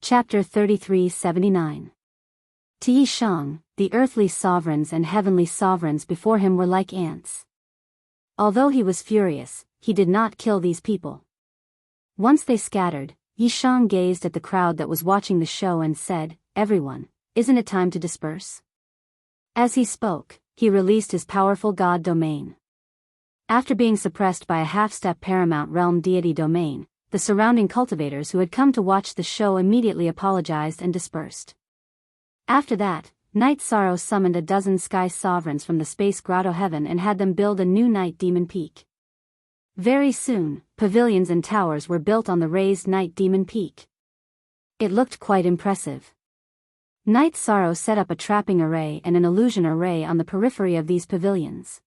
Chapter 3379. To Yi Shang, the earthly sovereigns and heavenly sovereigns before him were like ants. Although he was furious, he did not kill these people. Once they scattered, Yi Shang gazed at the crowd that was watching the show and said, "Everyone, isn't it time to disperse?" As he spoke, he released his powerful god domain. After being suppressed by a half-step paramount realm deity domain, the surrounding cultivators who had come to watch the show immediately apologized and dispersed. After that, Night Sorrow summoned a dozen sky sovereigns from the space grotto heaven and had them build a new night demon peak. Very soon, pavilions and towers were built on the raised night demon peak. It looked quite impressive. Night Sorrow set up a trapping array and an illusion array on the periphery of these pavilions.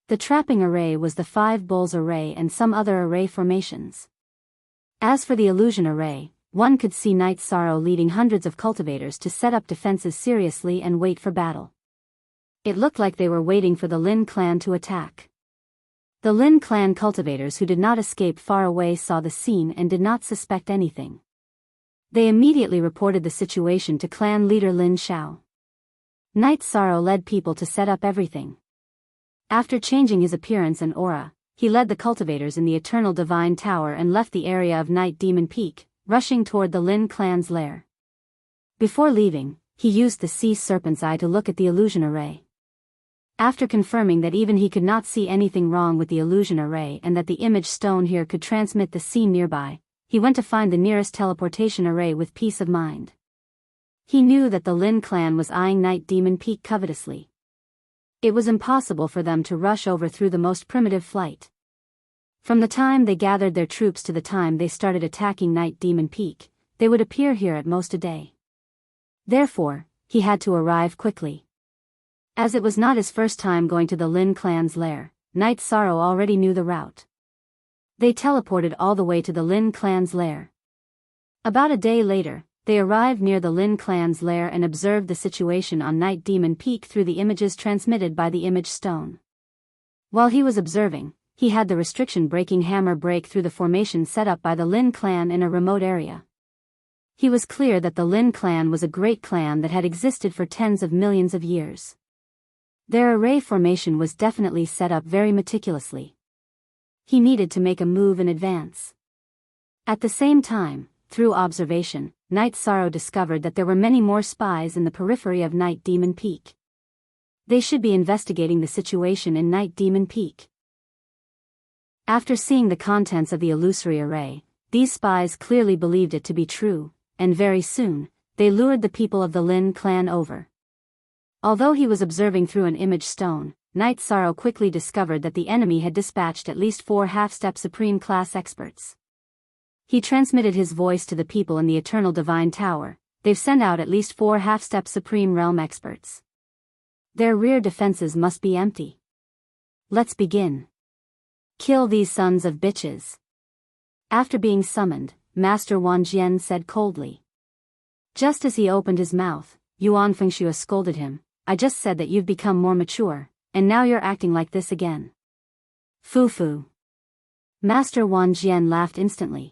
The trapping array was the 5 bulls array and some other array formations. As for the illusion array, one could see Night Sorrow leading hundreds of cultivators to set up defenses seriously and wait for battle. It looked like they were waiting for the Lin clan to attack. The Lin clan cultivators who did not escape far away saw the scene and did not suspect anything. They immediately reported the situation to clan leader Lin Xiao. Night Sorrow led people to set up everything. After changing his appearance and aura, he led the cultivators in the Eternal Divine Tower and left the area of Night Demon Peak, rushing toward the Lin clan's lair. Before leaving, he used the Sea Serpent's Eye to look at the illusion array. After confirming that even he could not see anything wrong with the illusion array and that the image stone here could transmit the scene nearby, he went to find the nearest teleportation array with peace of mind. He knew that the Lin clan was eyeing Night Demon Peak covetously. It was impossible for them to rush over through the most primitive flight. From the time they gathered their troops to the time they started attacking Night Demon Peak, they would appear here at most a day. Therefore, he had to arrive quickly. As it was not his first time going to the Lin clan's lair, Night Sorrow already knew the route. They teleported all the way to the Lin clan's lair. About a day later, they arrived near the Lin clan's lair and observed the situation on Night Demon Peak through the images transmitted by the image stone. While he was observing, he had the restriction-breaking hammer break through the formation set up by the Lin clan in a remote area. He was clear that the Lin clan was a great clan that had existed for tens of millions of years. Their array formation was definitely set up very meticulously. He needed to make a move in advance. At the same time, through observation, Night Sorrow discovered that there were many more spies in the periphery of Night Demon Peak. They should be investigating the situation in Night Demon Peak. After seeing the contents of the illusory array, these spies clearly believed it to be true, and very soon, they lured the people of the Lin clan over. Although he was observing through an image stone, Night Sorrow quickly discovered that the enemy had dispatched at least 4 half-step Supreme Class experts. He transmitted his voice to the people in the Eternal Divine Tower. They've sent out at least 4 half-step Supreme Realm experts. Their rear defenses must be empty. Let's begin. Kill these sons of bitches. After being summoned, Master Wan Jian said coldly. Just as he opened his mouth, Yuan Fengxue scolded him. "I just said that you've become more mature, and now you're acting like this again." Foo-foo. Master Wan Jian laughed instantly.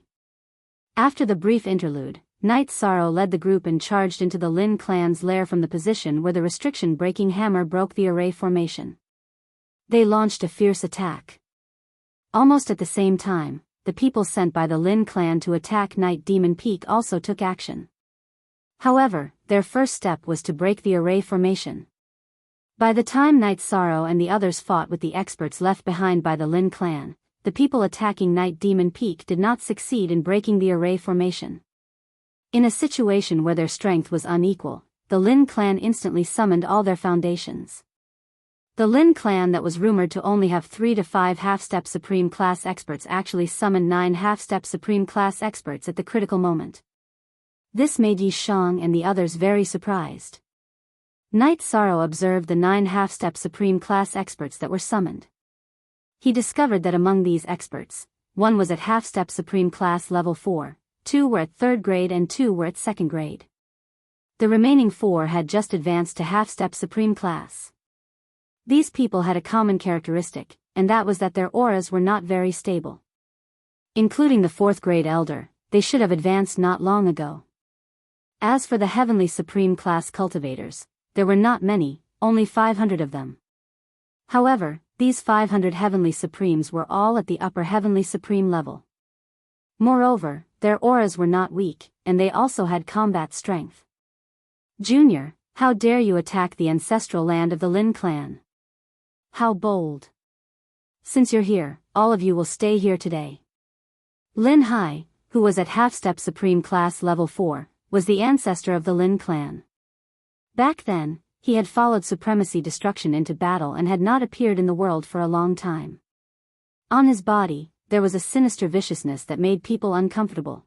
After the brief interlude, Night Sorrow led the group and charged into the Lin clan's lair from the position where the restriction-breaking hammer broke the array formation. They launched a fierce attack. Almost at the same time, the people sent by the Lin clan to attack Night Demon Peak also took action. However, their first step was to break the array formation. By the time Night Sorrow and the others fought with the experts left behind by the Lin clan, the people attacking Night Demon Peak did not succeed in breaking the array formation. In a situation where their strength was unequal, the Lin clan instantly summoned all their foundations. The Lin clan that was rumored to only have 3 to 5 half-step Supreme Class experts actually summoned 9 half-step Supreme Class experts at the critical moment. This made Yi Shang and the others very surprised. Night Sorrow observed the 9 half-step Supreme Class experts that were summoned. He discovered that among these experts, 1 was at half-step Supreme Class level 4, 2 were at 3rd grade and 2 were at 2nd grade. The remaining 4 had just advanced to half-step Supreme Class. These people had a common characteristic, and that was that their auras were not very stable. Including the 4th grade elder, they should have advanced not long ago. As for the Heavenly Supreme class cultivators, there were not many, only 500 of them. However, these 500 Heavenly Supremes were all at the upper Heavenly Supreme level. Moreover, their auras were not weak, and they also had combat strength. Junior, how dare you attack the ancestral land of the Lin clan? How bold! Since you're here, all of you will stay here today. Lin Hai, who was at half-step Supreme Class Level 4, was the ancestor of the Lin clan. Back then, he had followed Supremacy Destruction into battle and had not appeared in the world for a long time. On his body, there was a sinister viciousness that made people uncomfortable.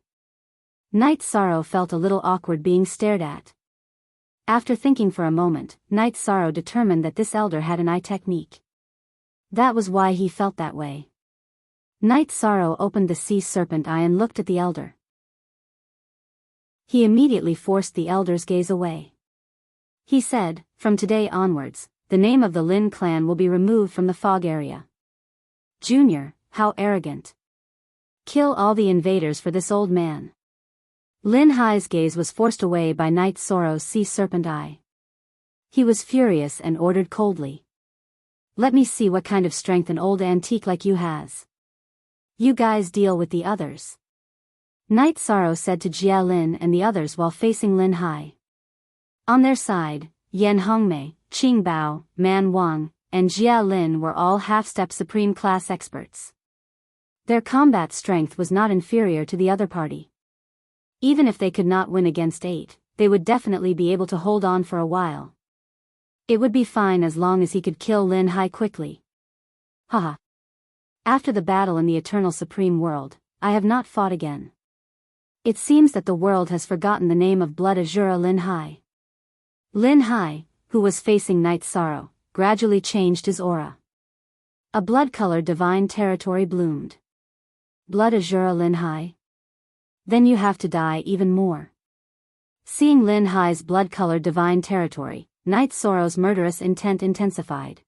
Night Sorrow felt a little awkward being stared at. After thinking for a moment, Night Sorrow determined that this elder had an eye technique. That was why he felt that way. Night Sorrow opened the sea serpent eye and looked at the elder. He immediately forced the elder's gaze away. He said, "From today onwards, the name of the Lin clan will be removed from the fog area." Junior, how arrogant. Kill all the invaders for this old man. Lin Hai's gaze was forced away by Night Sorrow's sea serpent eye. He was furious and ordered coldly. "Let me see what kind of strength an old antique like you has. You guys deal with the others." Night Sorrow said to Jia Lin and the others while facing Lin Hai. On their side, Yan Hongmei, Qing Bao, Man Wang, and Jia Lin were all half-step Supreme Class experts. Their combat strength was not inferior to the other party. Even if they could not win against 8, they would definitely be able to hold on for a while. It would be fine as long as he could kill Lin Hai quickly. Haha. After the battle in the Eternal Supreme World, I have not fought again. It seems that the world has forgotten the name of Blood Azura Lin Hai. Lin Hai, who was facing Night Sorrow, gradually changed his aura. A blood-colored divine territory bloomed. Blood Azura Lin Hai? Then you have to die even more. Seeing Lin Hai's blood-colored divine territory, Night Sorrow's murderous intent intensified.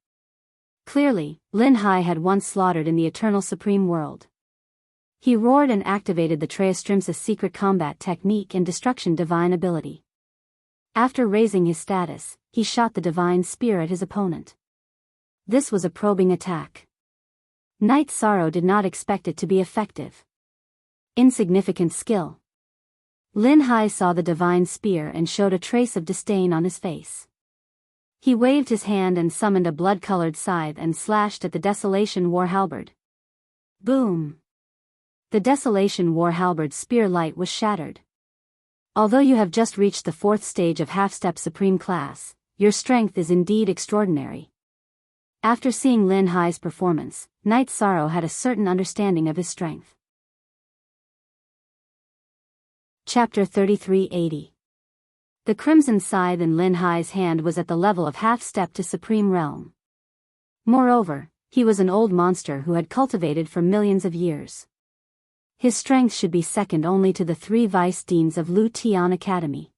Clearly, Lin Hai had once slaughtered in the Eternal Supreme World. He roared and activated the Treastrimsa secret combat technique and destruction divine ability. After raising his status, he shot the divine spear at his opponent. This was a probing attack. Night Sorrow did not expect it to be effective. Insignificant skill. Lin Hai saw the divine spear and showed a trace of disdain on his face. He waved his hand and summoned a blood-colored scythe and slashed at the Desolation War Halberd. Boom! The Desolation War Halberd's spear light was shattered. Although you have just reached the 4th stage of half-step Supreme Class, your strength is indeed extraordinary. After seeing Lin Hai's performance, Night Sorrow had a certain understanding of his strength. Chapter 3380. The Crimson Scythe in Lin Hai's hand was at the level of half-step to Supreme Realm. Moreover, he was an old monster who had cultivated for millions of years. His strength should be second only to the 3 vice deans of Lu Tian Academy.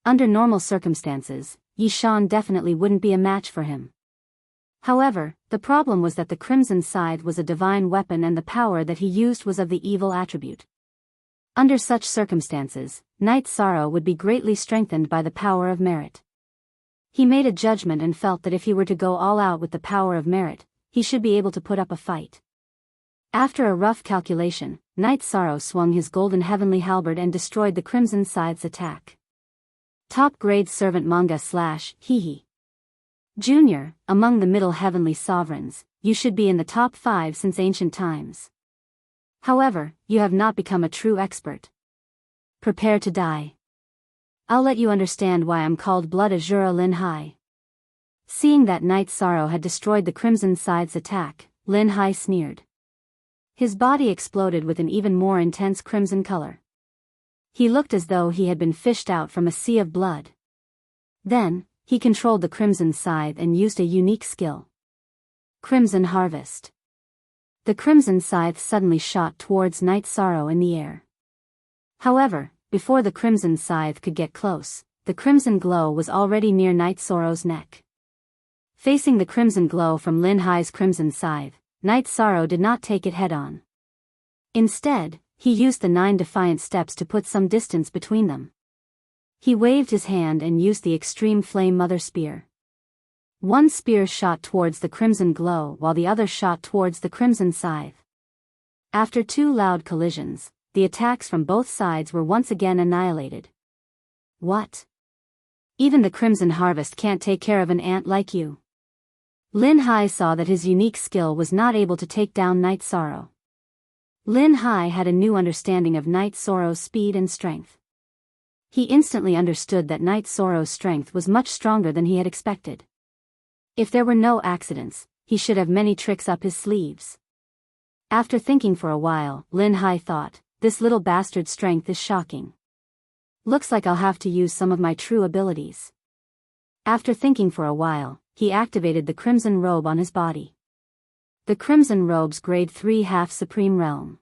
Under normal circumstances, Yi Shan definitely wouldn't be a match for him. However, the problem was that the Crimson Scythe was a divine weapon and the power that he used was of the evil attribute. Under such circumstances, Night Sorrow would be greatly strengthened by the power of merit. He made a judgment and felt that if he were to go all out with the power of merit, he should be able to put up a fight. After a rough calculation, Night Sorrow swung his golden heavenly halberd and destroyed the Crimson Scythe's attack. Top grade servant manga / hehe. Junior, among the middle heavenly sovereigns, you should be in the top 5 since ancient times. However, you have not become a true expert. Prepare to die. I'll let you understand why I'm called Blood Azura Lin Hai. Seeing that Night Sorrow had destroyed the Crimson Scythe's attack, Lin Hai sneered. His body exploded with an even more intense crimson color. He looked as though he had been fished out from a sea of blood. Then, he controlled the Crimson Scythe and used a unique skill. Crimson Harvest. The Crimson Scythe suddenly shot towards Night Sorrow in the air. However, before the Crimson Scythe could get close, the crimson glow was already near Night Sorrow's neck. Facing the crimson glow from Lin Hai's Crimson Scythe, Night Sorrow did not take it head-on. Instead, he used the 9 defiant steps to put some distance between them. He waved his hand and used the extreme flame mother spear. One spear shot towards the crimson glow while the other shot towards the crimson scythe. After two loud collisions, the attacks from both sides were once again annihilated. What? Even the Crimson Harvest can't take care of an ant like you. Lin Hai saw that his unique skill was not able to take down Night Sorrow. Lin Hai had a new understanding of Night Sorrow's speed and strength. He instantly understood that Night Sorrow's strength was much stronger than he had expected. If there were no accidents, he should have many tricks up his sleeves. After thinking for a while, Lin Hai thought, this little bastard's strength is shocking. Looks like I'll have to use some of my true abilities. After thinking for a while, he activated the Crimson Robe on his body. The Crimson Robe's Grade 3 Half Supreme Realm.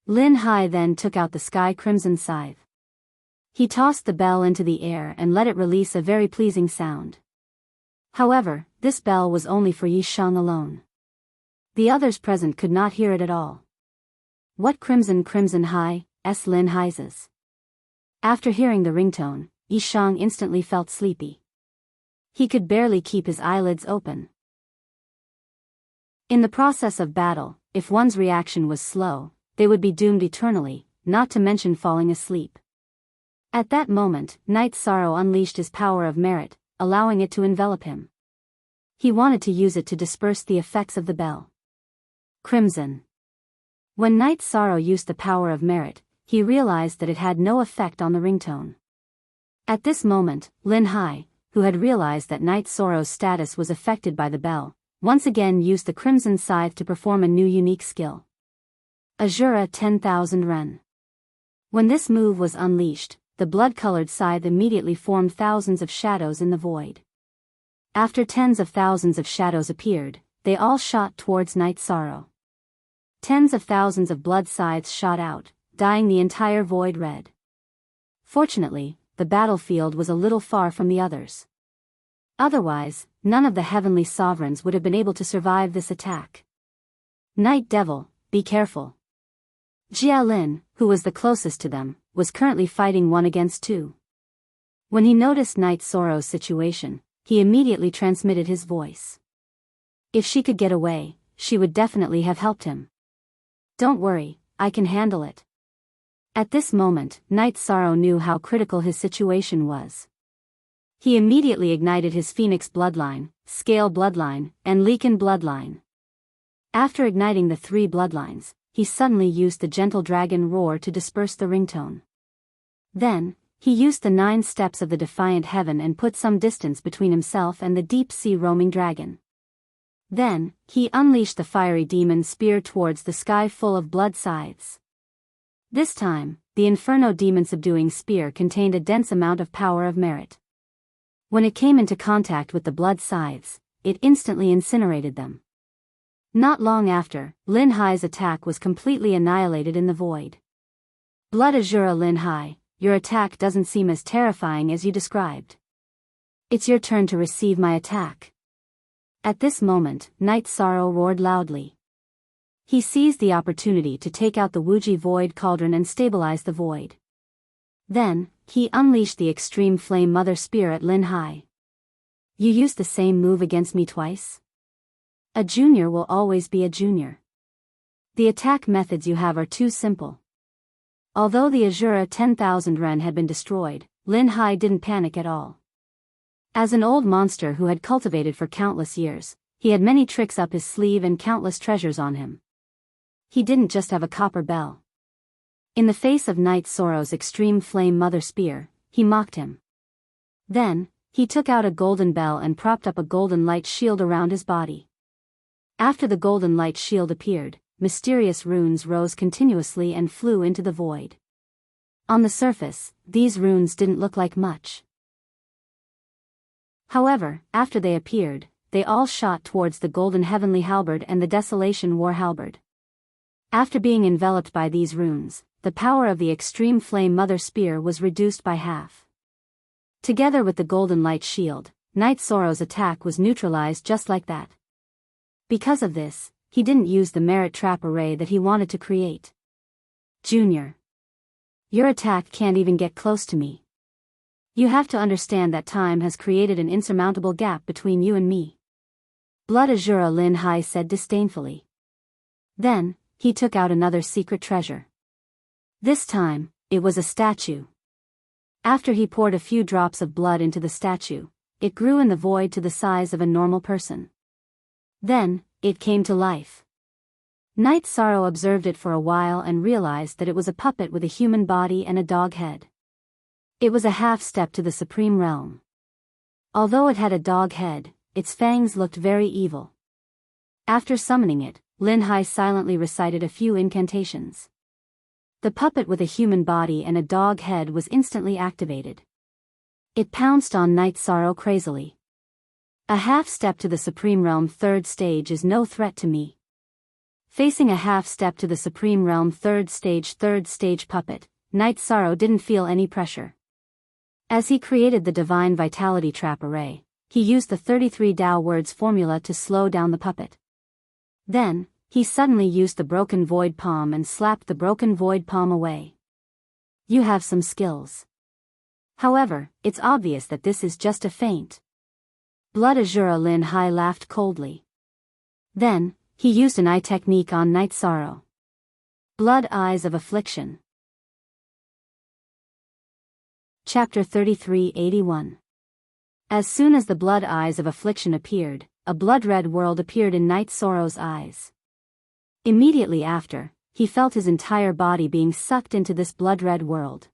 Lin Hai then took out the Sky Crimson Scythe. He tossed the bell into the air and let it release a very pleasing sound. However, this bell was only for Yi Shang alone. The others present could not hear it at all. What Crimson Hai, S. Lin Hai's. After hearing the ringtone, Yi Shang instantly felt sleepy. He could barely keep his eyelids open. In the process of battle, if one's reaction was slow, they would be doomed eternally, not to mention falling asleep. At that moment, Night Sorrow unleashed his power of merit, allowing it to envelop him. He wanted to use it to disperse the effects of the bell. Crimson. When Night Sorrow used the power of merit, he realized that it had no effect on the ringtone. At this moment, Lin Hai, who had realized that Night Sorrow's status was affected by the bell, once again used the Crimson Scythe to perform a new unique skill. Azura 10,000 Ren. When this move was unleashed, the blood-colored scythe immediately formed thousands of shadows in the void. After tens of thousands of shadows appeared, they all shot towards Night Sorrow. Tens of thousands of blood scythes shot out, dyeing the entire void red. Fortunately, the battlefield was a little far from the others. Otherwise, none of the heavenly sovereigns would have been able to survive this attack. Night Devil, be careful. Jia Lin, who was the closest to them, was currently fighting 1 against 2. When he noticed Night Sorrow's situation, he immediately transmitted his voice. If she could get away, she would definitely have helped him. Don't worry, I can handle it. At this moment, Night Sorrow knew how critical his situation was. He immediately ignited his Phoenix Bloodline, Scale Bloodline, and Leaken Bloodline. After igniting the 3 bloodlines, he suddenly used the Gentle Dragon Roar to disperse the ringtone. Then, he used the 9 steps of the Defiant Heaven and put some distance between himself and the deep-sea roaming dragon. Then, he unleashed the Fiery Demon Spear towards the sky full of blood scythes. This time, the Inferno Demon Subduing Spear contained a dense amount of power of merit. When it came into contact with the blood scythes, it instantly incinerated them. Not long after, Lin Hai's attack was completely annihilated in the void. Blood Azura Lin Hai, your attack doesn't seem as terrifying as you described. It's your turn to receive my attack. At this moment, Night Sorrow roared loudly. He seized the opportunity to take out the Wuji Void Cauldron and stabilize the void. Then, he unleashed the Extreme Flame Mother Spear at Lin Hai. You used the same move against me twice? A junior will always be a junior. The attack methods you have are too simple. Although the Azura 10,000 Ren had been destroyed, Lin Hai didn't panic at all. As an old monster who had cultivated for countless years, he had many tricks up his sleeve and countless treasures on him. He didn't just have a copper bell. In the face of Night Sorrow's Extreme Flame Mother Spear, he mocked him. Then, he took out a golden bell and propped up a golden light shield around his body. After the golden light shield appeared, mysterious runes rose continuously and flew into the void. On the surface, these runes didn't look like much. However, after they appeared, they all shot towards the Golden Heavenly Halberd and the Desolation War Halberd. After being enveloped by these runes, the power of the Extreme Flame Mother Spear was reduced by half. Together with the Golden Light Shield, Night Sorrow's attack was neutralized just like that. Because of this, he didn't use the merit trap array that he wanted to create. Junior. Your attack can't even get close to me. You have to understand that time has created an insurmountable gap between you and me. Blood Azura, Lin Hai said disdainfully. Then, he took out another secret treasure. This time, it was a statue. After he poured a few drops of blood into the statue, it grew in the void to the size of a normal person. Then, it came to life. Night Sorrow observed it for a while and realized that it was a puppet with a human body and a dog head. It was a half-step to the Supreme Realm. Although it had a dog head, its fangs looked very evil. After summoning it, Lin Hai silently recited a few incantations. The puppet with a human body and a dog head was instantly activated. It pounced on Night Sorrow crazily. A half-step to the Supreme Realm 3rd stage is no threat to me. Facing a half-step to the Supreme Realm 3rd stage puppet, Night Sorrow didn't feel any pressure. As he created the Divine Vitality Trap Array, he used the 33 Tao Words formula to slow down the puppet. Then, he suddenly used the Broken Void Palm and slapped the Broken Void Palm away. You have some skills. However, it's obvious that this is just a feint. Blood Azura, Lin Hai laughed coldly. Then, he used an eye technique on Night Sorrow. Blood Eyes of Affliction. Chapter 3381. As soon as the blood eyes of affliction appeared, a blood-red world appeared in Night Sorrow's eyes. Immediately after, he felt his entire body being sucked into this blood-red world.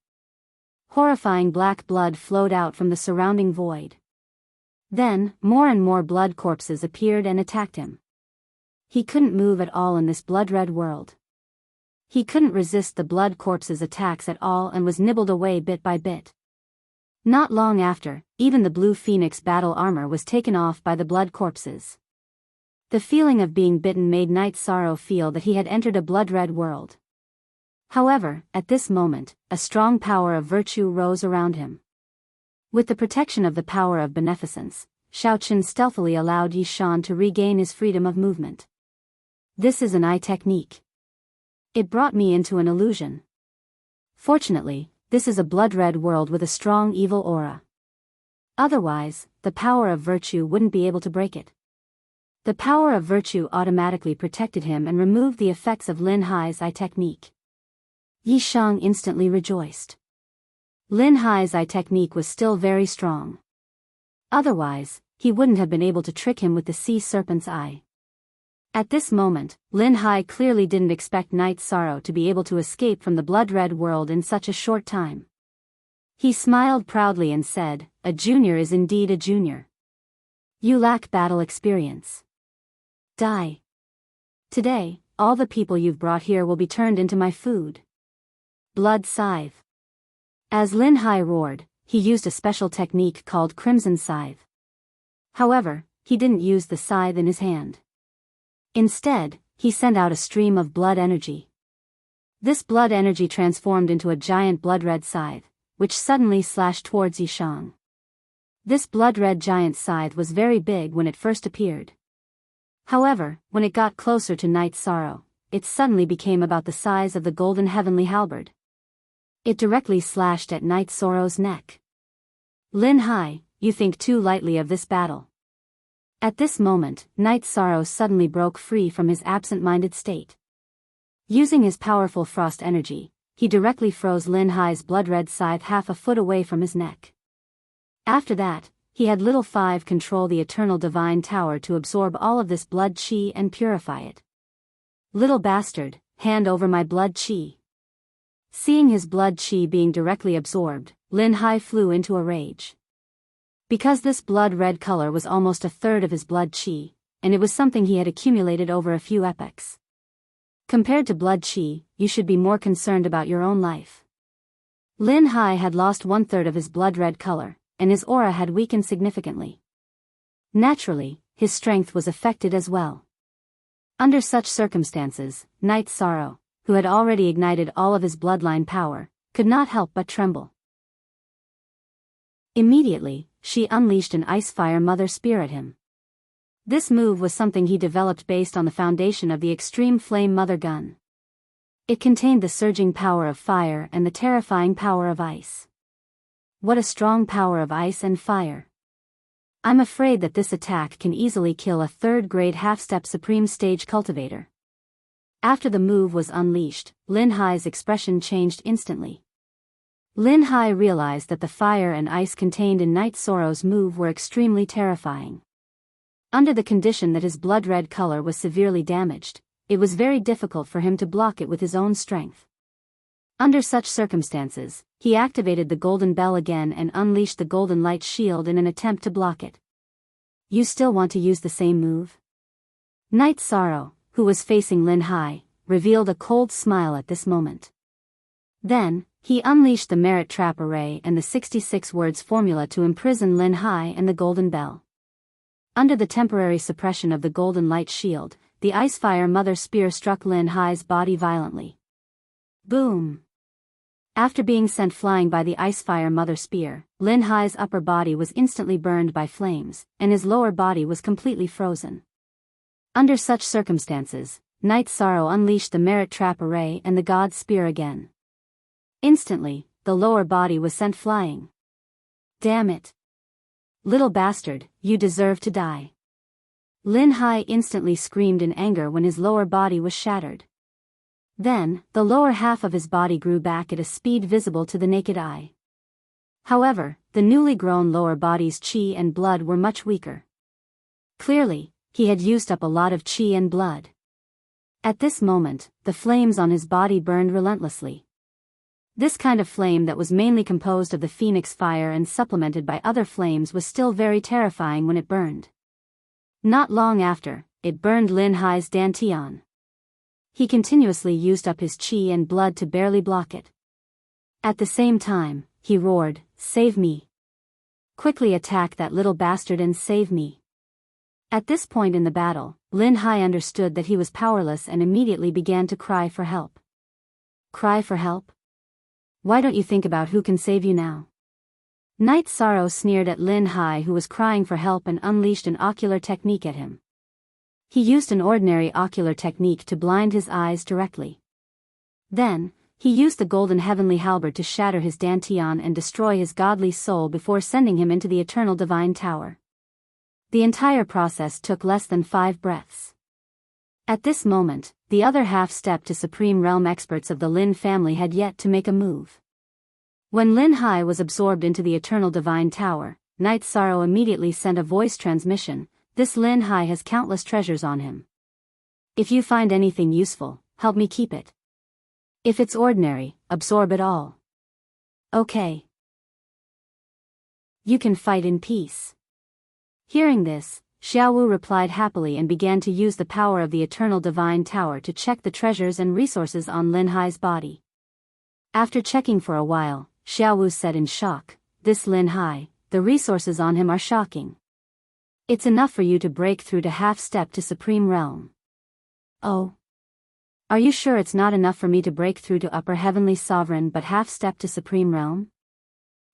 Horrifying black blood flowed out from the surrounding void. Then, more and more blood corpses appeared and attacked him. He couldn't move at all in this blood-red world. He couldn't resist the blood corpses' attacks at all and was nibbled away bit by bit. Not long after, even the Blue Phoenix battle armor was taken off by the blood corpses. The feeling of being bitten made Night Sorrow feel that he had entered a blood-red world. However, at this moment, a strong power of virtue rose around him. With the protection of the power of beneficence, Shaoqin stealthily allowed Yi Shan to regain his freedom of movement. This is an eye technique. It brought me into an illusion. Fortunately, this is a blood-red world with a strong evil aura. Otherwise, the power of virtue wouldn't be able to break it. The power of virtue automatically protected him and removed the effects of Lin Hai's eye technique. Yi Shang instantly rejoiced. Lin Hai's eye technique was still very strong. Otherwise, he wouldn't have been able to trick him with the sea serpent's eye. At this moment, Lin Hai clearly didn't expect Night Sorrow to be able to escape from the blood-red world in such a short time. He smiled proudly and said, "A junior is indeed a junior. You lack battle experience. Die. Today, all the people you've brought here will be turned into my food." Blood Scythe. As Lin Hai roared, he used a special technique called Crimson Scythe. However, he didn't use the scythe in his hand. Instead, he sent out a stream of blood energy. This blood energy transformed into a giant blood-red scythe, which suddenly slashed towards Yi Shang. This blood-red giant scythe was very big when it first appeared. However, when it got closer to Night Sorrow, it suddenly became about the size of the golden heavenly halberd. It directly slashed at Night Sorrow's neck. Lin Hai, you think too lightly of this battle. At this moment, Night Sorrow suddenly broke free from his absent-minded state. Using his powerful frost energy, he directly froze Lin Hai's blood-red scythe half a foot away from his neck. After that, he had Little Five control the Eternal Divine Tower to absorb all of this blood chi and purify it. Little bastard, hand over my blood chi. Seeing his blood chi being directly absorbed, Lin Hai flew into a rage. Because this blood-red color was almost a third of his blood chi, and it was something he had accumulated over a few epochs. Compared to blood chi, you should be more concerned about your own life. Lin Hai had lost 1/3 of his blood-red color, and his aura had weakened significantly. Naturally, his strength was affected as well. Under such circumstances, Night Sorrow, who had already ignited all of his bloodline power, could not help but tremble. Immediately, she unleashed an Ice-Fire Mother Spear at him. This move was something he developed based on the foundation of the Extreme Flame Mother Gun. It contained the surging power of fire and the terrifying power of ice. What a strong power of ice and fire. I'm afraid that this attack can easily kill a third-grade half-step supreme stage cultivator. After the move was unleashed, Lin Hai's expression changed instantly. Lin Hai realized that the fire and ice contained in Night Sorrow's move were extremely terrifying. Under the condition that his blood-red color was severely damaged, it was very difficult for him to block it with his own strength. Under such circumstances, he activated the golden bell again and unleashed the golden light shield in an attempt to block it. You still want to use the same move? Night Sorrow, who was facing Lin Hai, revealed a cold smile at this moment. Then, he unleashed the merit trap array and the 66 words formula to imprison Lin Hai and the golden bell. Under the temporary suppression of the golden light shield, the Icefire Mother Spear struck Lin Hai's body violently. Boom! After being sent flying by the Icefire Mother Spear, Lin Hai's upper body was instantly burned by flames, and his lower body was completely frozen. Under such circumstances, Night Sorrow unleashed the Merit Trap Array and the God's Spear again. Instantly, the lower body was sent flying. Damn it! Little bastard, you deserve to die. Lin Hai instantly screamed in anger when his lower body was shattered. Then, the lower half of his body grew back at a speed visible to the naked eye. However, the newly grown lower body's chi and blood were much weaker. Clearly, he had used up a lot of chi and blood. At this moment, the flames on his body burned relentlessly. This kind of flame that was mainly composed of the phoenix fire and supplemented by other flames was still very terrifying when it burned. Not long after, it burned Lin Hai's dantian. He continuously used up his chi and blood to barely block it. At the same time, he roared, "Save me! Quickly attack that little bastard and save me!" At this point in the battle, Lin Hai understood that he was powerless and immediately began to cry for help. Cry for help? Why don't you think about who can save you now? Night Sorrow sneered at Lin Hai, who was crying for help, and unleashed an ocular technique at him. He used an ordinary ocular technique to blind his eyes directly. Then, he used the golden heavenly halberd to shatter his dantian and destroy his godly soul before sending him into the eternal divine tower. The entire process took less than 5 breaths. At this moment, the other half-step to Supreme Realm experts of the Lin family had yet to make a move. When Lin Hai was absorbed into the eternal divine tower, Night Sorrow immediately sent a voice transmission. This Lin Hai has countless treasures on him. If you find anything useful, help me keep it. If it's ordinary, absorb it all. Okay. You can fight in peace. Hearing this, Xiaowu replied happily and began to use the power of the eternal divine tower to check the treasures and resources on Lin Hai's body. After checking for a while, Xiaowu said in shock, "This Lin Hai, the resources on him are shocking. It's enough for you to break through to half-step to Supreme Realm." Oh. Are you sure it's not enough for me to break through to Upper Heavenly Sovereign but half-step to Supreme Realm?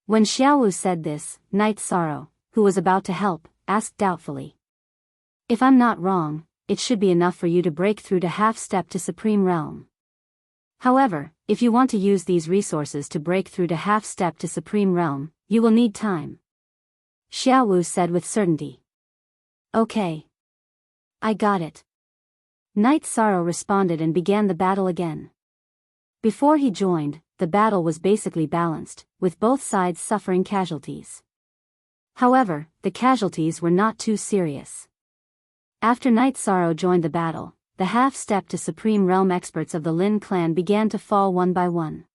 When Xiaowu said this, Night Sorrow, who was about to help, asked doubtfully. If I'm not wrong, it should be enough for you to break through to half-step to Supreme Realm. However, if you want to use these resources to break through to half-step to Supreme Realm, you will need time. Xiaowu said with certainty. Okay. I got it. Night Sorrow responded and began the battle again. Before he joined, the battle was basically balanced, with both sides suffering casualties. However, the casualties were not too serious. After Night Sorrow joined the battle, the half-step to Supreme Realm experts of the Lin clan began to fall one by one.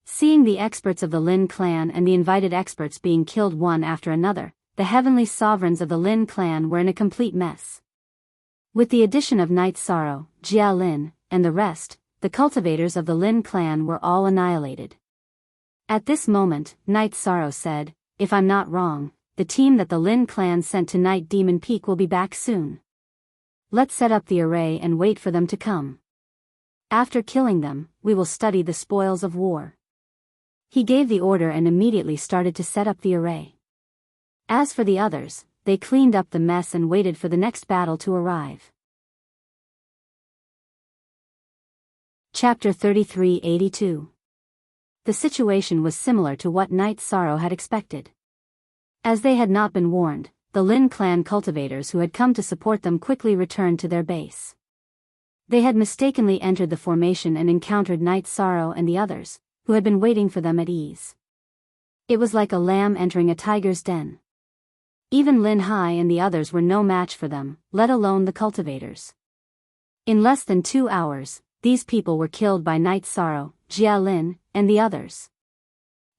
Seeing the experts of the Lin clan and the invited experts being killed one after another, the heavenly sovereigns of the Lin clan were in a complete mess. With the addition of Night Sorrow, Jia Lin, and the rest, the cultivators of the Lin clan were all annihilated. At this moment, Night Sorrow said, "If I'm not wrong, the team that the Lin clan sent to Night Demon Peak will be back soon. Let's set up the array and wait for them to come. After killing them, we will study the spoils of war." He gave the order and immediately started to set up the array. As for the others, they cleaned up the mess and waited for the next battle to arrive. Chapter 3382. The situation was similar to what Night Sorrow had expected. As they had not been warned, the Lin clan cultivators who had come to support them quickly returned to their base. They had mistakenly entered the formation and encountered Night Sorrow and the others, who had been waiting for them at ease. It was like a lamb entering a tiger's den. Even Lin Hai and the others were no match for them, let alone the cultivators. In less than 2 hours, these people were killed by Night Sorrow, Jia Lin, and the others.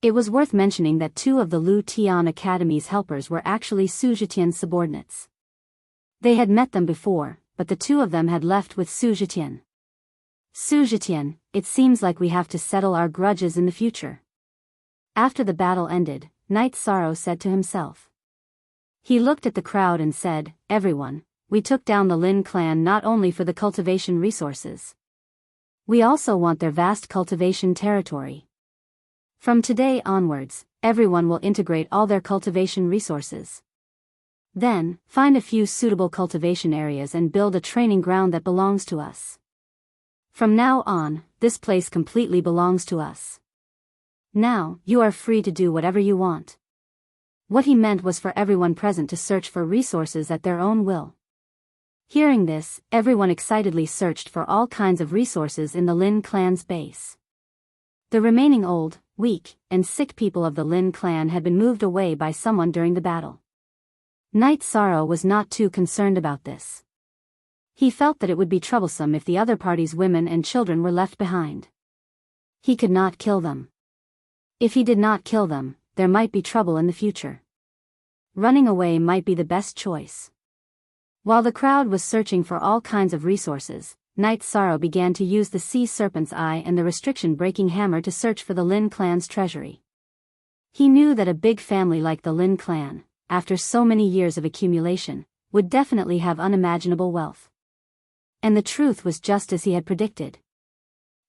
It was worth mentioning that 2 of the Lu Tian Academy's helpers were actually Su Zhitian's subordinates. They had met them before, but the 2 of them had left with Su Zhitian. Su Zhitian, it seems like we have to settle our grudges in the future. After the battle ended, Night Sorrow said to himself. He looked at the crowd and said, "Everyone, we took down the Lin clan not only for the cultivation resources. We also want their vast cultivation territory. From today onwards, everyone will integrate all their cultivation resources. Then, find a few suitable cultivation areas and build a training ground that belongs to us. From now on, this place completely belongs to us. Now, you are free to do whatever you want." What he meant was for everyone present to search for resources at their own will. Hearing this, everyone excitedly searched for all kinds of resources in the Lin clan's base. The remaining old, weak, and sick people of the Lin clan had been moved away by someone during the battle. Night Sorrow was not too concerned about this. He felt that it would be troublesome if the other party's women and children were left behind. He could not kill them. If he did not kill them, there might be trouble in the future. Running away might be the best choice. While the crowd was searching for all kinds of resources, Night Sorrow began to use the Sea Serpent's Eye and the restriction-breaking hammer to search for the Lin clan's treasury. He knew that a big family like the Lin clan, after so many years of accumulation, would definitely have unimaginable wealth. And the truth was just as he had predicted.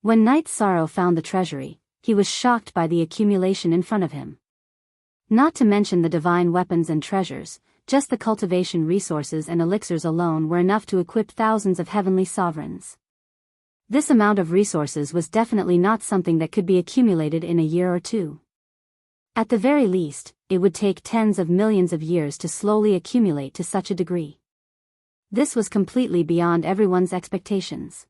When Night Sorrow found the treasury, he was shocked by the accumulation in front of him. Not to mention the divine weapons and treasures, just the cultivation resources and elixirs alone were enough to equip thousands of heavenly sovereigns. This amount of resources was definitely not something that could be accumulated in a year or 2. At the very least, it would take tens of millions of years to slowly accumulate to such a degree. This was completely beyond everyone's expectations.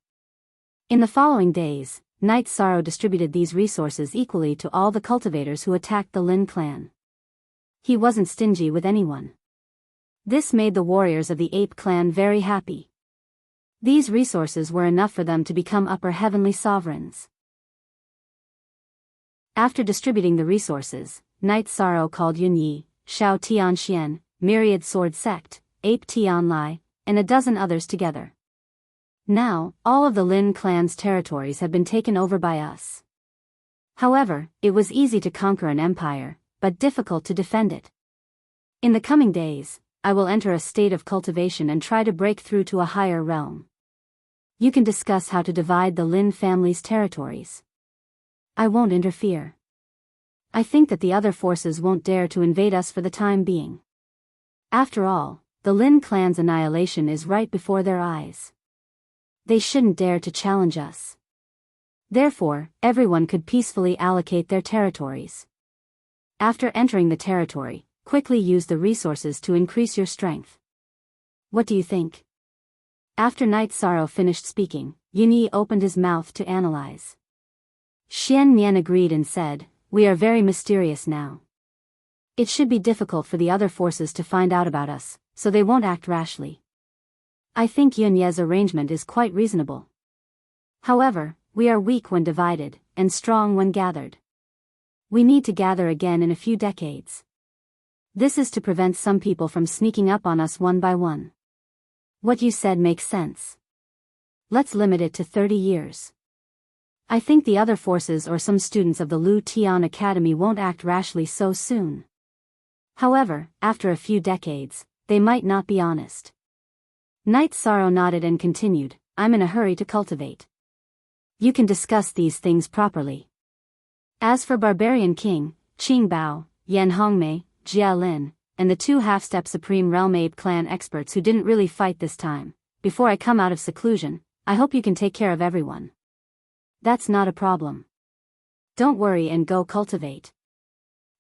In the following days, Night Sorrow distributed these resources equally to all the cultivators who attacked the Lin clan. He wasn't stingy with anyone. This made the warriors of the Ape clan very happy. These resources were enough for them to become upper heavenly sovereigns. After distributing the resources, Night Sorrow called Yun Yi, Shao Tianxian, Myriad Sword Sect, Ape Tian Lai, and a dozen others together. Now, all of the Lin clan's territories have been taken over by us. However, it was easy to conquer an empire, but difficult to defend it. In the coming days, I will enter a state of cultivation and try to break through to a higher realm. You can discuss how to divide the Lin family's territories. I won't interfere. I think that the other forces won't dare to invade us for the time being. After all, the Lin clan's annihilation is right before their eyes. They shouldn't dare to challenge us. Therefore, everyone could peacefully allocate their territories. After entering the territory, quickly use the resources to increase your strength. What do you think? After Night Sorrow finished speaking, Yun Yi opened his mouth to analyze. Xian Nian agreed and said, "We are very mysterious now. It should be difficult for the other forces to find out about us, so they won't act rashly. I think Yun Ye's arrangement is quite reasonable. However, we are weak when divided, and strong when gathered. We need to gather again in a few decades. This is to prevent some people from sneaking up on us one by one. What you said makes sense. Let's limit it to 30 years. I think the other forces or some students of the Lu Tian Academy won't act rashly so soon. However, after a few decades, they might not be honest." Night Sorrow nodded and continued, "I'm in a hurry to cultivate. You can discuss these things properly. As for Barbarian King, Qing Bao, Yan Hongmei, Jia Lin, and the 2 half-step Supreme Realm Ape clan experts who didn't really fight this time, before I come out of seclusion, I hope you can take care of everyone. That's not a problem. Don't worry and go cultivate.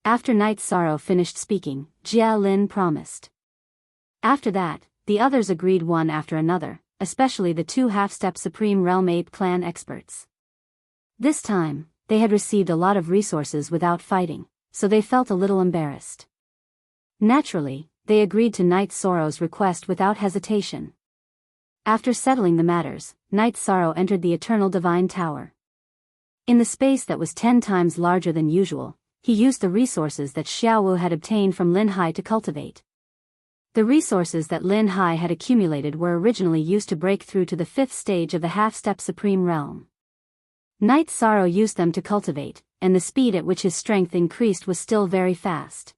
After Night Sorrow finished speaking, Jia Lin promised. After that, the others agreed one after another, especially the two half-step Supreme Realm Ape clan experts. This time, they had received a lot of resources without fighting, so they felt a little embarrassed. Naturally, they agreed to Night Sorrow's request without hesitation. After settling the matters, Night Sorrow entered the Eternal Divine Tower. In the space that was 10 times larger than usual, he used the resources that Xiaowu had obtained from Lin Hai to cultivate. The resources that Lin Hai had accumulated were originally used to break through to the 5th stage of the half-step Supreme Realm. Night Sorrow used them to cultivate, and the speed at which his strength increased was still very fast.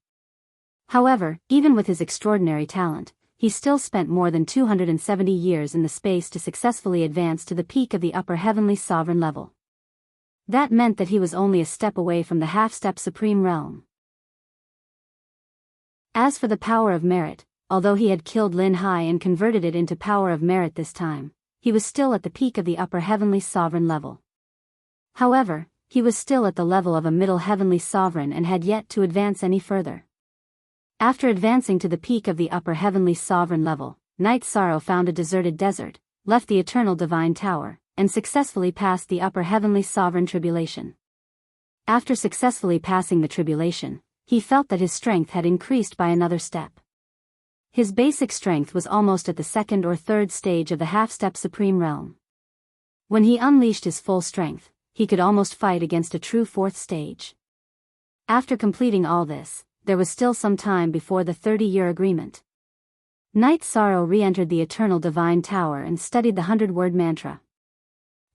However, even with his extraordinary talent, he still spent more than 270 years in the space to successfully advance to the peak of the upper heavenly sovereign level. That meant that he was only a step away from the half-step Supreme Realm. As for the power of merit, although he had killed Lin Hai and converted it into power of merit this time, he was still at the peak of the upper heavenly sovereign level. However, he was still at the level of a middle heavenly sovereign and had yet to advance any further. After advancing to the peak of the upper heavenly sovereign level, Night Sorrow found a deserted desert, left the Eternal Divine Tower, and successfully passed the upper heavenly sovereign tribulation. After successfully passing the tribulation, he felt that his strength had increased by another step. His basic strength was almost at the 2nd or 3rd stage of the half-step Supreme Realm. When he unleashed his full strength, he could almost fight against a true 4th stage. After completing all this, there was still some time before the 30-year agreement. Night Sorrow re-entered the Eternal Divine Tower and studied the 100-word mantra.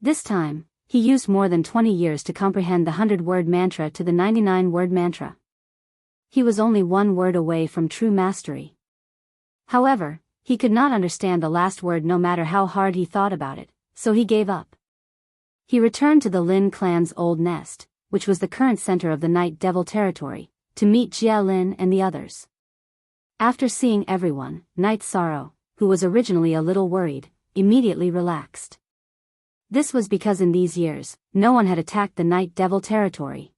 This time, he used more than 20 years to comprehend the 100-word mantra to the 99-word mantra. He was only one word away from true mastery. However, he could not understand the last word no matter how hard he thought about it, so he gave up. He returned to the Lin clan's old nest, which was the current center of the Night Devil territory, to meet Jia Lin and the others. After seeing everyone, Night Sorrow, who was originally a little worried, immediately relaxed. This was because in these years, no one had attacked the Night Devil territory.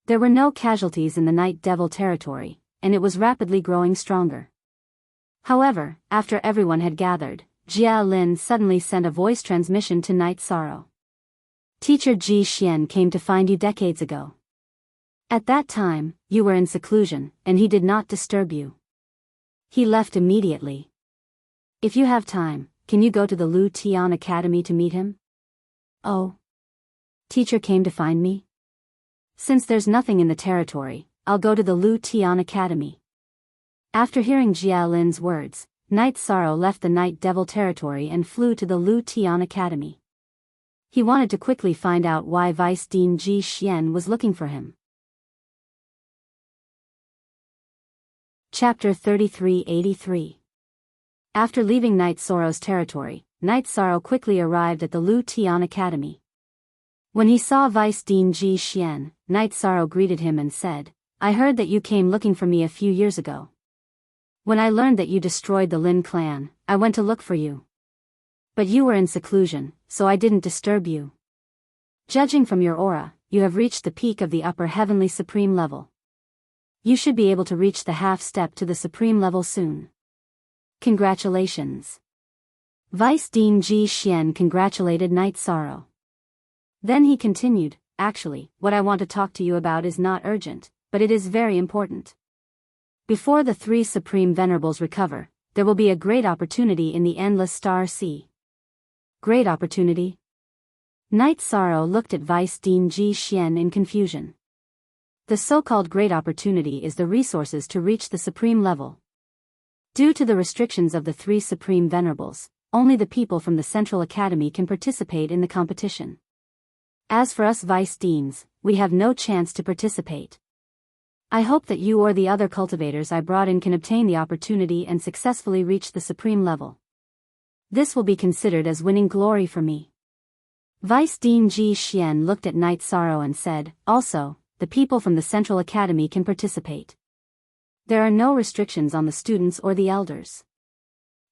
There were no casualties in the Night Devil territory, and it was rapidly growing stronger. However, after everyone had gathered, Jia Lin suddenly sent a voice transmission to Night Sorrow. Teacher Ji Xian came to find you decades ago. At that time, you were in seclusion, and he did not disturb you. He left immediately. If you have time, can you go to the Lu Tian Academy to meet him? Oh. Teacher came to find me? Since there's nothing in the territory, I'll go to the Lu Tian Academy. After hearing Jia Lin's words, Night Sorrow left the Night Devil territory and flew to the Lu Tian Academy. He wanted to quickly find out why Vice Dean Ji Xian was looking for him. Chapter 3383. After leaving Night Sorrow's territory, Night Sorrow quickly arrived at the Lu Tian Academy. When he saw Vice Dean Ji Xian, Night Sorrow greeted him and said, "I heard that you came looking for me a few years ago. When I learned that you destroyed the Lin clan, I went to look for you. But you were in seclusion, so I didn't disturb you. Judging from your aura, you have reached the peak of the upper heavenly supreme level. You should be able to reach the half-step to the supreme level soon. Congratulations." Vice Dean Ji Xian congratulated Night Sorrow. Then he continued, "Actually, what I want to talk to you about is not urgent, but it is very important. Before the 3 Supreme Venerables recover, there will be a great opportunity in the Endless Star Sea." Great opportunity? Night Sorrow looked at Vice Dean Ji Xian in confusion. The so-called great opportunity is the resources to reach the supreme level. Due to the restrictions of the 3 Supreme Venerables, only the people from the Central Academy can participate in the competition. As for us Vice Deans, we have no chance to participate. I hope that you or the other cultivators I brought in can obtain the opportunity and successfully reach the supreme level. This will be considered as winning glory for me." Vice Dean Ji Xian looked at Night Sorrow and said, "Also, the people from the Central Academy can participate. There are no restrictions on the students or the elders.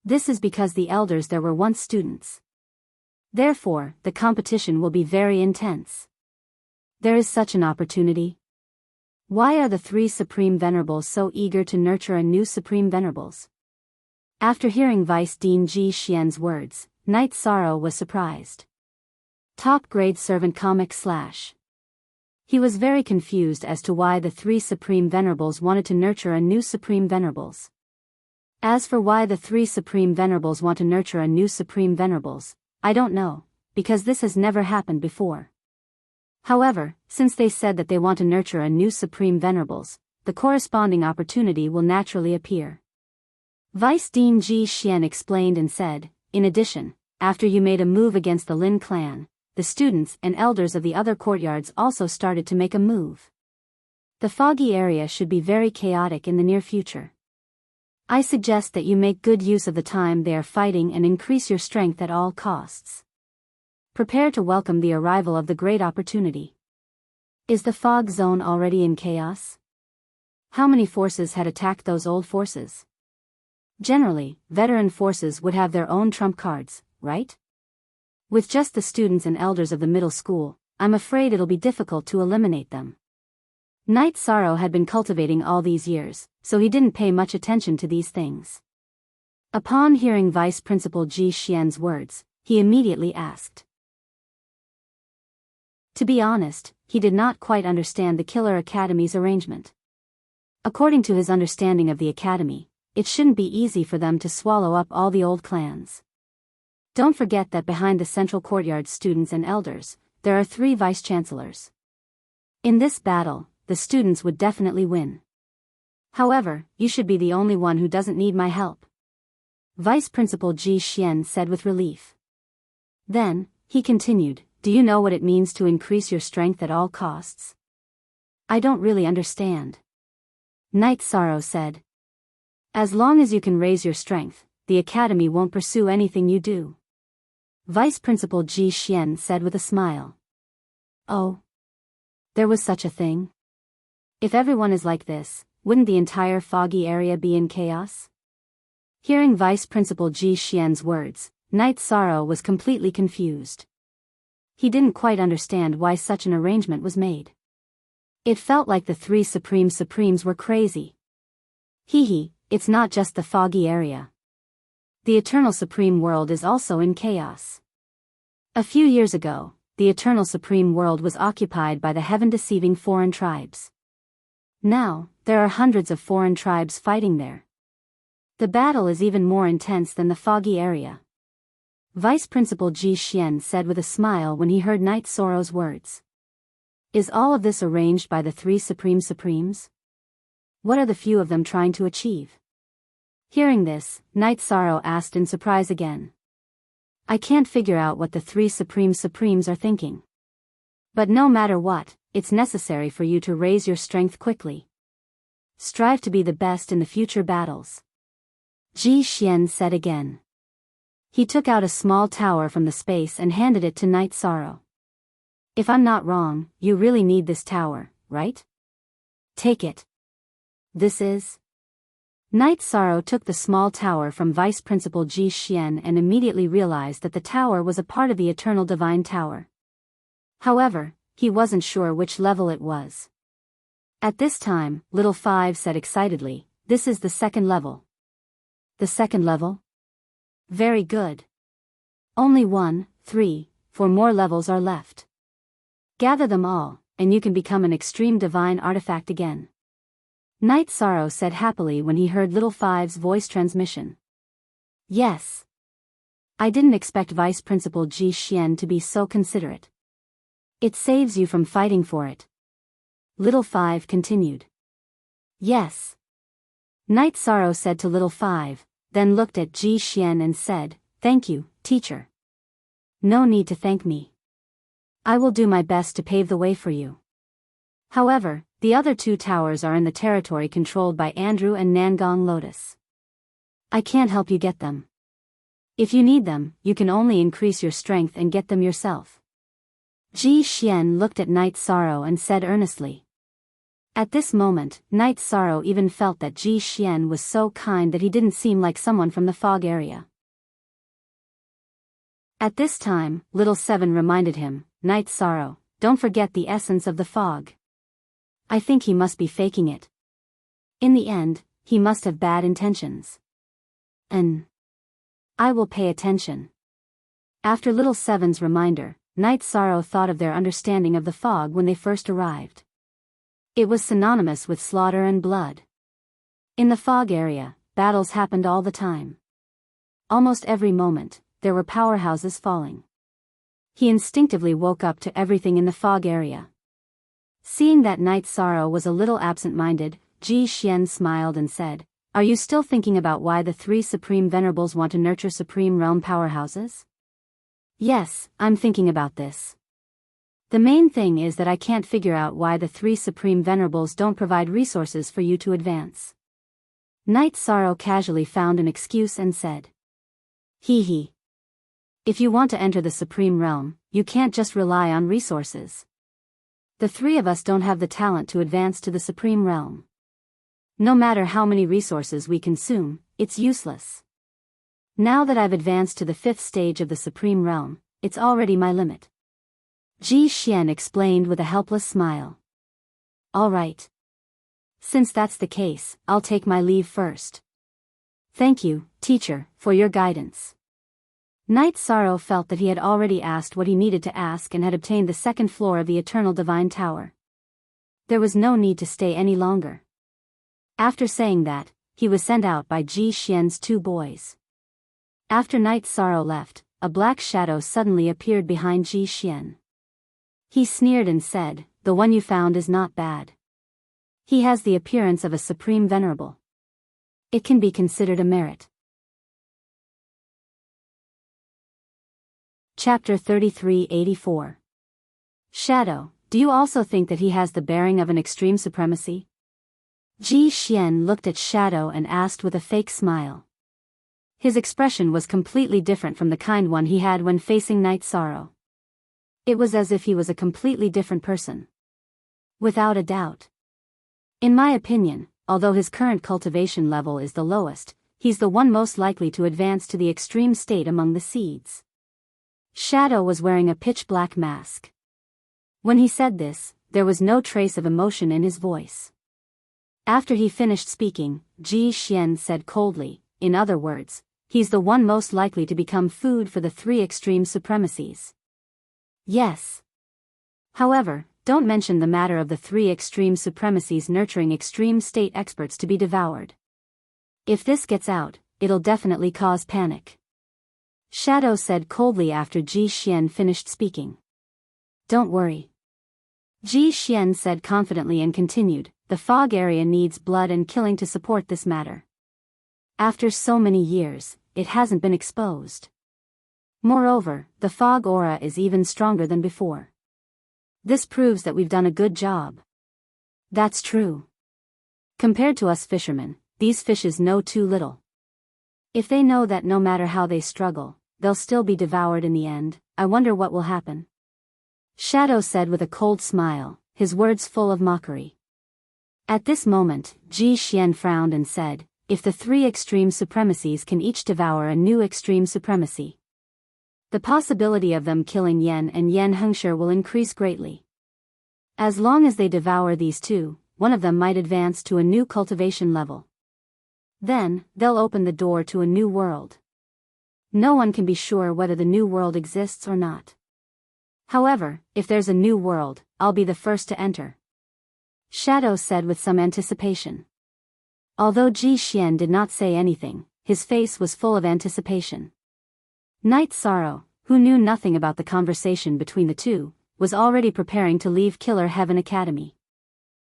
This is because the elders there were once students. Therefore, the competition will be very intense. There is such an opportunity. Why are the three Supreme Venerables so eager to nurture a new Supreme Venerables? After hearing Vice Dean Ji Xian's words, Knight Sorrow was surprised. Top grade servant comic / He was very confused as to why the three Supreme Venerables wanted to nurture a new Supreme Venerables. As for why the three Supreme Venerables want to nurture a new Supreme Venerables, I don't know, because this has never happened before. However, since they said that they want to nurture a new Supreme Venerables, the corresponding opportunity will naturally appear. Vice Dean Ji Xian explained and said, in addition, after you made a move against the Lin clan, the students and elders of the other courtyards also started to make a move. The foggy area should be very chaotic in the near future. I suggest that you make good use of the time they are fighting and increase your strength at all costs. Prepare to welcome the arrival of the great opportunity. Is the fog zone already in chaos? How many forces had attacked those old forces? Generally, veteran forces would have their own trump cards, right? With just the students and elders of the middle school, I'm afraid it'll be difficult to eliminate them. Knight Sorrow had been cultivating all these years, so he didn't pay much attention to these things. Upon hearing Vice Principal Ji Xian's words, he immediately asked. To be honest, he did not quite understand the Killer Academy's arrangement. According to his understanding of the academy, it shouldn't be easy for them to swallow up all the old clans. Don't forget that behind the central courtyard students and elders, there are 3 vice-chancellors. In this battle, the students would definitely win. However, you should be the only one who doesn't need my help. Vice Principal Ji Xian said with relief. Then, he continued, do you know what it means to increase your strength at all costs? I don't really understand. Knight Sorrow said. As long as you can raise your strength, the academy won't pursue anything you do. Vice Principal Ji Xian said with a smile. Oh. There was such a thing? If everyone is like this, wouldn't the entire foggy area be in chaos? Hearing Vice Principal Ji Xian's words, Knight Sorrow was completely confused. He didn't quite understand why such an arrangement was made. It felt like the 3 Supremes were crazy. It's not just the foggy area. The Eternal Supreme World is also in chaos. A few years ago, the Eternal Supreme World was occupied by the heaven-deceiving foreign tribes. Now, there are hundreds of foreign tribes fighting there. The battle is even more intense than the foggy area. Vice Principal Ji Xian said with a smile when he heard Knight Sorrow's words. Is all of this arranged by the 3 Supremes? What are the few of them trying to achieve? Hearing this, Knight Sorrow asked in surprise again. I can't figure out what the 3 Supremes are thinking. But no matter what, it's necessary for you to raise your strength quickly. Strive to be the best in the future battles. Ji Xian said again. He took out a small tower from the space and handed it to Knight Sorrow. If I'm not wrong, you really need this tower, right? Take it. This is... Knight Sorrow took the small tower from Vice Principal Ji Xian and immediately realized that the tower was a part of the Eternal Divine Tower. However, he wasn't sure which level it was. At this time, Little Five said excitedly, this is the 2nd level. The 2nd level? Very good. Only 1, 3, 4 more levels are left. Gather them all, and you can become an extreme divine artifact again. Knight Sorrow said happily when he heard Little Five's voice transmission. Yes. I didn't expect Vice Principal Ji Xian to be so considerate. It saves you from fighting for it. Little Five continued. Yes. Knight Sorrow said to Little Five, then looked at Ji Xian and said, thank you, teacher. No need to thank me. I will do my best to pave the way for you. However, the other 2 towers are in the territory controlled by Andrew and Nangong Lotus. I can't help you get them. If you need them, you can only increase your strength and get them yourself. Ji Xian looked at Knight Sorrow and said earnestly. At this moment, Knight Sorrow even felt that Ji Xian was so kind that he didn't seem like someone from the fog area. At this time, Little Seven reminded him, Knight Sorrow, don't forget the essence of the fog. I think he must be faking it. In the end, he must have bad intentions. I will pay attention. After little Seven's reminder, Night Sorrow thought of their understanding of the fog when they first arrived. It was synonymous with slaughter and blood. In the fog area, battles happened all the time. Almost every moment, there were powerhouses falling. He instinctively woke up to everything in the fog area. Seeing that Night Sorrow was a little absent-minded, Ji Xian smiled and said, "Are you still thinking about why the three Supreme Venerables want to nurture Supreme Realm powerhouses?" "Yes, I'm thinking about this. The main thing is that I can't figure out why the three Supreme Venerables don't provide resources for you to advance." Night Sorrow casually found an excuse and said, "Hee hee. If you want to enter the Supreme Realm, you can't just rely on resources. The three of us don't have the talent to advance to the Supreme Realm. No matter how many resources we consume, it's useless. Now that I've advanced to the 5th stage of the Supreme Realm, it's already my limit." Ji Xian explained with a helpless smile. "All right. Since that's the case, I'll take my leave first. Thank you, teacher, for your guidance." Night Sorrow felt that he had already asked what he needed to ask and had obtained the 2nd floor of the Eternal Divine Tower. There was no need to stay any longer. After saying that, he was sent out by Ji Xian's 2 boys. After Night Sorrow left, a black shadow suddenly appeared behind Ji Xian. He sneered and said, "The one you found is not bad. He has the appearance of a Supreme Venerable. It can be considered a merit." Chapter 3384. Shadow, do you also think that he has the bearing of an extreme supremacy? Ji Xian looked at Shadow and asked with a fake smile. His expression was completely different from the kind one he had when facing Night Sorrow. It was as if he was a completely different person. Without a doubt. In my opinion, although his current cultivation level is the lowest, he's the one most likely to advance to the extreme state among the seeds. Shadow was wearing a pitch-black mask. When he said this, there was no trace of emotion in his voice. After he finished speaking, Ji Xian said coldly, "In other words, he's the one most likely to become food for the 3 extreme supremacies." "Yes. However, don't mention the matter of the 3 extreme supremacies nurturing extreme state experts to be devoured. If this gets out, it'll definitely cause panic." Shadow said coldly after Ji Xian finished speaking. "Don't worry." Ji Xian said confidently and continued, "The fog area needs blood and killing to support this matter. After so many years, it hasn't been exposed. Moreover, the fog aura is even stronger than before. This proves that we've done a good job." "That's true. Compared to us fishermen, these fishes know too little. If they know that no matter how they struggle, they'll still be devoured in the end, I wonder what will happen." Shadow said with a cold smile, his words full of mockery. At this moment, Ji Xian frowned and said, "If the 3 extreme supremacies can each devour a new extreme supremacy, the possibility of them killing Yen and Yen Hengshi will increase greatly. As long as they devour these 2, one of them might advance to a new cultivation level. Then, they'll open the door to a new world. No one can be sure whether the new world exists or not. However, if there's a new world, I'll be the first to enter." Shadow said with some anticipation. Although Ji Xian did not say anything, his face was full of anticipation. Night Sorrow, who knew nothing about the conversation between the 2, was already preparing to leave Killer Heaven Academy.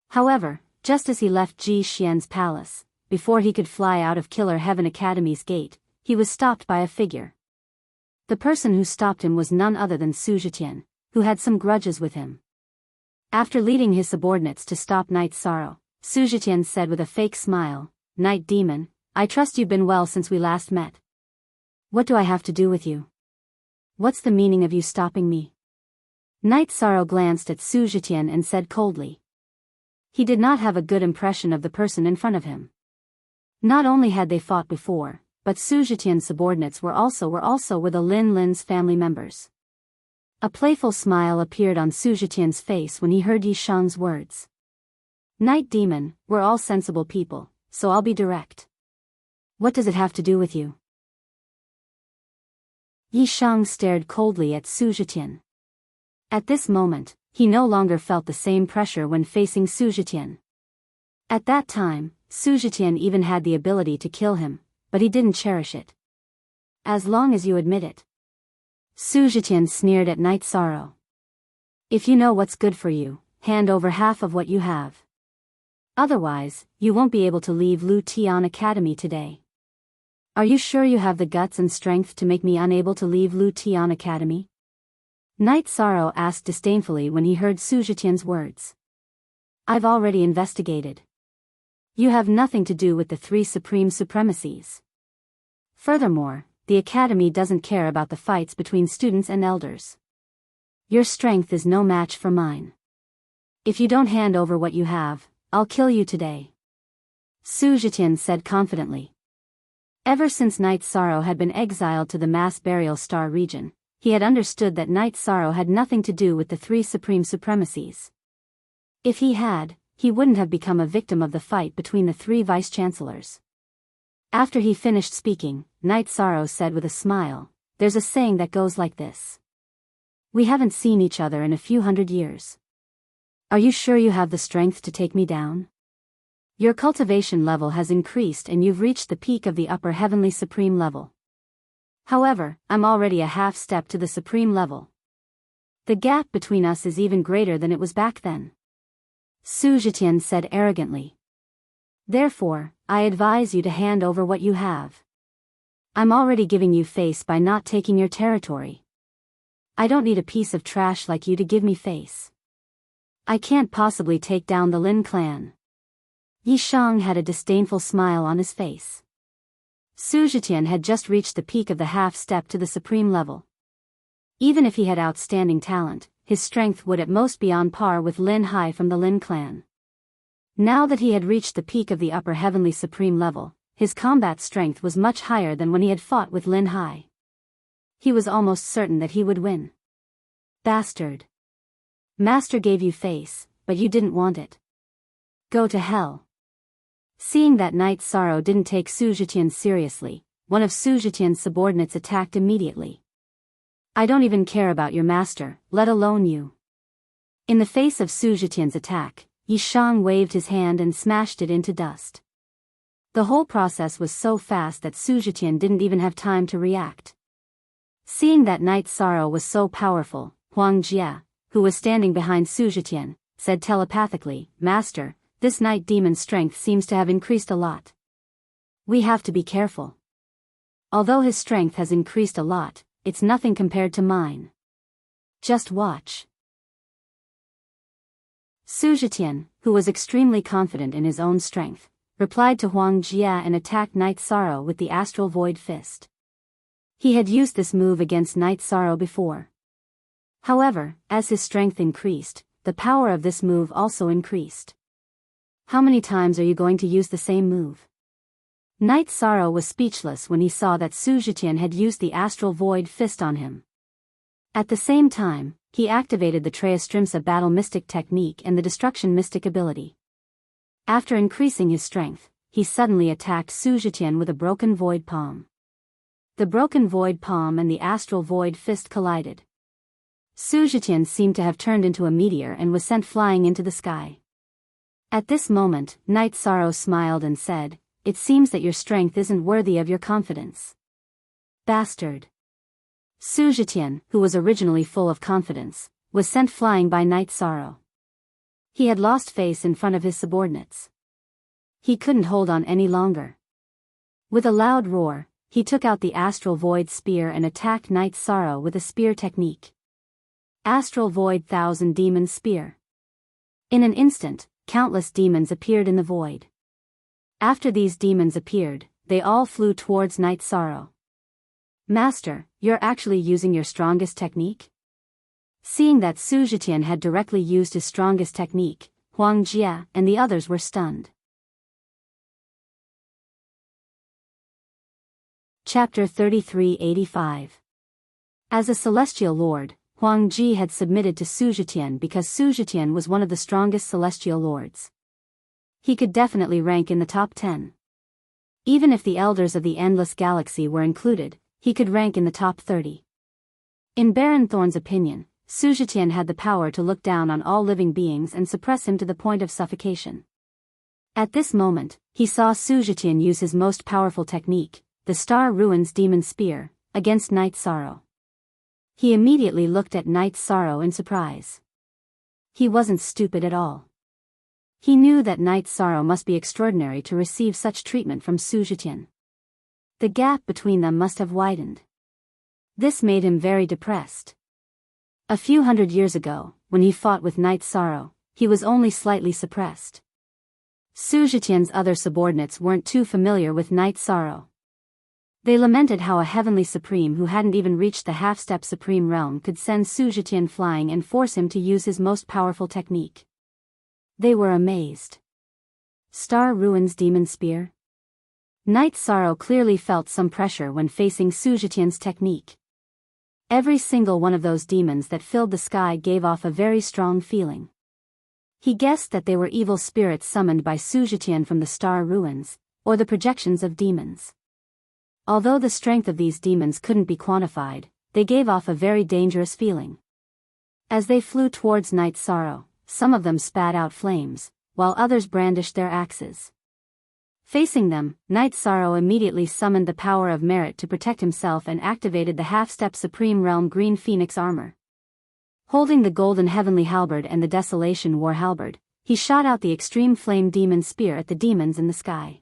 However, just as he left Ji Xian's palace, before he could fly out of Killer Heaven Academy's gate, he was stopped by a figure. The person who stopped him was none other than Su Zetian, who had some grudges with him. After leading his subordinates to stop Night Sorrow, Su Zetian said with a fake smile, "Night Demon, I trust you've been well since we last met. What do I have to do with you? What's the meaning of you stopping me?" Night Sorrow glanced at Su Zetian and said coldly. He did not have a good impression of the person in front of him. Not only had they fought before, but Su Zetian's subordinates were the Lin Lin's family members. A playful smile appeared on Su Zhitian's face when he heard Yi Shang's words. Night Demon, we're all sensible people, so I'll be direct. What does it have to do with you? Yi Shang stared coldly at Su Zhitian. At this moment, he no longer felt the same pressure when facing Su Zhitian. At that time, Su Zhitian even had the ability to kill him, but he didn't cherish it. As long as you admit it. Su Zhitian sneered at Night Sorrow. If you know what's good for you, hand over half of what you have. Otherwise, you won't be able to leave Lu Tian Academy today. Are you sure you have the guts and strength to make me unable to leave Lu Tian Academy? Night Sorrow asked disdainfully when he heard Su Zhitian's words. I've already investigated. You have nothing to do with the three supreme supremacies. Furthermore, the Academy doesn't care about the fights between students and elders. Your strength is no match for mine. If you don't hand over what you have, I'll kill you today. Su Zhitian said confidently. Ever since Night Sorrow had been exiled to the mass burial star region, he had understood that Night Sorrow had nothing to do with the three supreme supremacies. If he had, he wouldn't have become a victim of the fight between the three vice-chancellors. After he finished speaking, Night Sorrow said with a smile, there's a saying that goes like this. We haven't seen each other in a few hundred years. Are you sure you have the strength to take me down? Your cultivation level has increased and you've reached the peak of the upper heavenly supreme level. However, I'm already a half step to the supreme level. The gap between us is even greater than it was back then. Su Zhitian said arrogantly. Therefore, I advise you to hand over what you have. I'm already giving you face by not taking your territory. I don't need a piece of trash like you to give me face. I can't possibly take down the Lin clan. Yi Shang had a disdainful smile on his face. Su Zhitian had just reached the peak of the half step to the supreme level. Even if he had outstanding talent, his strength would at most be on par with Lin Hai from the Lin clan. Now that he had reached the peak of the upper heavenly supreme level, his combat strength was much higher than when he had fought with Lin Hai. He was almost certain that he would win. Bastard. Master gave you face, but you didn't want it. Go to hell. Seeing that Night Sorrow didn't take Su Zhitian seriously, one of Su Zhitian's subordinates attacked immediately. I don't even care about your master, let alone you. In the face of Su Zhitian's attack, Yi Shang waved his hand and smashed it into dust. The whole process was so fast that Su Zhitian didn't even have time to react. Seeing that Night Sorrow was so powerful, Huang Jie, who was standing behind Su Zhitian, said telepathically, Master, this night demon's strength seems to have increased a lot. We have to be careful. Although his strength has increased a lot, it's nothing compared to mine. Just watch. Su Zhitian, who was extremely confident in his own strength, replied to Huang Jie and attacked Night Sorrow with the Astral Void Fist. He had used this move against Night Sorrow before. However, as his strength increased, the power of this move also increased. How many times are you going to use the same move? Night Sorrow was speechless when he saw that Su Zhitian had used the Astral Void Fist on him. At the same time, he activated the Treastrimsa Battle Mystic technique and the Destruction Mystic ability. After increasing his strength, he suddenly attacked Su Zhitian with a Broken Void Palm. The Broken Void Palm and the Astral Void Fist collided. Su Zhitian seemed to have turned into a meteor and was sent flying into the sky. At this moment, Night Sorrow smiled and said, It seems that your strength isn't worthy of your confidence. Bastard. Su Zhitian, who was originally full of confidence, was sent flying by Night Sorrow. He had lost face in front of his subordinates. He couldn't hold on any longer. With a loud roar, he took out the Astral Void Spear and attacked Night Sorrow with a spear technique. Astral Void Thousand Demon Spear. In an instant, countless demons appeared in the void. After these demons appeared, they all flew towards Night Sorrow. Master, you're actually using your strongest technique? Seeing that Su Zhitian had directly used his strongest technique, Huang Jie and the others were stunned. Chapter 3385. As a celestial lord, Huang Ji had submitted to Su Zetian because Su Zetian was one of the strongest celestial lords. He could definitely rank in the top 10. Even if the elders of the endless galaxy were included, he could rank in the top 30. In Baron Thorn's opinion, Su Zetian had the power to look down on all living beings and suppress him to the point of suffocation. At this moment, he saw Su Zetian use his most powerful technique, the Star Ruins Demon Spear, against Night Sorrow. He immediately looked at Night Sorrow in surprise. He wasn't stupid at all. He knew that Night Sorrow must be extraordinary to receive such treatment from Su Zetian. The gap between them must have widened. This made him very depressed. A few hundred years ago, when he fought with Night Sorrow, he was only slightly suppressed. Su Zetian's other subordinates weren't too familiar with Night Sorrow. They lamented how a heavenly supreme who hadn't even reached the half-step supreme realm could send Su Zetian flying and force him to use his most powerful technique. They were amazed. Star Ruins Demon Spear? Night Sorrow clearly felt some pressure when facing Su Zetian's technique. Every single one of those demons that filled the sky gave off a very strong feeling. He guessed that they were evil spirits summoned by Su Zetian from the Star Ruins, or the projections of demons. Although the strength of these demons couldn't be quantified, they gave off a very dangerous feeling. As they flew towards Night Sorrow, some of them spat out flames, while others brandished their axes. Facing them, Night Sorrow immediately summoned the power of merit to protect himself and activated the half-step Supreme Realm Green Phoenix armor. Holding the golden heavenly halberd and the desolation war halberd, he shot out the extreme flame demon spear at the demons in the sky.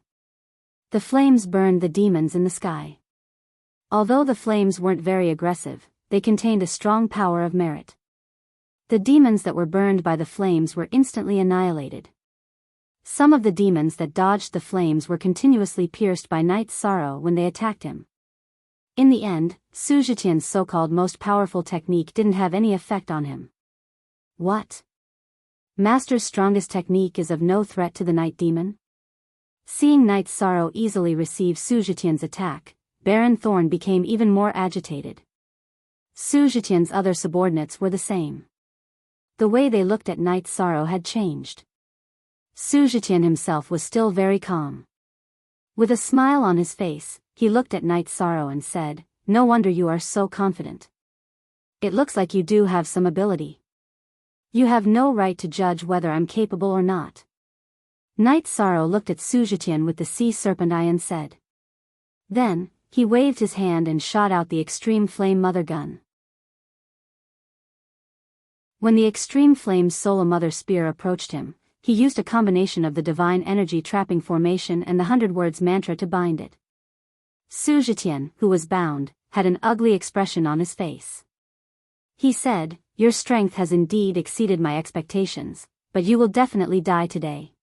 The flames burned the demons in the sky. Although the flames weren't very aggressive, they contained a strong power of merit. The demons that were burned by the flames were instantly annihilated. Some of the demons that dodged the flames were continuously pierced by Night Sorrow when they attacked him. In the end, Su Zetian's so-called most powerful technique didn't have any effect on him. What? Master's strongest technique is of no threat to the night demon? Seeing Night Sorrow easily receive Su Zetian's attack, Baron Thorn became even more agitated. Su Zetian's other subordinates were the same. The way they looked at Night Sorrow had changed. Su Zetian himself was still very calm. With a smile on his face, he looked at Night Sorrow and said, "No wonder you are so confident. It looks like you do have some ability. You have no right to judge whether I'm capable or not." Night Sorrow looked at Su Zetian with the sea serpent eye and said. Then, he waved his hand and shot out the extreme flame mother gun. When the extreme flame solar mother spear approached him, he used a combination of the divine energy trapping formation and the 100 words mantra to bind it. Su Zetian, who was bound, had an ugly expression on his face. He said, "Your strength has indeed exceeded my expectations, but you will definitely die today."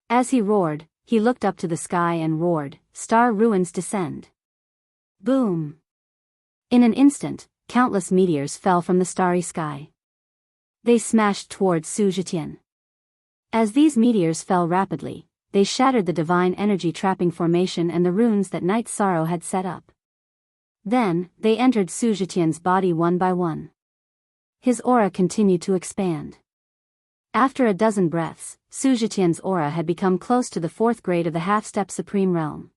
As he roared, he looked up to the sky and roared, "Star ruins descend." Boom! In an instant, countless meteors fell from the starry sky. They smashed towards Su Zetian. As these meteors fell rapidly, they shattered the divine energy trapping formation and the runes that Night Sorrow had set up. Then, they entered Su Zetian's body one by one. His aura continued to expand. After a dozen breaths, Su Zetian's aura had become close to the 4th grade of the half-step Supreme Realm.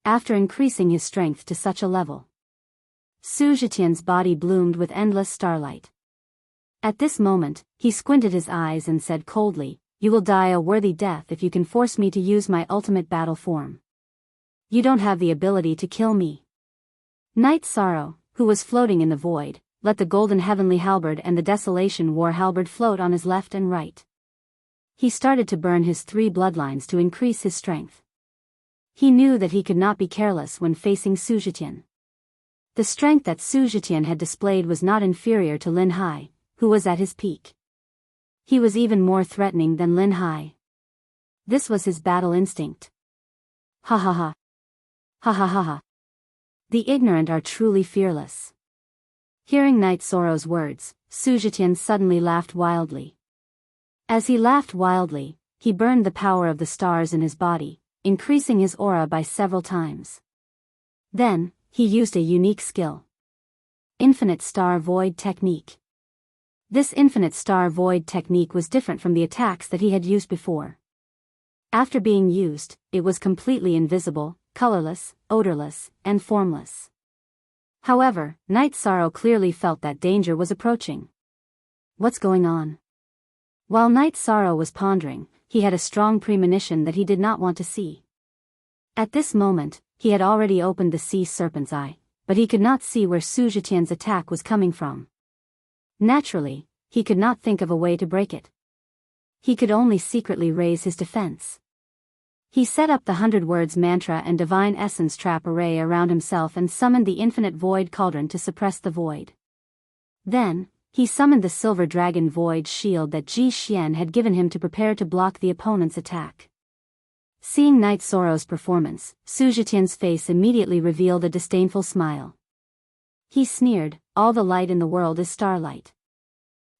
After increasing his strength to such a level, Su Zetian's body bloomed with endless starlight. At this moment, he squinted his eyes and said coldly, "You will die a worthy death if you can force me to use my ultimate battle form. You don't have the ability to kill me." Night Sorrow, who was floating in the void, let the golden heavenly halberd and the desolation war halberd float on his left and right. He started to burn his 3 bloodlines to increase his strength. He knew that he could not be careless when facing Su Zetian. The strength that Su Zetian had displayed was not inferior to Lin Hai, who was at his peak. He was even more threatening than Lin Hai. This was his battle instinct. Ha ha ha. Ha ha ha ha. The ignorant are truly fearless. Hearing Night Sorrow's words, Su Zetian suddenly laughed wildly. As he laughed wildly, he burned the power of the stars in his body, increasing his aura by several times. Then, he used a unique skill. Infinite Star Void Technique. This infinite star void technique was different from the attacks that he had used before. After being used, it was completely invisible, colorless, odorless, and formless. However, Night Sorrow clearly felt that danger was approaching. What's going on? While Night Sorrow was pondering, he had a strong premonition that he did not want to see. At this moment, he had already opened the sea serpent's eye, but he could not see where Su Zetian's attack was coming from. Naturally, he could not think of a way to break it. He could only secretly raise his defense. He set up the 100 Words mantra and Divine Essence trap array around himself and summoned the Infinite Void Cauldron to suppress the void. Then, he summoned the Silver Dragon Void Shield that Ji Xian had given him to prepare to block the opponent's attack. Seeing Night Sorrow's performance, Su Zetian's face immediately revealed a disdainful smile. He sneered, "All the light in the world is starlight.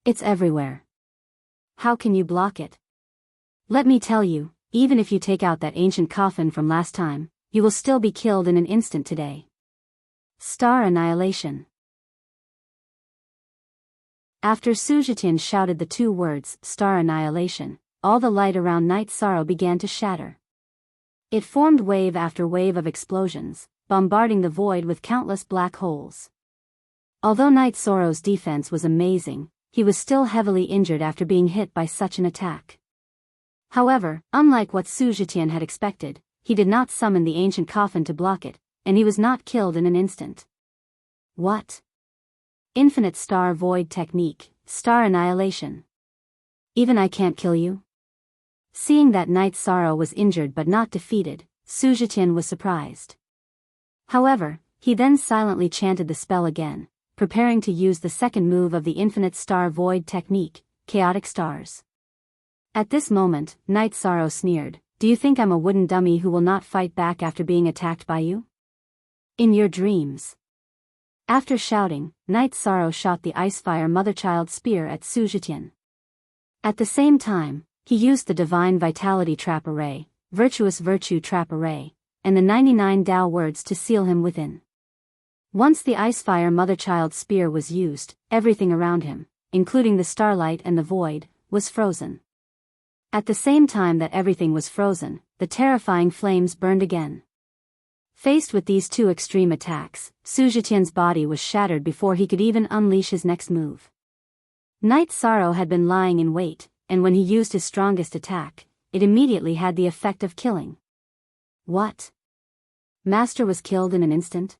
It's everywhere. How can you block it? Let me tell you, even if you take out that ancient coffin from last time, you will still be killed in an instant today." Star Annihilation. After Su Zetian shouted the 2 words, Star Annihilation, all the light around Night Sorrow began to shatter. It formed wave after wave of explosions, bombarding the void with countless black holes. Although Night Sorrow's defense was amazing, he was still heavily injured after being hit by such an attack. However, unlike what Su Zetian had expected, he did not summon the ancient coffin to block it, and he was not killed in an instant. What? Infinite Star Void Technique, Star Annihilation. Even I can't kill you? Seeing that Night Sorrow was injured but not defeated, Su Zetian was surprised. However, he then silently chanted the spell again, preparing to use the second move of the Infinite Star Void Technique, Chaotic Stars. At this moment, Night Sorrow sneered, "Do you think I'm a wooden dummy who will not fight back after being attacked by you? In your dreams." After shouting, Night Sorrow shot the Icefire Motherchild Spear at Su Zetian. At the same time, he used the Divine Vitality Trap Array, Virtuous Virtue Trap Array, and the 99 Tao Words to seal him within. Once the Icefire Motherchild Spear was used, everything around him, including the starlight and the void, was frozen. At the same time that everything was frozen, the terrifying flames burned again. Faced with these 2 extreme attacks, Su Zetian's body was shattered before he could even unleash his next move. Night Sorrow had been lying in wait, and when he used his strongest attack, it immediately had the effect of killing. What? Master was killed in an instant?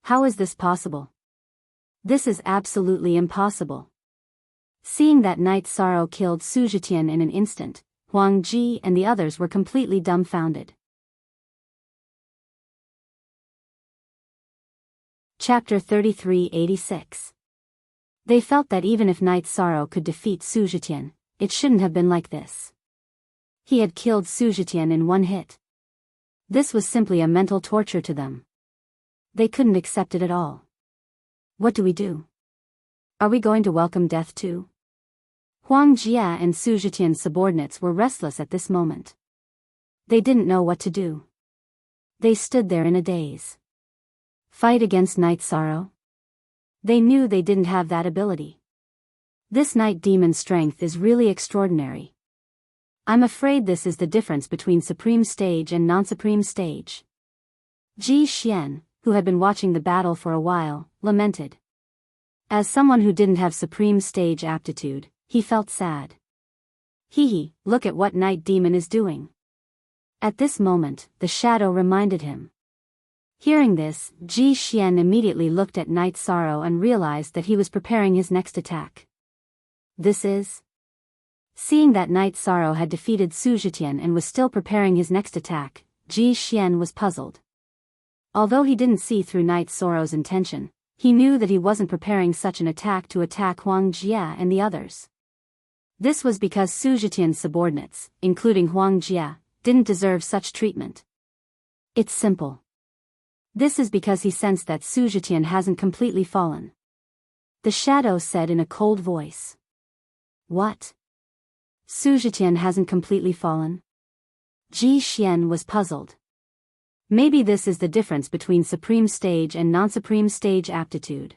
How is this possible? This is absolutely impossible. Seeing that Night Sorrow killed Su Zetian in an instant, Huang Ji and the others were completely dumbfounded. Chapter 3386. They felt that even if Night Sorrow could defeat Su Zetian, it shouldn't have been like this. He had killed Su Zetian in one hit. This was simply a mental torture to them. They couldn't accept it at all. What do we do? Are we going to welcome death too? Huang Jia and Su Zetian's subordinates were restless at this moment. They didn't know what to do. They stood there in a daze. Fight against Night Sorrow? They knew they didn't have that ability. This night demon's strength is really extraordinary. I'm afraid this is the difference between Supreme Stage and non-Supreme Stage. Ji Xian, who had been watching the battle for a while, lamented. As someone who didn't have Supreme Stage aptitude, he felt sad. Hee, look at what Night Demon is doing. At this moment, the shadow reminded him. Hearing this, Ji Xian immediately looked at Night Sorrow and realized that he was preparing his next attack. This is? Seeing that Night Sorrow had defeated Su Zetian and was still preparing his next attack, Ji Xian was puzzled. Although he didn't see through Night Sorrow's intention, he knew that he wasn't preparing such an attack to attack Huang Jia and the others. This was because Su Zetian's subordinates, including Huang Jia, didn't deserve such treatment. It's simple. This is because he sensed that Su Zetian hasn't completely fallen. The shadow said in a cold voice. What? Su Zetian hasn't completely fallen? Ji Xian was puzzled. Maybe this is the difference between Supreme Stage and non-Supreme Stage aptitude.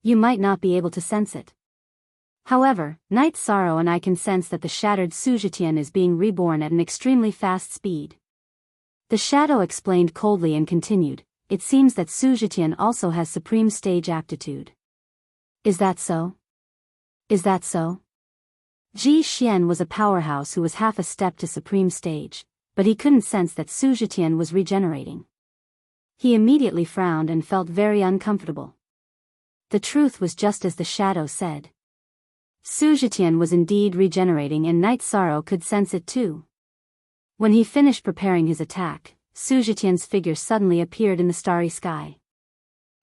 You might not be able to sense it. However, Night Sorrow and I can sense that the shattered Sujetian is being reborn at an extremely fast speed. The shadow explained coldly and continued, it seems that Sujetian also has supreme stage aptitude. Is that so? Is that so? Ji Xian was a powerhouse who was half a step to supreme stage, but he couldn't sense that Sujetian was regenerating. He immediately frowned and felt very uncomfortable. The truth was just as the shadow said. Sujetian was indeed regenerating and Night Sorrow could sense it too. When he finished preparing his attack, Sujetian's figure suddenly appeared in the starry sky.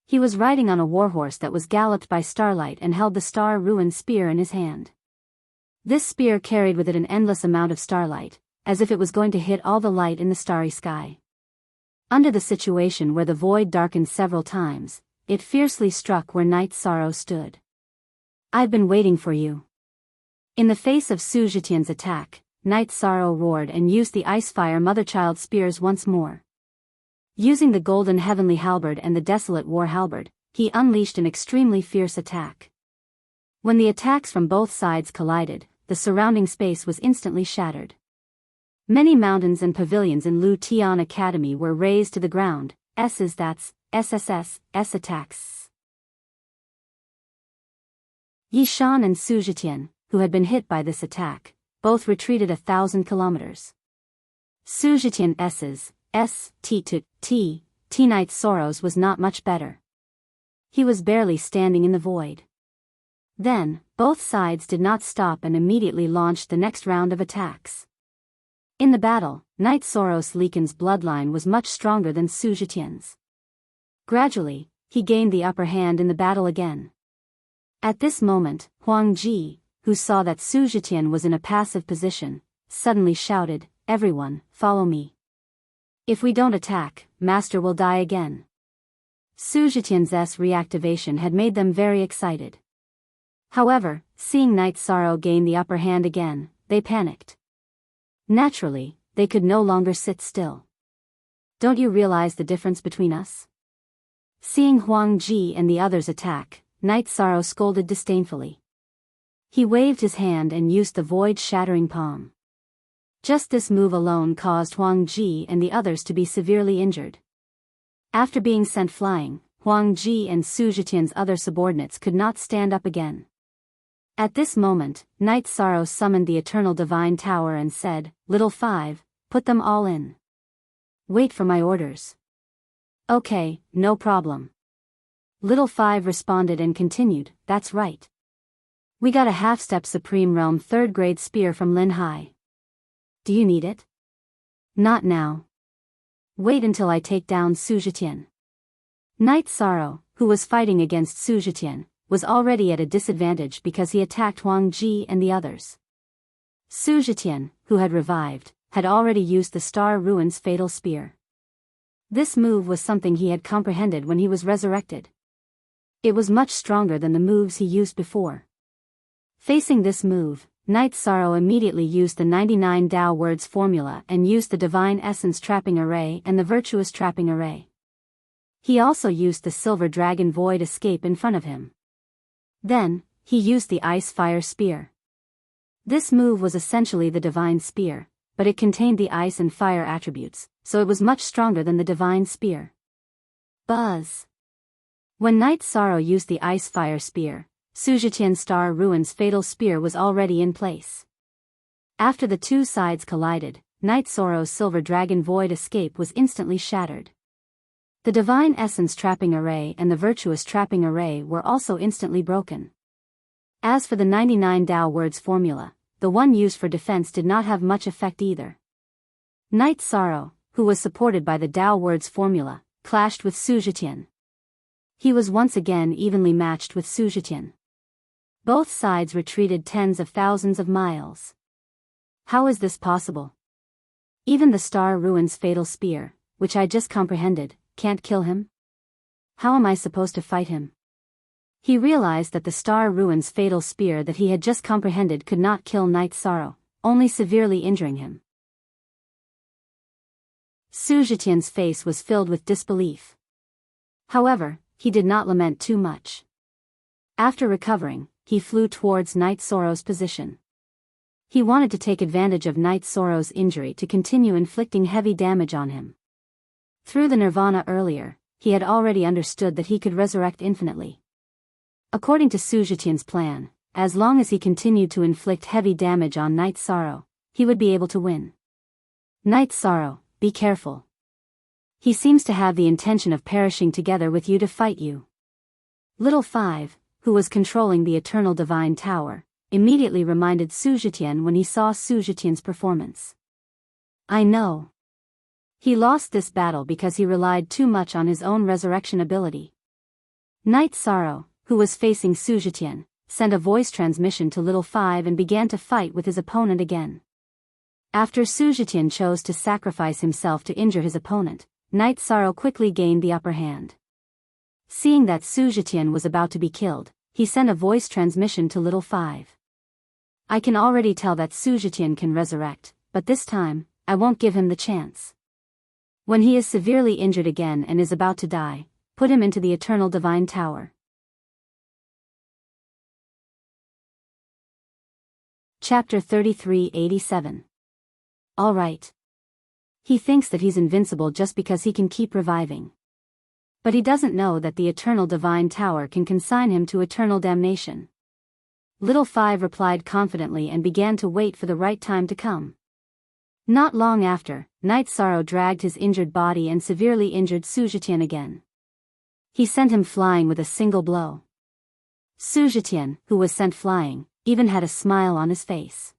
He was riding on a warhorse that was galloped by starlight and held the star-ruined spear in his hand. This spear carried with it an endless amount of starlight, as if it was going to hit all the light in the starry sky. Under the situation where the void darkened several times, it fiercely struck where Night Sorrow stood. I've been waiting for you. In the face of Sujetian's attack, Night Sorrow roared and used the Ice-Fire Mother-Child spears once more. Using the golden heavenly halberd and the desolate war halberd, he unleashed an extremely fierce attack. When the attacks from both sides collided, the surrounding space was instantly shattered. Many mountains and pavilions in Lu Tian Academy were razed to the ground. SSS attacks. Yishan and Sujetian, who had been hit by this attack, both retreated 1,000 kilometers. Sujetian T Night Sorrow's was not much better. He was barely standing in the void. Then, both sides did not stop and immediately launched the next round of attacks. In the battle, Night Sorrow's Likan's bloodline was much stronger than Sujetian's. Gradually, he gained the upper hand in the battle again. At this moment, Huang Ji, who saw that Sujetian was in a passive position, suddenly shouted, "Everyone, follow me. If we don't attack, Master will die again." Sujetian's reactivation had made them very excited. However, seeing Night Sorrow gain the upper hand again, they panicked. Naturally, they could no longer sit still. Don't you realize the difference between us? Seeing Huang Ji and the others attack, Night Sorrow scolded disdainfully. He waved his hand and used the void-shattering palm. Just this move alone caused Huang Ji and the others to be severely injured. After being sent flying, Huang Ji and Sujetian's other subordinates could not stand up again. At this moment, Night Sorrow summoned the Eternal Divine Tower and said, "Little Five, put them all in. Wait for my orders." "Okay, no problem." Little Five responded and continued, "That's right. We got a half-step Supreme Realm 3rd grade spear from Lin Hai. Do you need it?" "Not now. Wait until I take down Sujetian." Night Sorrow, who was fighting against Sujetian, was already at a disadvantage because he attacked Huang Ji and the others. Sujetian, who had revived, had already used the Star Ruin's fatal spear. This move was something he had comprehended when he was resurrected. It was much stronger than the moves he used before. Facing this move, Night Sorrow immediately used the 99 Tao Words formula and used the Divine Essence Trapping Array and the Virtuous Trapping Array. He also used the Silver Dragon Void Escape in front of him. Then, he used the Ice-Fire Spear. This move was essentially the Divine Spear, but it contained the ice and fire attributes, so it was much stronger than the Divine Spear. Buzz! When Night Sorrow used the Ice-Fire Spear, Sujetian Star Ruin's fatal spear was already in place. After the two sides collided, Night Sorrow's Silver Dragon Void Escape was instantly shattered. The Divine Essence Trapping Array and the Virtuous Trapping Array were also instantly broken. As for the 99 Tao Words formula, the one used for defense did not have much effect either. Night Sorrow, who was supported by the Tao Words formula, clashed with Sujetian. He was once again evenly matched with Sujetian. Both sides retreated tens of thousands of miles. How is this possible? Even the Star Ruin's fatal spear, which I just comprehended, can't kill him? How am I supposed to fight him? He realized that the Star Ruin's fatal spear that he had just comprehended could not kill Night Sorrow, only severely injuring him. Sujetian's face was filled with disbelief. However, he did not lament too much. After recovering, he flew towards Night Sorrow's position. He wanted to take advantage of Night Sorrow's injury to continue inflicting heavy damage on him. Through the Nirvana earlier, he had already understood that he could resurrect infinitely. According to Sujetian's plan, as long as he continued to inflict heavy damage on Night Sorrow, he would be able to win. Night Sorrow, be careful. He seems to have the intention of perishing together with you to fight you. Little Five, who was controlling the Eternal Divine Tower, immediately reminded Sujetian when he saw Sujetian's performance. I know. He lost this battle because he relied too much on his own resurrection ability. Night Sorrow, who was facing Sujetian, sent a voice transmission to Little Five and began to fight with his opponent again. After Sujetian chose to sacrifice himself to injure his opponent, Night Sorrow quickly gained the upper hand. Seeing that Sujetian was about to be killed, he sent a voice transmission to Little Five. I can already tell that Sujetian can resurrect, but this time, I won't give him the chance. When he is severely injured again and is about to die, put him into the Eternal Divine Tower. Chapter 3387. All right. He thinks that he's invincible just because he can keep reviving. But he doesn't know that the Eternal Divine Tower can consign him to eternal damnation. Little Five replied confidently and began to wait for the right time to come. Not long after, Night Sorrow dragged his injured body and severely injured Sujetian again. He sent him flying with a single blow. Sujetian, who was sent flying, even had a smile on his face.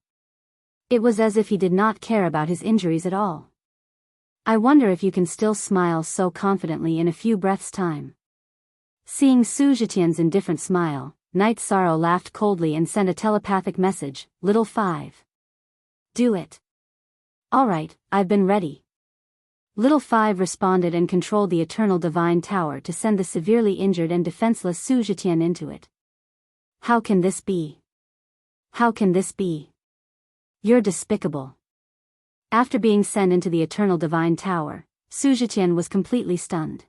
It was as if he did not care about his injuries at all. I wonder if you can still smile so confidently in a few breaths' time. Seeing Sujetian's indifferent smile, Night Sorrow laughed coldly and sent a telepathic message, Little Five. Do it. All right, I've been ready. Little Five responded and controlled the Eternal Divine Tower to send the severely injured and defenseless Sujetian into it. How can this be? How can this be? You're despicable. After being sent into the Eternal Divine Tower, Sujetian was completely stunned.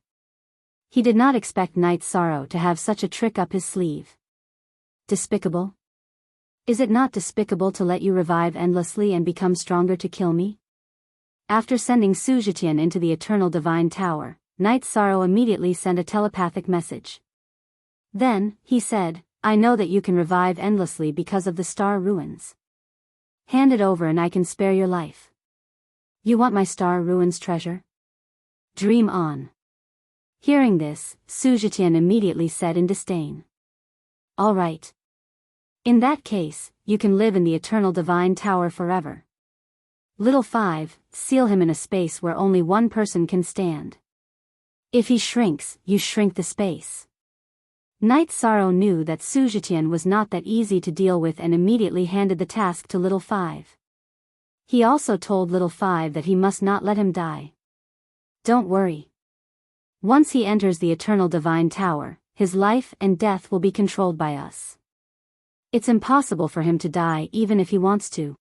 He did not expect Night Sorrow to have such a trick up his sleeve. Despicable? Is it not despicable to let you revive endlessly and become stronger to kill me? After sending Sujetian into the Eternal Divine Tower, Night Sorrow immediately sent a telepathic message. Then, he said, I know that you can revive endlessly because of the star ruins. Hand it over and I can spare your life. You want my star ruins treasure? Dream on. Hearing this, Sujetian immediately said in disdain. All right. In that case, you can live in the Eternal Divine Tower forever. Little Five, seal him in a space where only one person can stand. If he shrinks, you shrink the space. Night Sorrow knew that Sujetian was not that easy to deal with and immediately handed the task to Little Five. He also told Little Five that he must not let him die. Don't worry. Once he enters the Eternal Divine Tower, his life and death will be controlled by us. It's impossible for him to die even if he wants to.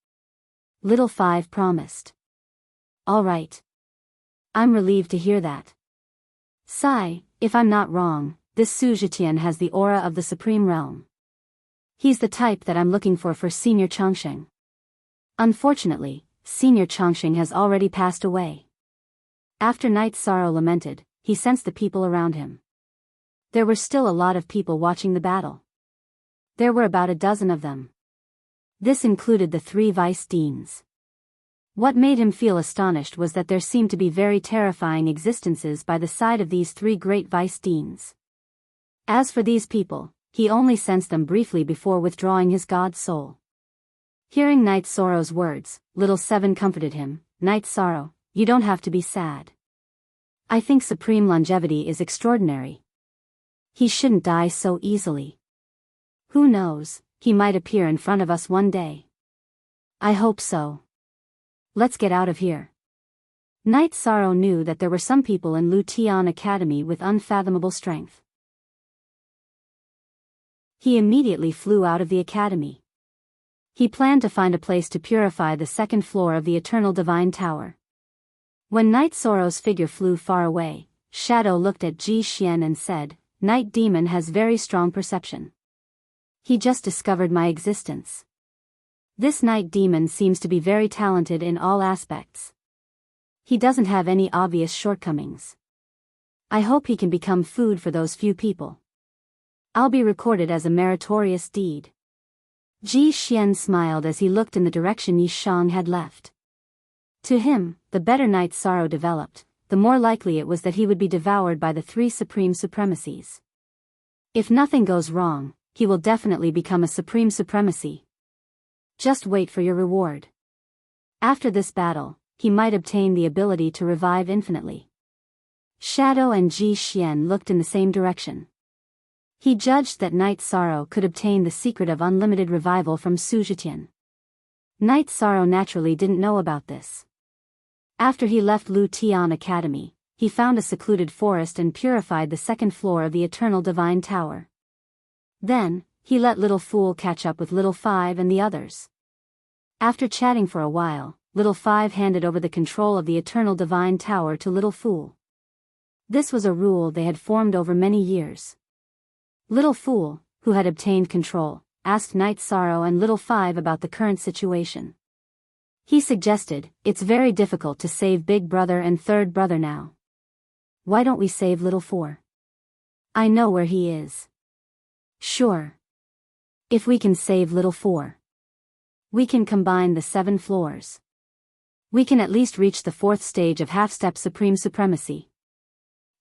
Little Five promised. All right. I'm relieved to hear that. Sigh, if I'm not wrong, this Sujetian has the aura of the Supreme Realm. He's the type that I'm looking for Senior Chongsheng. Unfortunately, Senior Chongsheng has already passed away. After Night Sorrow lamented, he sensed the people around him. There were still a lot of people watching the battle. There were about a dozen of them. This included the 3 vice deans. What made him feel astonished was that there seemed to be very terrifying existences by the side of these 3 great vice deans. As for these people, he only sensed them briefly before withdrawing his god soul. Hearing Night Sorrow's words, Little Seven comforted him. Night Sorrow, you don't have to be sad. I think supreme longevity is extraordinary. He shouldn't die so easily. Who knows, he might appear in front of us one day. I hope so. Let's get out of here. Night Sorrow knew that there were some people in Lu Tian Academy with unfathomable strength. He immediately flew out of the academy. He planned to find a place to purify the 2nd floor of the Eternal Divine Tower. When Night Sorrow's figure flew far away, Shadow looked at Ji Xian and said, Night Demon has very strong perception. He just discovered my existence. This night demon seems to be very talented in all aspects. He doesn't have any obvious shortcomings. I hope he can become food for those few people. I'll be recorded as a meritorious deed. Ji Xian smiled as he looked in the direction Yi Shang had left. To him, the better Night Sorrow developed, the more likely it was that he would be devoured by the three supreme supremacies. If nothing goes wrong, he will definitely become a supreme supremacy. Just wait for your reward. After this battle, he might obtain the ability to revive infinitely. Shadow and Ji Xian looked in the same direction. He judged that Night Sorrow could obtain the secret of unlimited revival from Su Zhitian. Night Sorrow naturally didn't know about this. After he left Lu Tian Academy, he found a secluded forest and purified the second floor of the Eternal Divine Tower. Then, he let Little Fool catch up with Little Five and the others. After chatting for a while, Little Five handed over the control of the Eternal Divine Tower to Little Fool. This was a rule they had formed over many years. Little Fool, who had obtained control, asked Night Sorrow and Little Five about the current situation. He suggested, "It's very difficult to save Big Brother and Third Brother now. Why don't we save Little Four? I know where he is." "Sure. If we can save Little Four, we can combine the 7 floors. We can at least reach the 4th stage of half-step supreme supremacy.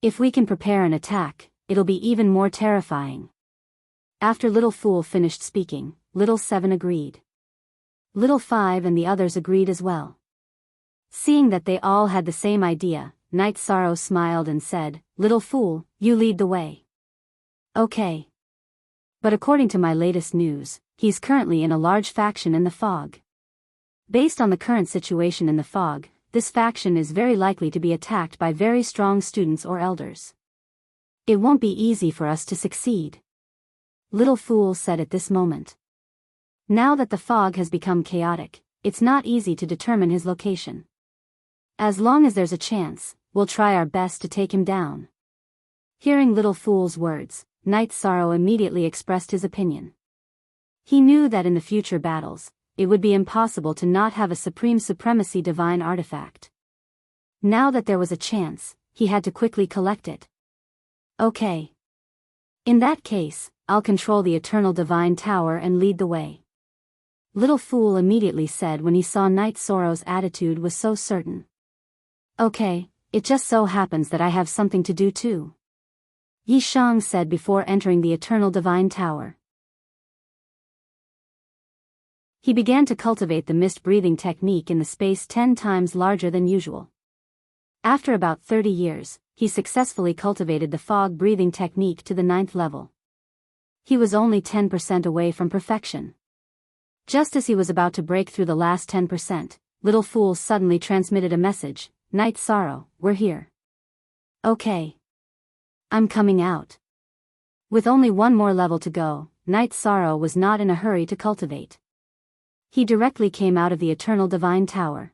If we can prepare an attack, it'll be even more terrifying." After Little Fool finished speaking, Little 7 agreed. Little 5 and the others agreed as well. Seeing that they all had the same idea, Night Sorrow smiled and said, "Little Fool, you lead the way." "Okay. But according to my latest news, he's currently in a large faction in the fog. Based on the current situation in the fog, this faction is very likely to be attacked by very strong students or elders. It won't be easy for us to succeed," Little Fool said at this moment. Now that the fog has become chaotic, it's not easy to determine his location. As long as there's a chance, we'll try our best to take him down. Hearing Little Fool's words, Night Sorrow immediately expressed his opinion. He knew that in the future battles, it would be impossible to not have a supreme supremacy divine artifact. Now that there was a chance, he had to quickly collect it. "Okay. In that case, I'll control the Eternal Divine Tower and lead the way," Little Fool immediately said when he saw Night Sorrow's attitude was so certain. "Okay, it just so happens that I have something to do too," Yi Shang said before entering the Eternal Divine Tower. He began to cultivate the mist breathing technique in the space 10 times larger than usual. After about 30 years, he successfully cultivated the fog breathing technique to the 9th level. He was only 10% away from perfection. Just as he was about to break through the last 10%, Little Fool suddenly transmitted a message, "Night Sorrow, we're here." "Okay. I'm coming out." With only one more level to go, Night Sorrow was not in a hurry to cultivate. He directly came out of the Eternal Divine Tower.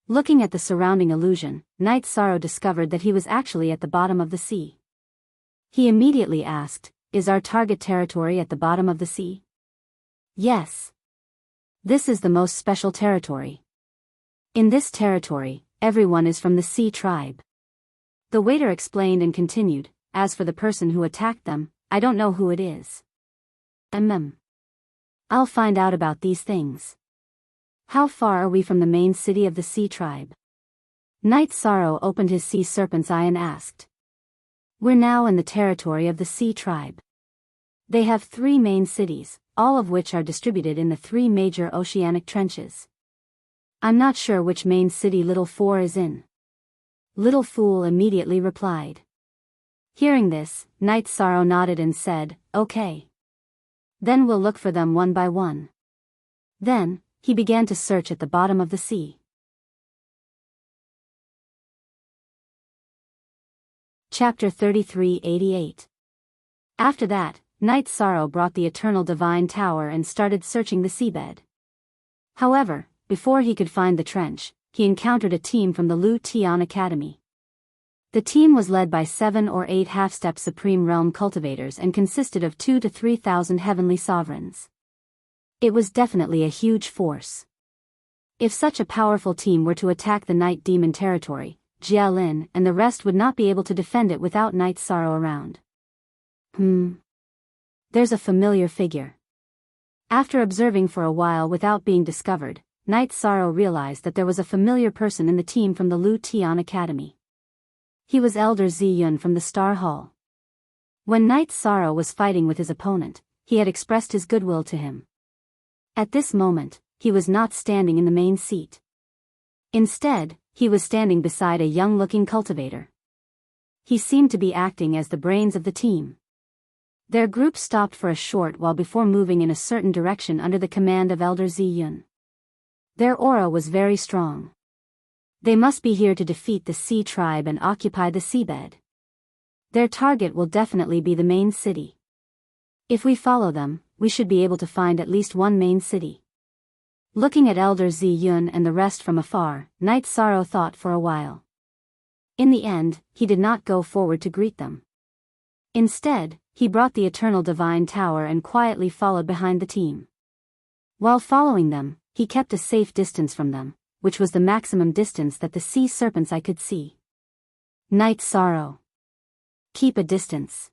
Looking at the surrounding illusion, Night Sorrow discovered that he was actually at the bottom of the sea. He immediately asked, "Is our target territory at the bottom of the sea?" "Yes. This is the most special territory. In this territory, everyone is from the Sea Tribe." The waiter explained and continued, "As for the person who attacked them, I don't know who it is. I'll find out about these things. How far are we from the main city of the Sea Tribe?" Night Sorrow opened his sea serpent's eye and asked. "We're now in the territory of the Sea Tribe. They have 3 main cities, all of which are distributed in the 3 major oceanic trenches. I'm not sure which main city Little Four is in," Little Fool immediately replied. Hearing this, Night Sorrow nodded and said, "Okay. Then we'll look for them one by one." Then, he began to search at the bottom of the sea. Chapter 3388. After that, Night Sorrow brought the Eternal Divine Tower and started searching the seabed. However, before he could find the trench, he encountered a team from the Lu Tian Academy. The team was led by 7 or 8 half-step Supreme Realm cultivators and consisted of 2,000 to 3,000 heavenly sovereigns. It was definitely a huge force. If such a powerful team were to attack the Night Demon territory, Jialin and the rest would not be able to defend it without Night Sorrow around. There's a familiar figure. After observing for a while without being discovered, Night Sorrow realized that there was a familiar person in the team from the Lu Tian Academy. He was Elder Ziyun from the Star Hall. When Night Sorrow was fighting with his opponent, he had expressed his goodwill to him. At this moment, he was not standing in the main seat. Instead, he was standing beside a young-looking cultivator. He seemed to be acting as the brains of the team. Their group stopped for a short while before moving in a certain direction under the command of Elder Ziyun. Their aura was very strong. They must be here to defeat the Sea Tribe and occupy the seabed. Their target will definitely be the main city. If we follow them, we should be able to find at least one main city. Looking at Elder Ziyun and the rest from afar, Night Sorrow thought for a while. In the end, he did not go forward to greet them. Instead, he brought the Eternal Divine Tower and quietly followed behind the team. While following them, he kept a safe distance from them, which was the maximum distance that the sea serpent's eye could see. Night Sorrow. Keep a distance.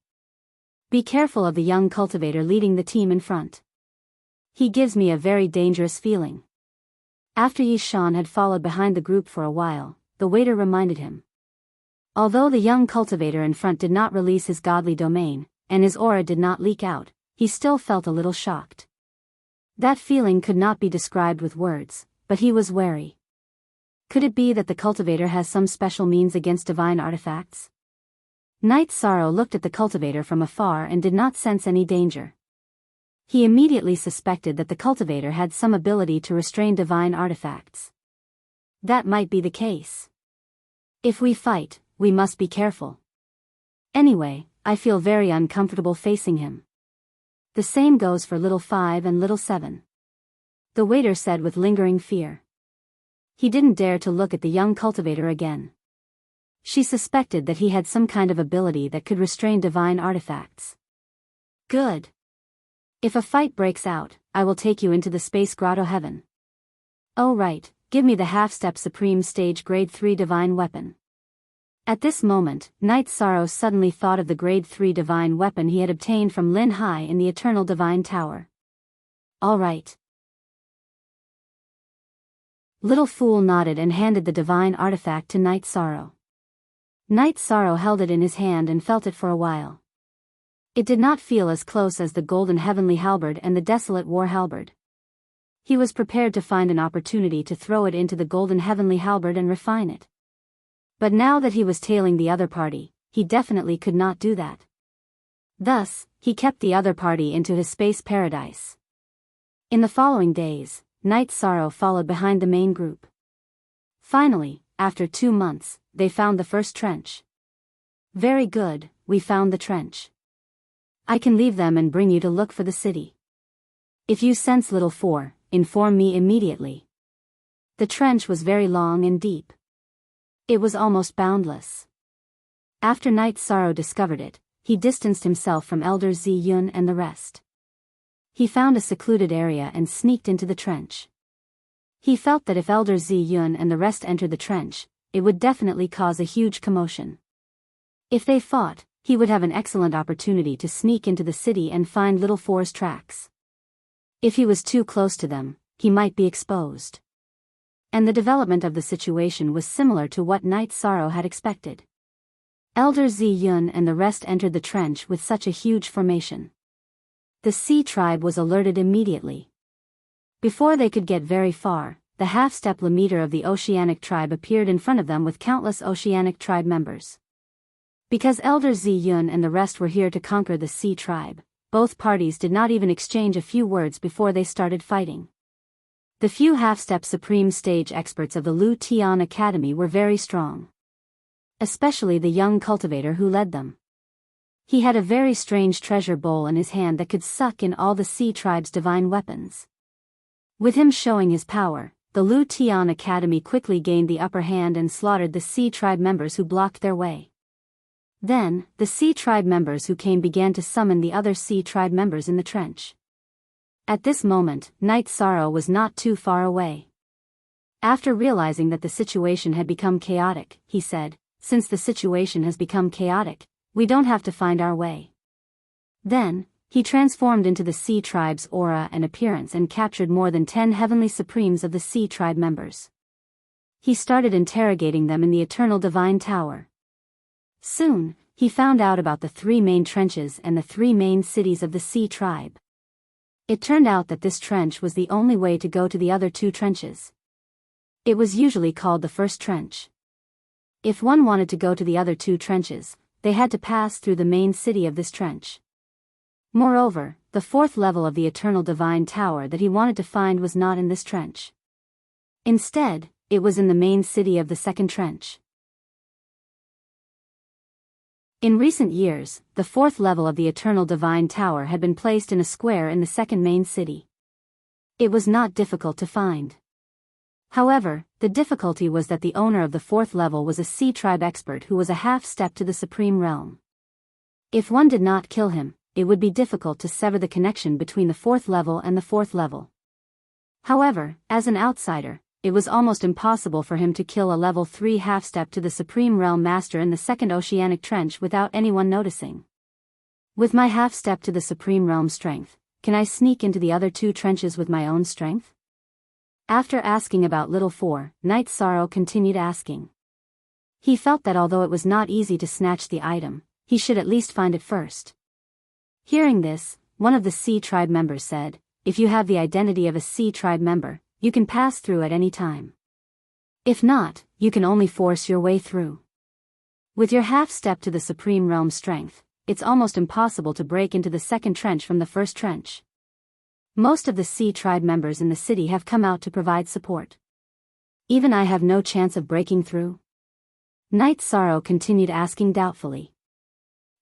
Be careful of the young cultivator leading the team in front. He gives me a very dangerous feeling. After Yishan had followed behind the group for a while, the waiter reminded him. Although the young cultivator in front did not release his godly domain, and his aura did not leak out, he still felt a little shocked. That feeling could not be described with words, but he was wary. Could it be that the cultivator has some special means against divine artifacts? Night Sorrow looked at the cultivator from afar and did not sense any danger. He immediately suspected that the cultivator had some ability to restrain divine artifacts. That might be the case. If we fight, we must be careful. Anyway, I feel very uncomfortable facing him. The same goes for Little 5 and Little 7. The waiter said with lingering fear. He didn't dare to look at the young cultivator again. She suspected that he had some kind of ability that could restrain divine artifacts. Good. If a fight breaks out, I will take you into the Space Grotto Heaven. Oh right, give me the half-step Supreme Stage Grade 3 Divine Weapon. At this moment, Night Sorrow suddenly thought of the Grade 3 Divine Weapon he had obtained from Lin Hai in the Eternal Divine Tower. All right. Little Fool nodded and handed the divine artifact to Night Sorrow. Night Sorrow held it in his hand and felt it for a while. It did not feel as close as the Golden Heavenly Halberd and the Desolate War Halberd. He was prepared to find an opportunity to throw it into the Golden Heavenly Halberd and refine it. But now that he was tailing the other party, he definitely could not do that. Thus, he kept the other party into his space paradise. In the following days, Night Sorrow followed behind the main group. Finally, after 2 months, they found the first trench. Very good, we found the trench. I can leave them and bring you to look for the city. If you sense Little 4, inform me immediately. The trench was very long and deep. It was almost boundless. After Night Sorrow discovered it, he distanced himself from Elder Ziyun and the rest. He found a secluded area and sneaked into the trench. He felt that if Elder Ziyun and the rest entered the trench, it would definitely cause a huge commotion. If they fought, he would have an excellent opportunity to sneak into the city and find Little 4's tracks. If he was too close to them, he might be exposed. And the development of the situation was similar to what Night Sorrow had expected. Elder Ziyun and the rest entered the trench with such a huge formation. The Sea Tribe was alerted immediately. Before they could get very far, the half-step leader of the Oceanic Tribe appeared in front of them with countless Oceanic Tribe members. Because Elder Ziyun and the rest were here to conquer the Sea Tribe, both parties did not even exchange a few words before they started fighting. The few half-step Supreme Stage experts of the Lu Tian Academy were very strong. Especially the young cultivator who led them. He had a very strange treasure bowl in his hand that could suck in all the Sea Tribe's divine weapons. With him showing his power, the Lu Tian Academy quickly gained the upper hand and slaughtered the Sea Tribe members who blocked their way. Then, the Sea Tribe members who came began to summon the other Sea Tribe members in the trench. At this moment, Night Sorrow was not too far away. After realizing that the situation had become chaotic, he said, "Since the situation has become chaotic, we don't have to find our way." Then, he transformed into the Sea Tribe's aura and appearance and captured more than 10 heavenly supremes of the Sea Tribe members. He started interrogating them in the Eternal Divine Tower. Soon, he found out about the 3 main trenches and the 3 main cities of the Sea Tribe. It turned out that this trench was the only way to go to the other 2 trenches. It was usually called the first trench. If one wanted to go to the other 2 trenches, they had to pass through the main city of this trench. Moreover, the 4th level of the Eternal Divine Tower that he wanted to find was not in this trench. Instead, it was in the main city of the 2nd trench. In recent years, the 4th level of the Eternal Divine Tower had been placed in a square in the 2nd main city. It was not difficult to find. However, the difficulty was that the owner of the 4th level was a Sea Tribe expert who was a half-step to the Supreme Realm. If one did not kill him, it would be difficult to sever the connection between the 4th level and the 4th level. However, as an outsider, it was almost impossible for him to kill a level 3 half-step to the Supreme Realm Master in the 2nd Oceanic Trench without anyone noticing. With my half-step to the Supreme Realm strength, can I sneak into the other 2 trenches with my own strength? After asking about Little 4, Night Sorrow continued asking. He felt that although it was not easy to snatch the item, he should at least find it first. Hearing this, one of the Sea Tribe members said, "If you have the identity of a Sea Tribe member, you can pass through at any time. If not, you can only force your way through. With your half-step to the Supreme Realm strength, it's almost impossible to break into the 2nd trench from the 1st trench. Most of the Sea Tribe members in the city have come out to provide support. Even I have no chance of breaking through?" Night Sorrow continued asking doubtfully.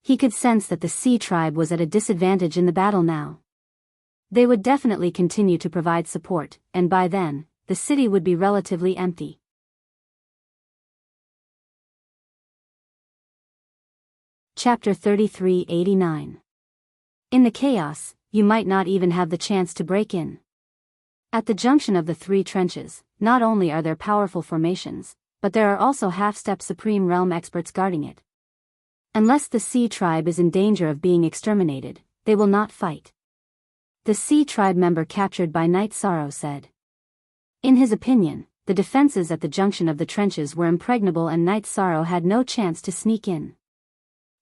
He could sense that the Sea Tribe was at a disadvantage in the battle now. They would definitely continue to provide support, and by then, the city would be relatively empty. Chapter 3389. In the chaos, you might not even have the chance to break in. At the junction of the 3 trenches, not only are there powerful formations, but there are also half-step Supreme Realm experts guarding it. Unless the Sea Tribe is in danger of being exterminated, they will not fight. The Sea Tribe member captured by Night Sorrow said. In his opinion, the defenses at the junction of the trenches were impregnable and Night Sorrow had no chance to sneak in.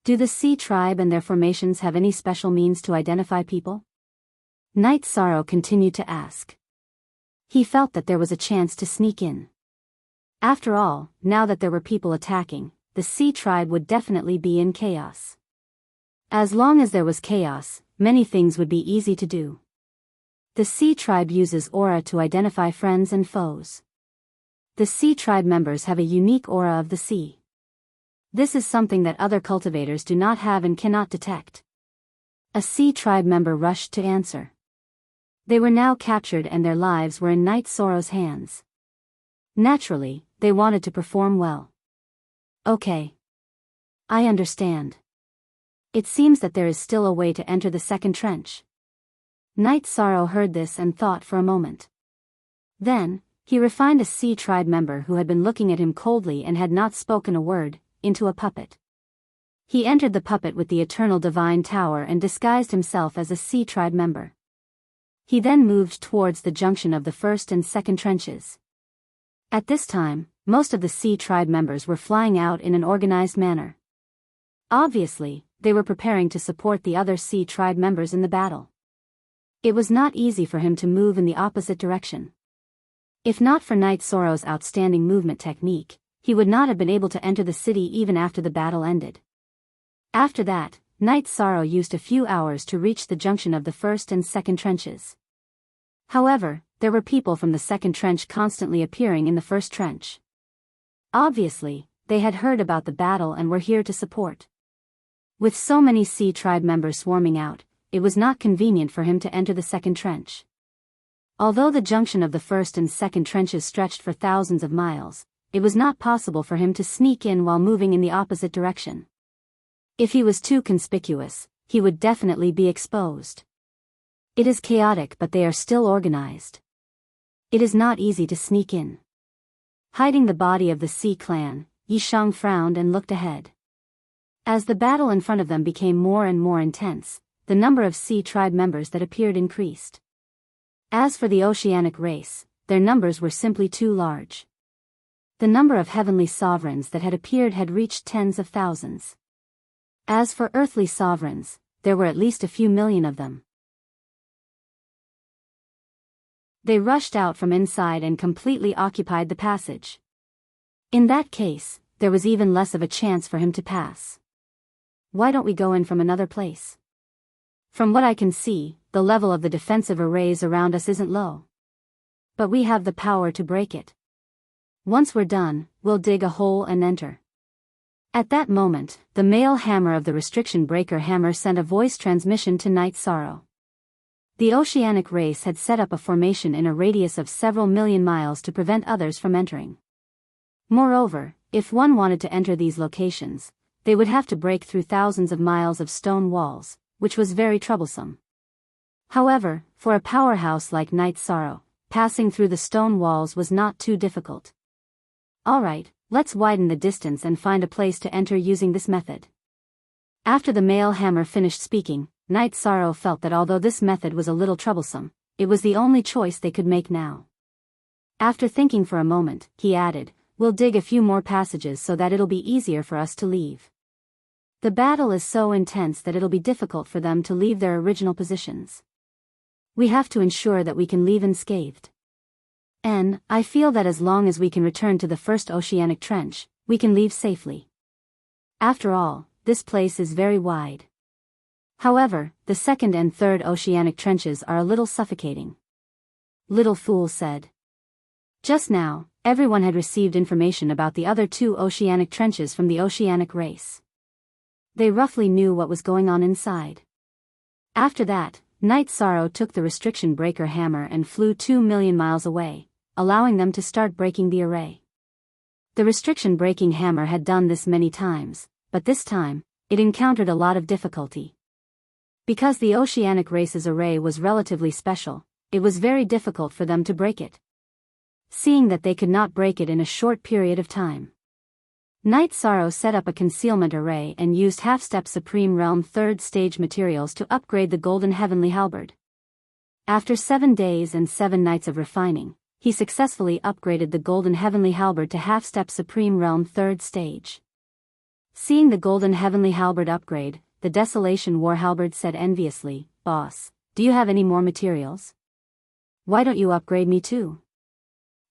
Do the Sea Tribe and their formations have any special means to identify people? Night Sorrow continued to ask. He felt that there was a chance to sneak in. After all, now that there were people attacking, the Sea Tribe would definitely be in chaos. As long as there was chaos, many things would be easy to do. The Sea Tribe uses aura to identify friends and foes. The Sea Tribe members have a unique aura of the sea. This is something that other cultivators do not have and cannot detect. A Sea Tribe member rushed to answer. They were now captured and their lives were in Night Sorrow's hands. Naturally, they wanted to perform well. Okay. I understand. It seems that there is still a way to enter the 2nd trench. Night Sorrow heard this and thought for a moment. Then, he refined a Sea Tribe member who had been looking at him coldly and had not spoken a word, into a puppet. He entered the puppet with the Eternal Divine Tower and disguised himself as a Sea Tribe member. He then moved towards the junction of the 1st and 2nd trenches. At this time, most of the Sea Tribe members were flying out in an organized manner. Obviously, they were preparing to support the other Sea Tribe members in the battle. It was not easy for him to move in the opposite direction. If not for Night Sorrow's outstanding movement technique, he would not have been able to enter the city even after the battle ended. After that, Night Sorrow used a few hours to reach the junction of the 1st and 2nd trenches. However, there were people from the 2nd trench constantly appearing in the 1st trench. Obviously, they had heard about the battle and were here to support. With so many Sea Tribe members swarming out, it was not convenient for him to enter the 2nd trench. Although the junction of the 1st and 2nd trenches stretched for thousands of miles, it was not possible for him to sneak in while moving in the opposite direction. If he was too conspicuous, he would definitely be exposed. It is chaotic, but they are still organized. It is not easy to sneak in. Hiding the body of the Sea clan, Yishang frowned and looked ahead. As the battle in front of them became more and more intense, the number of Sea tribe members that appeared increased. As for the oceanic race, their numbers were simply too large. The number of heavenly sovereigns that had appeared had reached tens of thousands. As for earthly sovereigns, there were at least a few million of them. They rushed out from inside and completely occupied the passage. In that case, there was even less of a chance for him to pass. Why don't we go in from another place? From what I can see, the level of the defensive arrays around us isn't low. But we have the power to break it. Once we're done, we'll dig a hole and enter. At that moment, the male hammer of the restriction breaker hammer sent a voice transmission to Night Sorrow. The oceanic race had set up a formation in a radius of several million miles to prevent others from entering. Moreover, if one wanted to enter these locations, they would have to break through thousands of miles of stone walls, which was very troublesome. However, for a powerhouse like Night Sorrow, passing through the stone walls was not too difficult. Alright, let's widen the distance and find a place to enter using this method. After the male hammer finished speaking, Night Sorrow felt that although this method was a little troublesome, it was the only choice they could make now. After thinking for a moment, he added, "We'll dig a few more passages so that it'll be easier for us to leave. The battle is so intense that it'll be difficult for them to leave their original positions. We have to ensure that we can leave unscathed. And I feel that as long as we can return to the first oceanic trench, we can leave safely. After all, this place is very wide. However, the second and third oceanic trenches are a little suffocating." Little Fool said. Just now, everyone had received information about the other two oceanic trenches from the oceanic race. They roughly knew what was going on inside. After that, Night Sorrow took the restriction breaker hammer and flew 2 million miles away, allowing them to start breaking the array. The restriction breaking hammer had done this many times, but this time, it encountered a lot of difficulty. Because the oceanic race's array was relatively special, it was very difficult for them to break it. Seeing that they could not break it in a short period of time, Night Sorrow set up a concealment array and used half-step Supreme Realm 3rd stage materials to upgrade the Golden Heavenly Halberd. After 7 days and 7 nights of refining, he successfully upgraded the Golden Heavenly Halberd to half-step Supreme Realm 3rd stage. Seeing the Golden Heavenly Halberd upgrade, the Desolation War Halberd said enviously, "Boss, do you have any more materials? Why don't you upgrade me too?"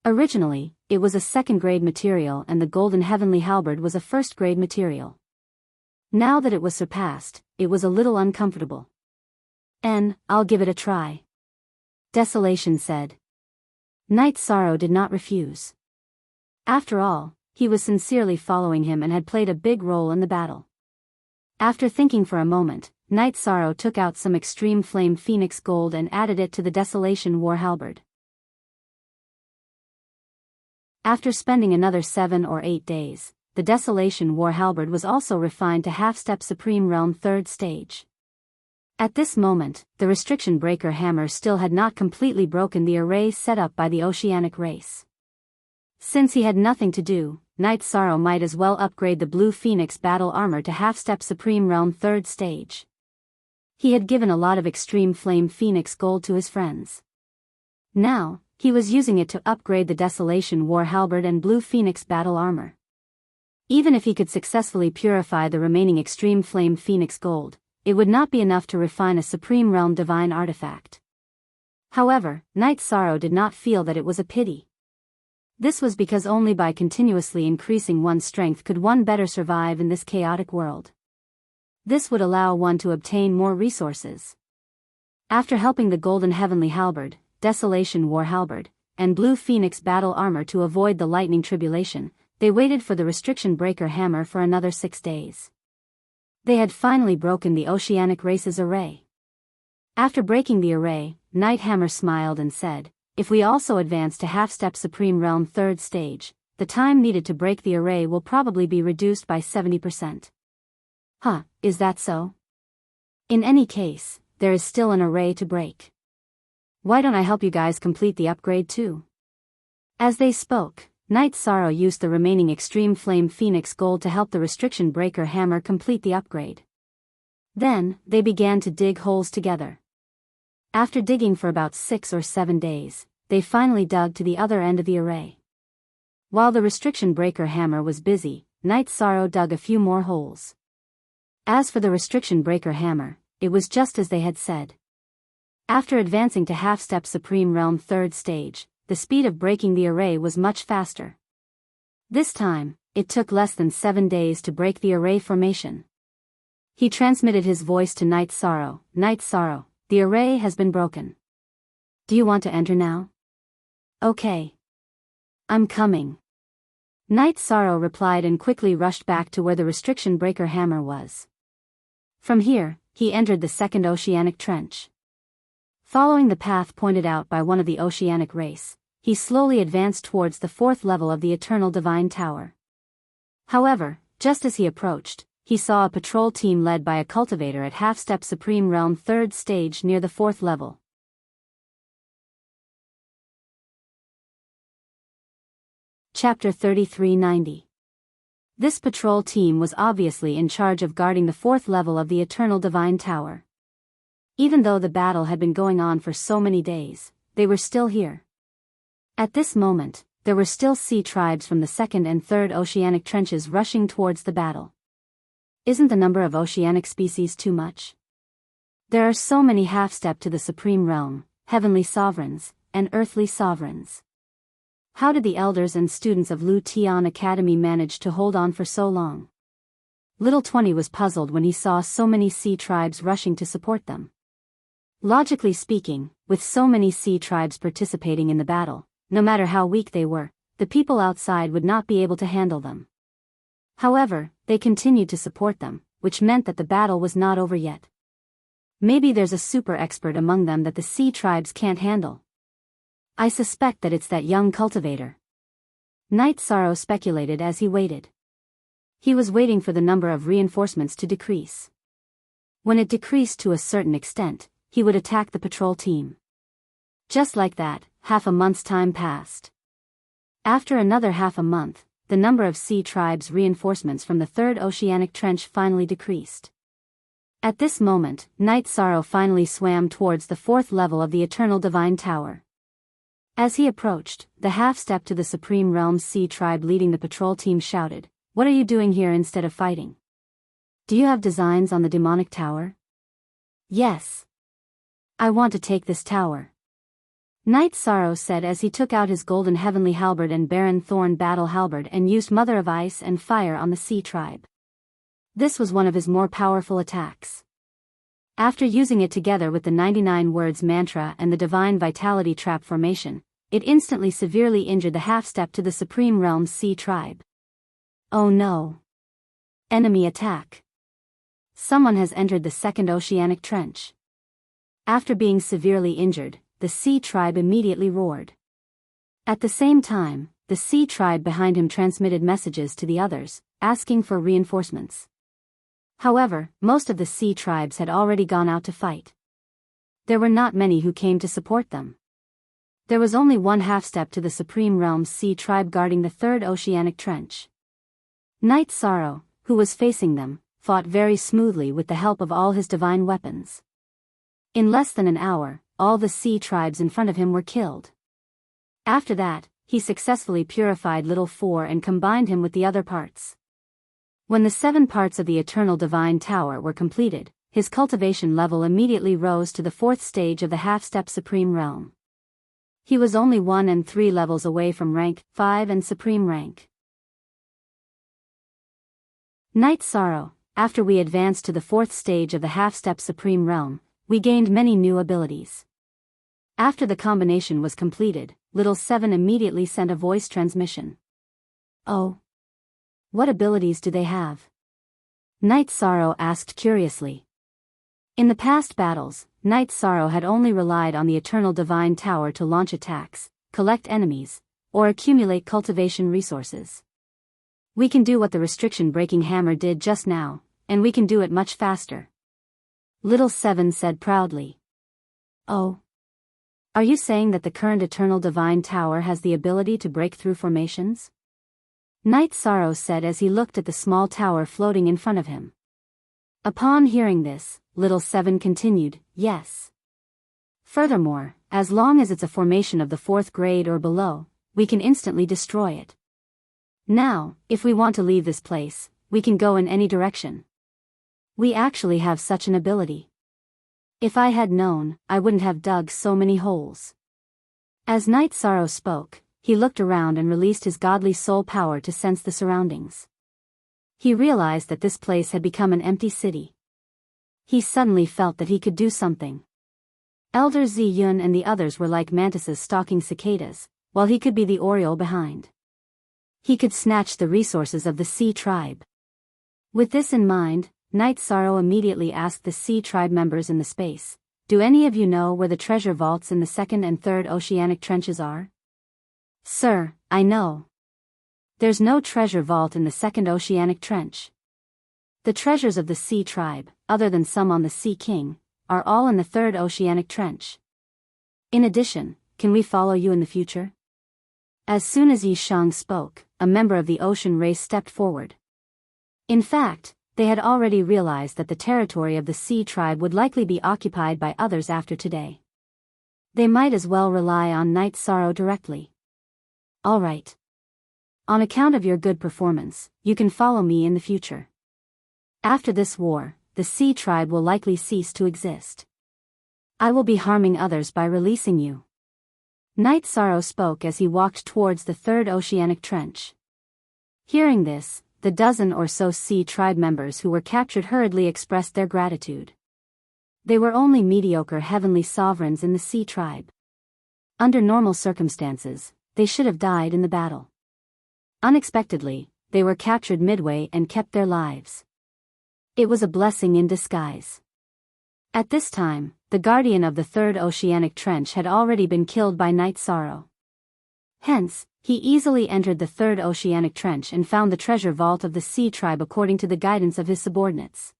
Originally, it was a second-grade material and the Golden Heavenly Halberd was a first-grade material. Now that it was surpassed, it was a little uncomfortable. "I'll give it a try," Desolation said. Night Sorrow did not refuse. After all, he was sincerely following him and had played a big role in the battle. After thinking for a moment, Night Sorrow took out some Extreme Flame Phoenix Gold and added it to the Desolation War Halberd. After spending another 7 or 8 days, the Desolation War Halberd was also refined to half-step Supreme Realm 3rd stage. At this moment, the restriction breaker hammer still had not completely broken the array set up by the oceanic race. Since he had nothing to do, Night Sorrow might as well upgrade the Blue Phoenix battle armor to half-step Supreme Realm 3rd stage. He had given a lot of Extreme Flame Phoenix Gold to his friends. Now, he was using it to upgrade the Desolation War Halberd and Blue Phoenix battle armor. Even if he could successfully purify the remaining Extreme Flame Phoenix Gold, it would not be enough to refine a Supreme Realm Divine artifact. However, Night Sorrow did not feel that it was a pity. This was because only by continuously increasing one's strength could one better survive in this chaotic world. This would allow one to obtain more resources. After helping the Golden Heavenly Halberd, Desolation War Halberd, and Blue Phoenix battle armor to avoid the lightning tribulation, they waited for the restriction breaker hammer for another 6 days. They had finally broken the oceanic race's array. After breaking the array, Night Hammer smiled and said, "If we also advance to half-step Supreme Realm 3rd stage, the time needed to break the array will probably be reduced by 70%. Huh, is that so? In any case, there is still an array to break. Why don't I help you guys complete the upgrade too? As they spoke, Night Sorrow used the remaining Extreme Flame Phoenix Gold to help the Restriction Breaker Hammer complete the upgrade. Then, they began to dig holes together. After digging for about 6 or 7 days, they finally dug to the other end of the array. While the Restriction Breaker Hammer was busy, Night Sorrow dug a few more holes. As for the Restriction Breaker Hammer, it was just as they had said. After advancing to Half-Step Supreme Realm 3rd stage, the speed of breaking the array was much faster. This time, it took less than 7 days to break the array formation. He transmitted his voice to Night Sorrow. Night Sorrow, the array has been broken. Do you want to enter now? Okay. I'm coming. Night Sorrow replied and quickly rushed back to where the Restriction Breaker Hammer was. From here, he entered the second oceanic trench. Following the path pointed out by one of the oceanic race, he slowly advanced towards the 4th level of the Eternal Divine Tower. However, just as he approached, he saw a patrol team led by a cultivator at Half-Step Supreme Realm 3rd stage near the 4th level. Chapter 3390. This patrol team was obviously in charge of guarding the 4th level of the Eternal Divine Tower. Even though the battle had been going on for so many days, they were still here. At this moment, there were still sea tribes from the 2nd and 3rd oceanic trenches rushing towards the battle. Isn't the number of oceanic species too much? There are so many half-step to the Supreme Realm, heavenly sovereigns, and earthly sovereigns. How did the elders and students of Lu Tian Academy manage to hold on for so long? Little 20 was puzzled when he saw so many sea tribes rushing to support them. Logically speaking, with so many sea tribes participating in the battle, no matter how weak they were, the people outside would not be able to handle them. However, they continued to support them, which meant that the battle was not over yet. Maybe there's a super expert among them that the sea tribes can't handle. I suspect that it's that young cultivator. Night Sorrow speculated as he waited. He was waiting for the number of reinforcements to decrease. When it decreased to a certain extent, he would attack the patrol team. Just like that, half a month's time passed. After another half a month, the number of sea tribes reinforcements from the 3rd oceanic trench finally decreased. At this moment, Night Sorrow finally swam towards the 4th level of the Eternal Divine Tower. As he approached, the half-step to the Supreme Realm sea tribe leading the patrol team shouted, "What are you doing here instead of fighting? Do you have designs on the demonic tower?" "Yes. I want to take this tower," Night Sorrow said as he took out his golden heavenly halberd and barren thorn battle halberd and used Mother of Ice and Fire on the sea tribe. This was one of his more powerful attacks. After using it together with the 99 words mantra and the divine vitality trap formation, it instantly severely injured the half-step to the Supreme Realm sea tribe. Oh no! Enemy attack! Someone has entered the 2nd oceanic trench. After being severely injured, the sea tribe immediately roared. At the same time, the sea tribe behind him transmitted messages to the others, asking for reinforcements. However, most of the sea tribes had already gone out to fight. There were not many who came to support them. There was only one half-step to the Supreme Realm sea tribe guarding the 3rd oceanic trench. Night Sorrow, who was facing them, fought very smoothly with the help of all his divine weapons. In less than an hour, all the sea tribes in front of him were killed. After that, he successfully purified Little 4 and combined him with the other parts. When the 7 parts of the Eternal Divine Tower were completed, his cultivation level immediately rose to the 4th stage of the half-step Supreme Realm. He was only 1 and 3 levels away from rank 5 and Supreme rank. Night Sorrow, after we advanced to the 4th stage of the half-step Supreme Realm, we gained many new abilities. After the combination was completed, Little 7 immediately sent a voice transmission. Oh. What abilities do they have? Night Sorrow asked curiously. In the past battles, Night Sorrow had only relied on the Eternal Divine Tower to launch attacks, collect enemies, or accumulate cultivation resources. We can do what the Restriction Breaking Hammer did just now, and we can do it much faster. Little Seven said proudly. Oh. Are you saying that the current Eternal Divine Tower has the ability to break through formations? Night Sorrow said as he looked at the small tower floating in front of him. Upon hearing this, Little Seven continued, yes. Furthermore, as long as it's a formation of the 4th grade or below, we can instantly destroy it. Now, if we want to leave this place, we can go in any direction. We actually have such an ability. If I had known, I wouldn't have dug so many holes. As Night Sorrow spoke, he looked around and released his godly soul power to sense the surroundings. He realized that this place had become an empty city. He suddenly felt that he could do something. Elder Zi Yun and the others were like mantises stalking cicadas, while he could be the Oriole behind. He could snatch the resources of the Sea Tribe. With this in mind, Night Sorrow immediately asked the Sea Tribe members in the space, do any of you know where the treasure vaults in the 2nd and 3rd oceanic trenches are? Sir, I know. There's no treasure vault in the 2nd oceanic trench. The treasures of the Sea Tribe, other than some on the Sea King, are all in the 3rd oceanic trench. In addition, can we follow you in the future? As soon as Yi Shang spoke, a member of the ocean race stepped forward. In fact, they had already realized that the territory of the Sea Tribe would likely be occupied by others after today. They might as well rely on Night Sorrow directly. All right. On account of your good performance, you can follow me in the future. After this war, the Sea Tribe will likely cease to exist. I will be harming others by releasing you. Night Sorrow spoke as he walked towards the 3rd oceanic trench. Hearing this, the dozen or so Sea Tribe members who were captured hurriedly expressed their gratitude. They were only mediocre heavenly sovereigns in the Sea Tribe. Under normal circumstances, they should have died in the battle. Unexpectedly, they were captured midway and kept their lives. It was a blessing in disguise. At this time, the guardian of the 3rd oceanic trench had already been killed by Night Sorrow. Hence, he easily entered the 3rd oceanic trench and found the treasure vault of the Sea Tribe according to the guidance of his subordinates.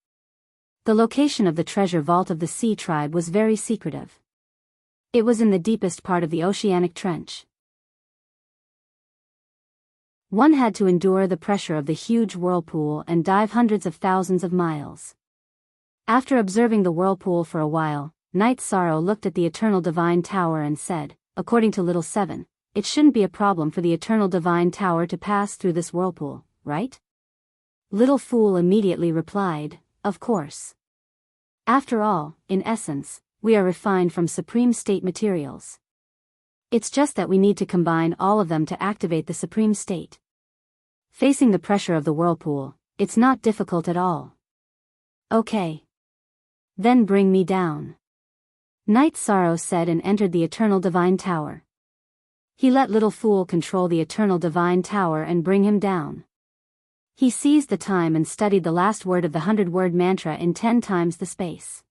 The location of the treasure vault of the Sea Tribe was very secretive. It was in the deepest part of the oceanic trench. One had to endure the pressure of the huge whirlpool and dive hundreds of thousands of miles. After observing the whirlpool for a while, Night Sorrow looked at the Eternal Divine Tower and said, according to Little Seven, it shouldn't be a problem for the Eternal Divine Tower to pass through this whirlpool, right? Little Fool immediately replied, of course. After all, in essence, we are refined from supreme state materials. It's just that we need to combine all of them to activate the supreme state. Facing the pressure of the whirlpool, it's not difficult at all. Okay. Then bring me down. Night Sorrow said and entered the Eternal Divine Tower. He let Little Fool control the Eternal Divine Tower and bring him down. He seized the time and studied the last word of the 100-word mantra in 10 times the space.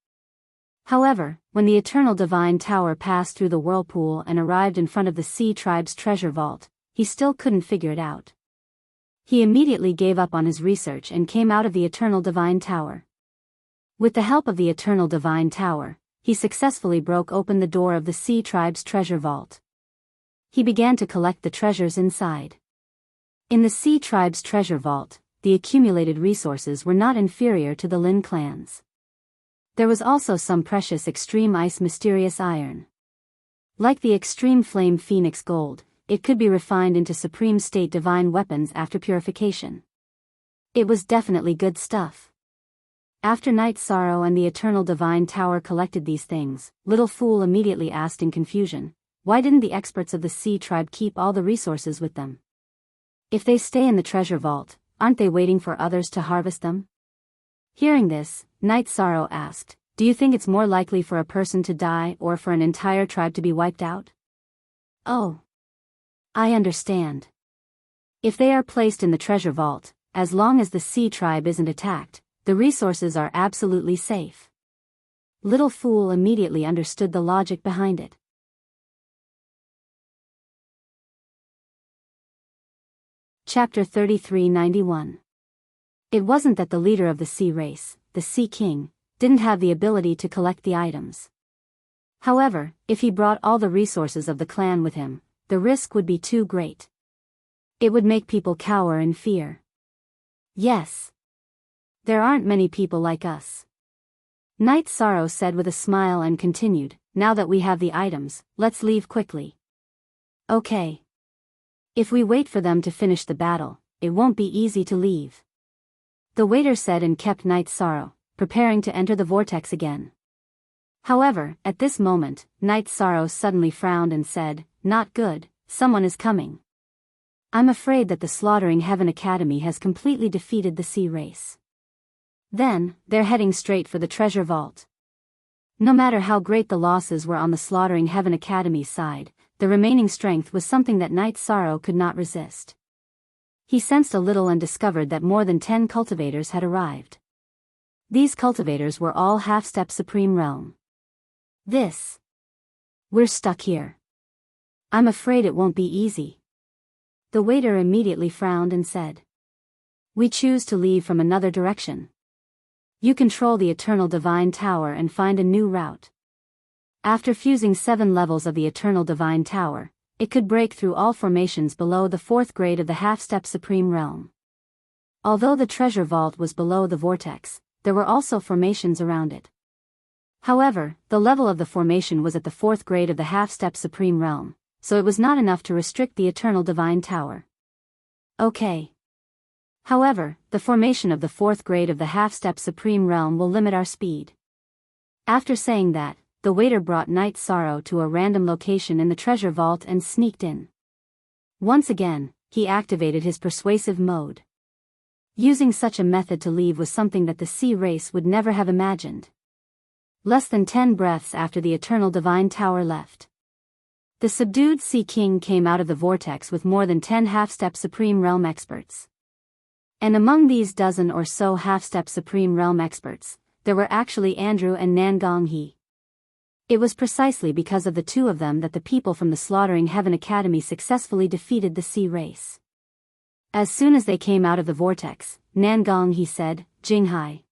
However, when the Eternal Divine Tower passed through the whirlpool and arrived in front of the Sea Tribe's treasure vault, he still couldn't figure it out. He immediately gave up on his research and came out of the Eternal Divine Tower. With the help of the Eternal Divine Tower, he successfully broke open the door of the Sea Tribe's treasure vault. He began to collect the treasures inside. In the Sea Tribe's treasure vault, the accumulated resources were not inferior to the Lin clan's. There was also some precious extreme ice mysterious iron. Like the extreme flame phoenix gold, it could be refined into supreme state divine weapons after purification. It was definitely good stuff. After Night Sorrow and the Eternal Divine Tower collected these things, Little Fool immediately asked in confusion, why didn't the experts of the Sea Tribe keep all the resources with them? If they stay in the treasure vault, aren't they waiting for others to harvest them? Hearing this, Night Sorrow asked, do you think it's more likely for a person to die or for an entire tribe to be wiped out? Oh. I understand. If they are placed in the treasure vault, as long as the Sea Tribe isn't attacked, the resources are absolutely safe. Little Fool immediately understood the logic behind it. Chapter 3391. It wasn't that the leader of the sea race, the Sea King, didn't have the ability to collect the items. However, if he brought all the resources of the clan with him, the risk would be too great. It would make people cower in fear. Yes. There aren't many people like us. Night Sorrow said with a smile and continued, now that we have the items, let's leave quickly. Okay. If we wait for them to finish the battle, it won't be easy to leave. The waiter said and kept Night Sorrow, preparing to enter the vortex again. However, at this moment, Night Sorrow suddenly frowned and said, not good, someone is coming. I'm afraid that the Slaughtering Heaven Academy has completely defeated the sea race. Then, they're heading straight for the treasure vault. No matter how great the losses were on the Slaughtering Heaven Academy's side, the remaining strength was something that Night Sorrow could not resist. He sensed a little and discovered that more than 10 cultivators had arrived. These cultivators were all half-step Supreme Realm. We're stuck here. I'm afraid it won't be easy. The waiter immediately frowned and said, we choose to leave from another direction. You control the Eternal Divine Tower and find a new route. After fusing 7 levels of the Eternal Divine Tower, it could break through all formations below the 4th grade of the half-step Supreme Realm. Although the treasure vault was below the vortex, there were also formations around it. However, the level of the formation was at the 4th grade of the half-step Supreme Realm, so it was not enough to restrict the Eternal Divine Tower. Okay. However, the formation of the 4th grade of the half-step Supreme Realm will limit our speed. After saying that, the waiter brought Night Sorrow to a random location in the treasure vault and sneaked in. Once again, he activated his persuasive mode. Using such a method to leave was something that the sea race would never have imagined. Less than 10 breaths after the Eternal Divine Tower left, the subdued Sea King came out of the vortex with more than 10 half-step Supreme Realm experts. And among these dozen or so half-step Supreme Realm experts, there were actually Andrew and Nangong He. It was precisely because of the two of them that the people from the Slaughtering Heaven Academy successfully defeated the sea race. As soon as they came out of the vortex, Nangong He said, Jinghai.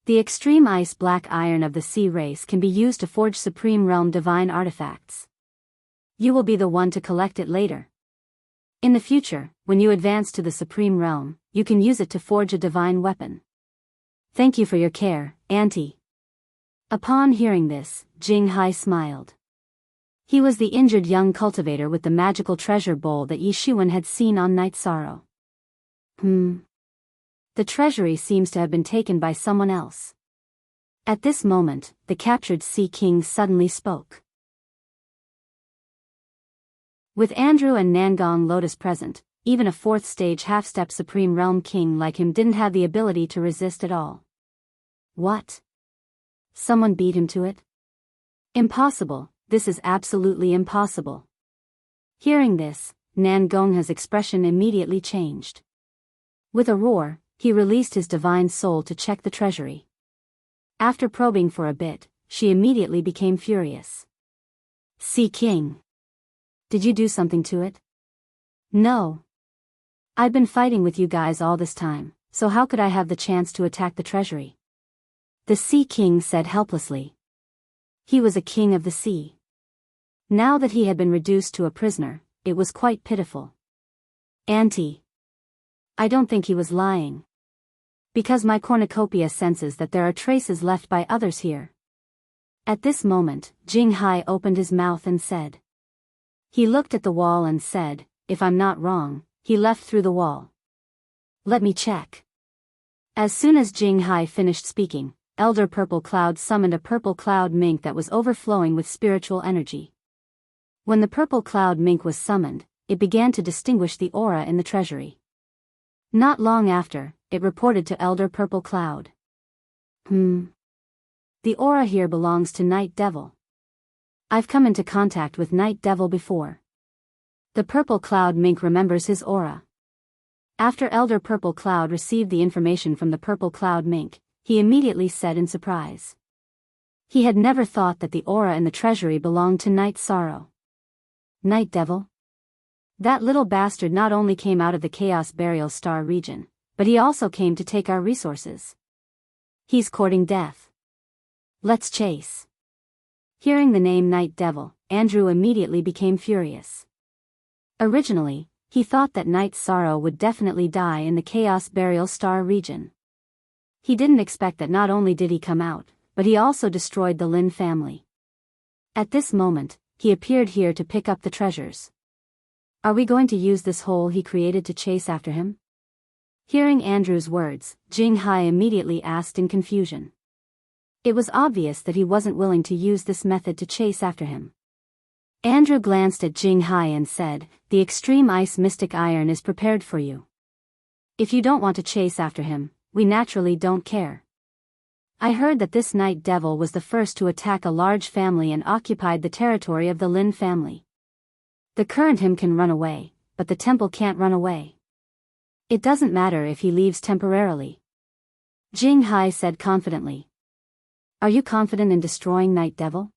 The extreme ice black iron of the sea race can be used to forge Supreme Realm divine artifacts. You will be the one to collect it later. In the future, when you advance to the Supreme Realm, you can use it to forge a divine weapon. Thank you for your care, Auntie. Upon hearing this, Jinghai smiled. He was the injured young cultivator with the magical treasure bowl that Yishuan had seen on Night Sorrow. The treasury seems to have been taken by someone else. At this moment, the captured Sea King suddenly spoke. With Andrew and Nangong Lotus present, even a 4th stage half-step Supreme Realm King like him didn't have the ability to resist at all. What? Someone beat him to it? Impossible, this is absolutely impossible. Hearing this, Nangong's expression immediately changed. With a roar, he released his divine soul to check the treasury. After probing for a bit, she immediately became furious. Sea King. Did you do something to it? No. I've been fighting with you guys all this time, so how could I have the chance to attack the treasury? The Sea King said helplessly. He was a king of the sea. Now that he had been reduced to a prisoner, it was quite pitiful. Auntie. I don't think he was lying. Because my cornucopia senses that there are traces left by others here. At this moment, Jinghai opened his mouth and said. He looked at the wall and said, if I'm not wrong, he left through the wall. Let me check. As soon as Jinghai finished speaking, Elder Purple Cloud summoned a purple cloud mink that was overflowing with spiritual energy. When the purple cloud mink was summoned, it began to distinguish the aura in the treasury. Not long after, it reported to Elder Purple Cloud. The aura here belongs to Night Devil. I've come into contact with Night Devil before. The purple cloud mink remembers his aura. After Elder Purple Cloud received the information from the purple cloud mink, he immediately said in surprise. He had never thought that the aura in the treasury belonged to Night Sorrow. Night Devil? That little bastard not only came out of the Chaos Burial Star region, but he also came to take our resources. He's courting death. Let's chase. Hearing the name Night Devil, Andrew immediately became furious. Originally, he thought that Night Sorrow would definitely die in the Chaos Burial Star region. He didn't expect that not only did he come out, but he also destroyed the Lin family. At this moment, he appeared here to pick up the treasures. Are we going to use this hole he created to chase after him? Hearing Andrew's words, Jing Hai immediately asked in confusion. It was obvious that he wasn't willing to use this method to chase after him. Andrew glanced at Jing Hai and said, "The extreme ice mystic iron is prepared for you. If you don't want to chase after him, we naturally don't care. I heard that this Night Devil was the first to attack a large family and occupied the territory of the Lin family. The current him can run away, but the temple can't run away. It doesn't matter if he leaves temporarily." Jing Hai said confidently. Are you confident in destroying Night Devil?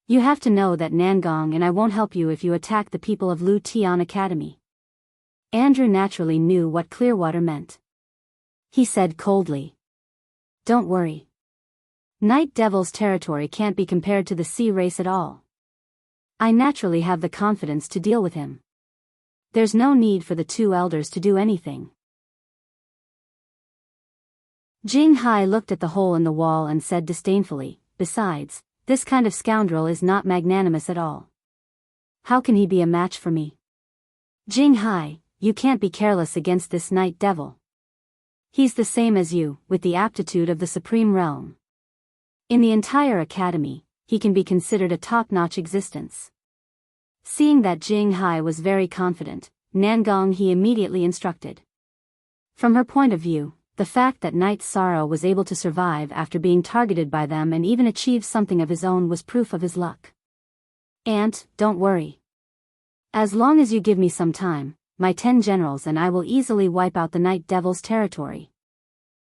You have to know that Nangong and I won't help you if you attack the people of Lu Tian Academy. Andrew naturally knew what Clearwater meant. He said coldly. Don't worry. Night Devil's territory can't be compared to the sea race at all. I naturally have the confidence to deal with him. There's no need for the two elders to do anything. Jing Hai looked at the hole in the wall and said disdainfully, besides, this kind of scoundrel is not magnanimous at all. How can he be a match for me? Jing Hai, you can't be careless against this Night Devil. He's the same as you, with the aptitude of the Supreme Realm. In the entire academy, he can be considered a top-notch existence. Seeing that Jing Hai was very confident, Nangong he immediately instructed. From her point of view, the fact that Night Sorrow was able to survive after being targeted by them and even achieve something of his own was proof of his luck. Aunt, don't worry. As long as you give me some time, my 10 generals and I will easily wipe out the Night Devil's territory.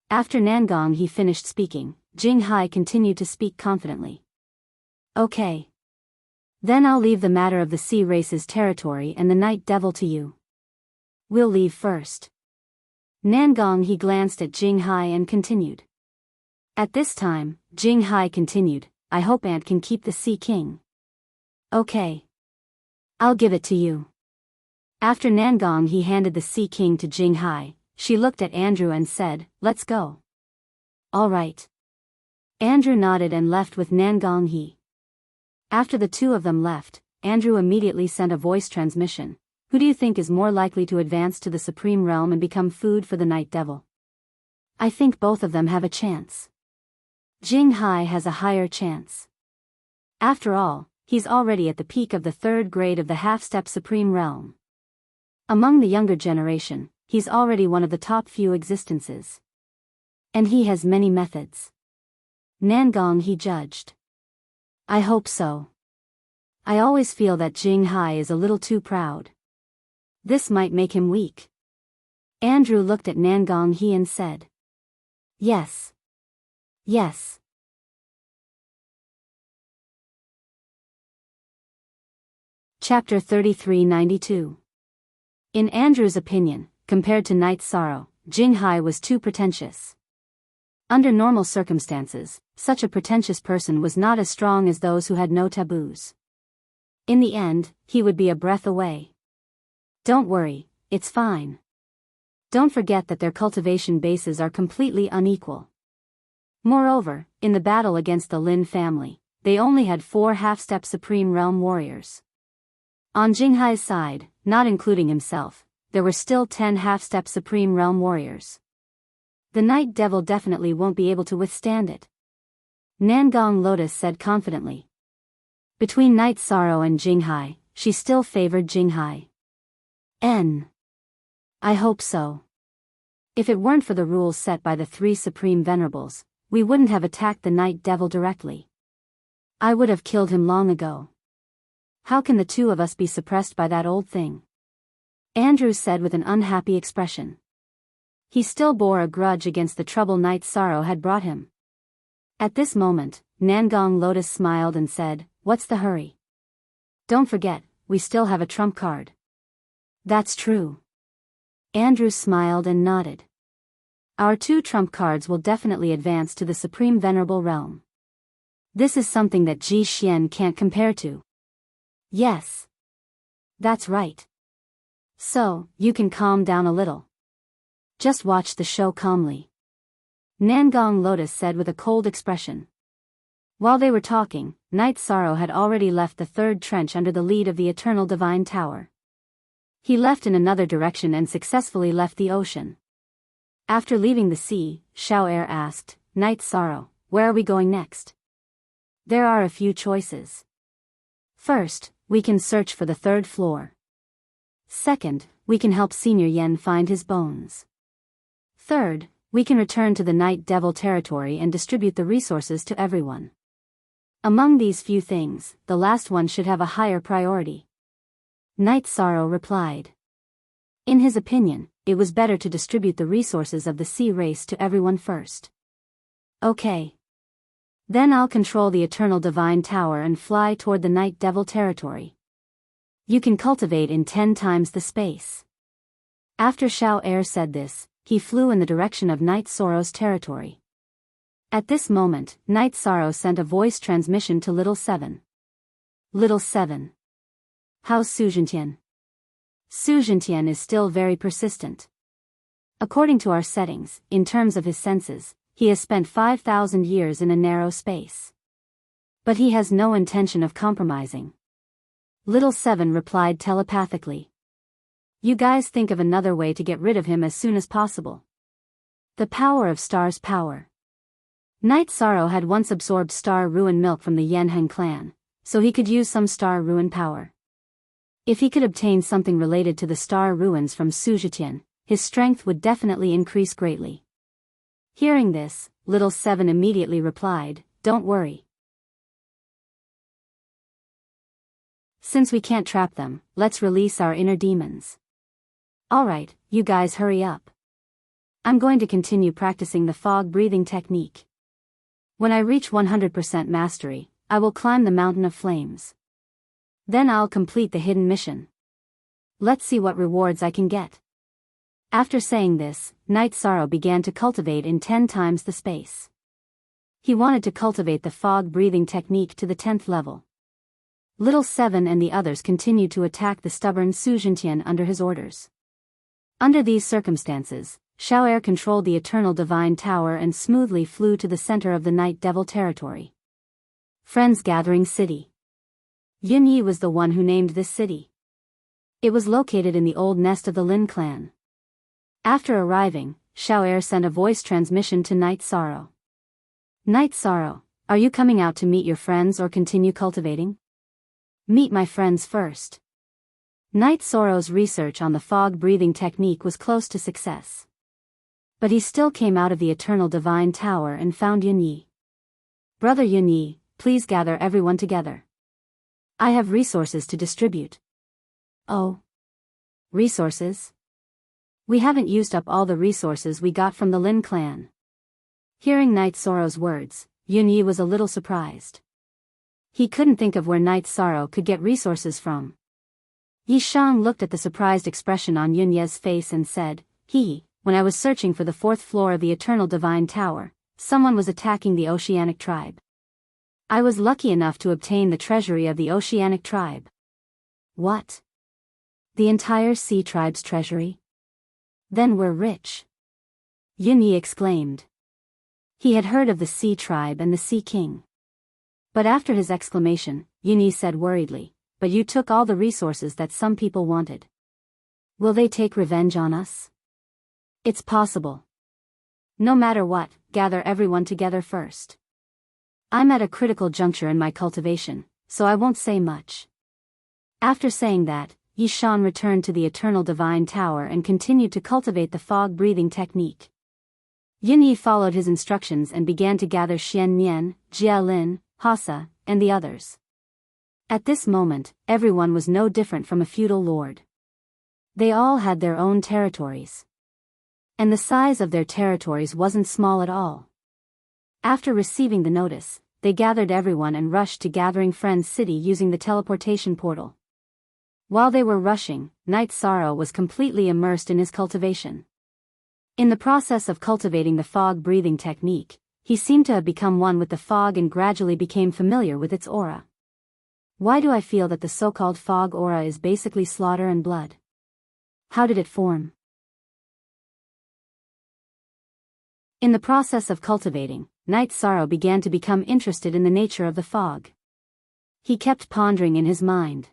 After Nangong he finished speaking, Jing Hai continued to speak confidently. Okay. Then I'll leave the matter of the sea race's territory and the Night Devil to you. We'll leave first. Nangong he glanced at Jing Hai and continued. At this time, Jing Hai continued, I hope Aunt can keep the Sea King. Okay. I'll give it to you. After Nangong he handed the Sea King to Jing Hai, she looked at Andrew and said, let's go. All right. Andrew nodded and left with Nangong he. After the two of them left, Andrew immediately sent a voice transmission. Who do you think is more likely to advance to the Supreme Realm and become food for the Night Devil? I think both of them have a chance. Jing Hai has a higher chance. After all, he's already at the peak of the 3rd grade of the half-step Supreme Realm. Among the younger generation, he's already one of the top few existences. And he has many methods. Nangong he judged. I hope so. I always feel that Jing Hai is a little too proud. This might make him weak. Andrew looked at Nangong he and said. Yes. Yes. Chapter 3392. In Andrew's opinion, compared to Night Sorrow, Jing Hai was too pretentious. Under normal circumstances, such a pretentious person was not as strong as those who had no taboos. In the end, he would be a breath away. Don't worry, it's fine. Don't forget that their cultivation bases are completely unequal. Moreover, in the battle against the Lin family, they only had 4 half-step Supreme Realm warriors. On Jing Hai's side, not including himself, there were still 10 half-step Supreme Realm warriors. The Night Devil definitely won't be able to withstand it. Nangong Lotus said confidently. Between Night Sorrow and Jing Hai, she still favored Jing Hai. I hope so. If it weren't for the rules set by the 3 Supreme Venerables, we wouldn't have attacked the Night Devil directly. I would have killed him long ago. How can the two of us be suppressed by that old thing? Andrew said with an unhappy expression. He still bore a grudge against the trouble Night Sorrow had brought him. At this moment, Nangong Lotus smiled and said, what's the hurry? Don't forget, we still have a trump card. That's true. Andrew smiled and nodded. Our 2 trump cards will definitely advance to the Supreme Venerable Realm. This is something that Ji Xian can't compare to. Yes. That's right. So, you can calm down a little. Just watch the show calmly. Nangong Lotus said with a cold expression. While they were talking, Night Sorrow had already left the 3rd trench under the lead of the Eternal Divine Tower. He left in another direction and successfully left the ocean. After leaving the sea, Xiao Er asked, Night Sorrow, where are we going next? There are a few choices. First, we can search for the 3rd floor. Second, we can help Senior Yen find his bones. Third, we can return to the Night Devil territory and distribute the resources to everyone. Among these few things, the last one should have a higher priority. Night Sorrow replied. In his opinion, it was better to distribute the resources of the sea race to everyone first. Okay. Then I'll control the Eternal Divine Tower and fly toward the Night Devil territory. You can cultivate in 10 times the space. After Xiao Er said this, he flew in the direction of Night Sorrow's territory. At this moment, Night Sorrow sent a voice transmission to Little 7. Little 7. How's Suzhentian? Suzhentian is still very persistent. According to our settings, in terms of his senses, he has spent 5,000 years in a narrow space. But he has no intention of compromising. Little 7 replied telepathically. You guys think of another way to get rid of him as soon as possible. The power of Star's power. Night Sorrow had once absorbed Star Ruin milk from the Yanheng clan, so he could use some Star Ruin power. If he could obtain something related to the Star Ruins from Suzhetian, his strength would definitely increase greatly. Hearing this, Little 7 immediately replied, Don't worry. Since we can't trap them, let's release our inner demons. Alright, you guys hurry up. I'm going to continue practicing the fog breathing technique. When I reach 100% mastery, I will climb the mountain of flames. Then I'll complete the hidden mission. Let's see what rewards I can get. After saying this, Night Sorrow began to cultivate in 10 times the space. He wanted to cultivate the fog breathing technique to the 10th level. Little 7 and the others continued to attack the stubborn Suzhentian under his orders. Under these circumstances, Xiao Er controlled the Eternal Divine Tower and smoothly flew to the center of the Night Devil territory. Friends Gathering City. Yun Yi was the one who named this city. It was located in the old nest of the Lin clan. After arriving, Xiao Er sent a voice transmission to Night Sorrow. Night Sorrow, are you coming out to meet your friends or continue cultivating? Meet my friends first. Night Sorrow's research on the fog breathing technique was close to success. But he still came out of the Eternal Divine Tower and found Yun Yi. Brother Yun Yi, please gather everyone together. I have resources to distribute. Oh. Resources? We haven't used up all the resources we got from the Lin clan. Hearing Night Sorrow's words, Yun Yi was a little surprised. He couldn't think of where Night Sorrow could get resources from. Yi Shang looked at the surprised expression on Yun Ye's face and said, When I was searching for the 4th floor of the Eternal Divine Tower, someone was attacking the Oceanic Tribe. I was lucky enough to obtain the treasury of the Oceanic Tribe. What? The entire Sea Tribe's treasury? Then we're rich. Yun Yi exclaimed. He had heard of the Sea Tribe and the Sea King. But after his exclamation, Yun Yi said worriedly, But you took all the resources that some people wanted. Will they take revenge on us? It's possible. No matter what, gather everyone together first. I'm at a critical juncture in my cultivation, so I won't say much. After saying that, Yi Shan returned to the Eternal Divine Tower and continued to cultivate the fog breathing technique. Yun Yi followed his instructions and began to gather Xian Nian, Jia Lin, Hasa, and the others. At this moment, everyone was no different from a feudal lord. They all had their own territories. And the size of their territories wasn't small at all. After receiving the notice, they gathered everyone and rushed to Gathering Friends City using the teleportation portal. While they were rushing, Night Sorrow was completely immersed in his cultivation. In the process of cultivating the fog breathing technique, he seemed to have become one with the fog and gradually became familiar with its aura. Why do I feel that the so-called fog aura is basically slaughter and blood? How did it form? In the process of cultivating, Night Sorrow began to become interested in the nature of the fog. He kept pondering in his mind.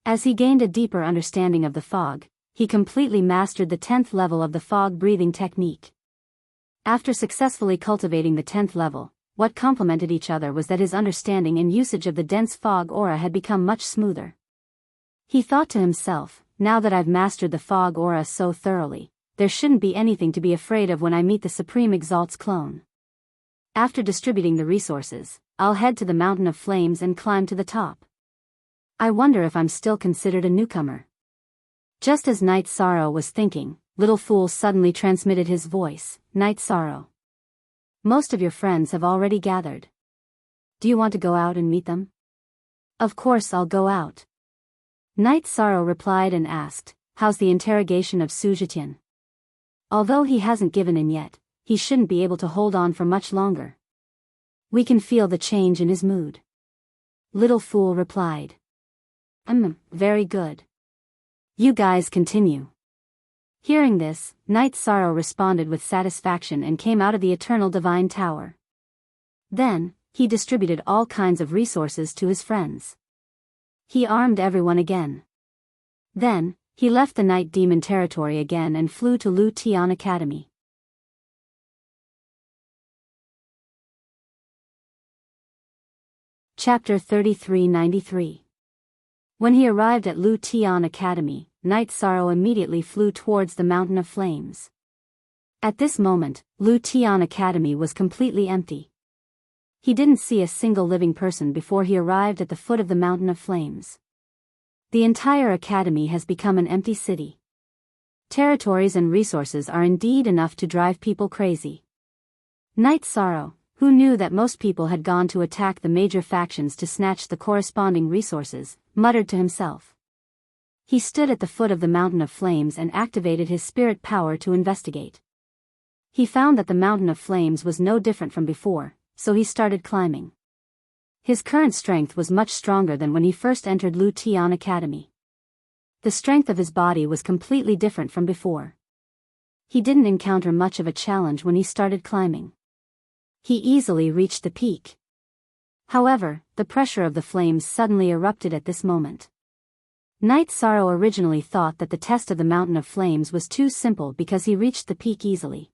As he gained a deeper understanding of the fog, he completely mastered the 10th level of the fog breathing technique. After successfully cultivating the 10th level, what complemented each other was that his understanding and usage of the dense fog aura had become much smoother. He thought to himself, now that I've mastered the fog aura so thoroughly, there shouldn't be anything to be afraid of when I meet the Supreme Exalt's clone. After distributing the resources, I'll head to the Mountain of Flames and climb to the top. I wonder if I'm still considered a newcomer. Just as Night Sorrow was thinking, Little Fool suddenly transmitted his voice, Night Sorrow. Most of your friends have already gathered. Do you want to go out and meet them? Of course I'll go out. Night Sorrow replied and asked, how's the interrogation of Sujetian? Although he hasn't given in yet, he shouldn't be able to hold on for much longer. We can feel the change in his mood. Little Fool replied. Very good. You guys continue. Hearing this, Night Sorrow responded with satisfaction and came out of the Eternal Divine Tower. Then, he distributed all kinds of resources to his friends. He armed everyone again. Then, he left the Night Demon territory again and flew to Lu Tian Academy. Chapter 3393. When he arrived at Lu Tian Academy, Night Sorrow immediately flew towards the Mountain of Flames. At this moment, Lu Tian Academy was completely empty. He didn't see a single living person before he arrived at the foot of the Mountain of Flames. The entire academy has become an empty city. Territories and resources are indeed enough to drive people crazy. Night Sorrow, who knew that most people had gone to attack the major factions to snatch the corresponding resources, muttered to himself. He stood at the foot of the Mountain of Flames and activated his spirit power to investigate. He found that the Mountain of Flames was no different from before, so he started climbing. His current strength was much stronger than when he first entered Lu Tian Academy. The strength of his body was completely different from before. He didn't encounter much of a challenge when he started climbing. He easily reached the peak. However, the pressure of the flames suddenly erupted at this moment. Night Sorrow originally thought that the test of the Mountain of Flames was too simple because he reached the peak easily.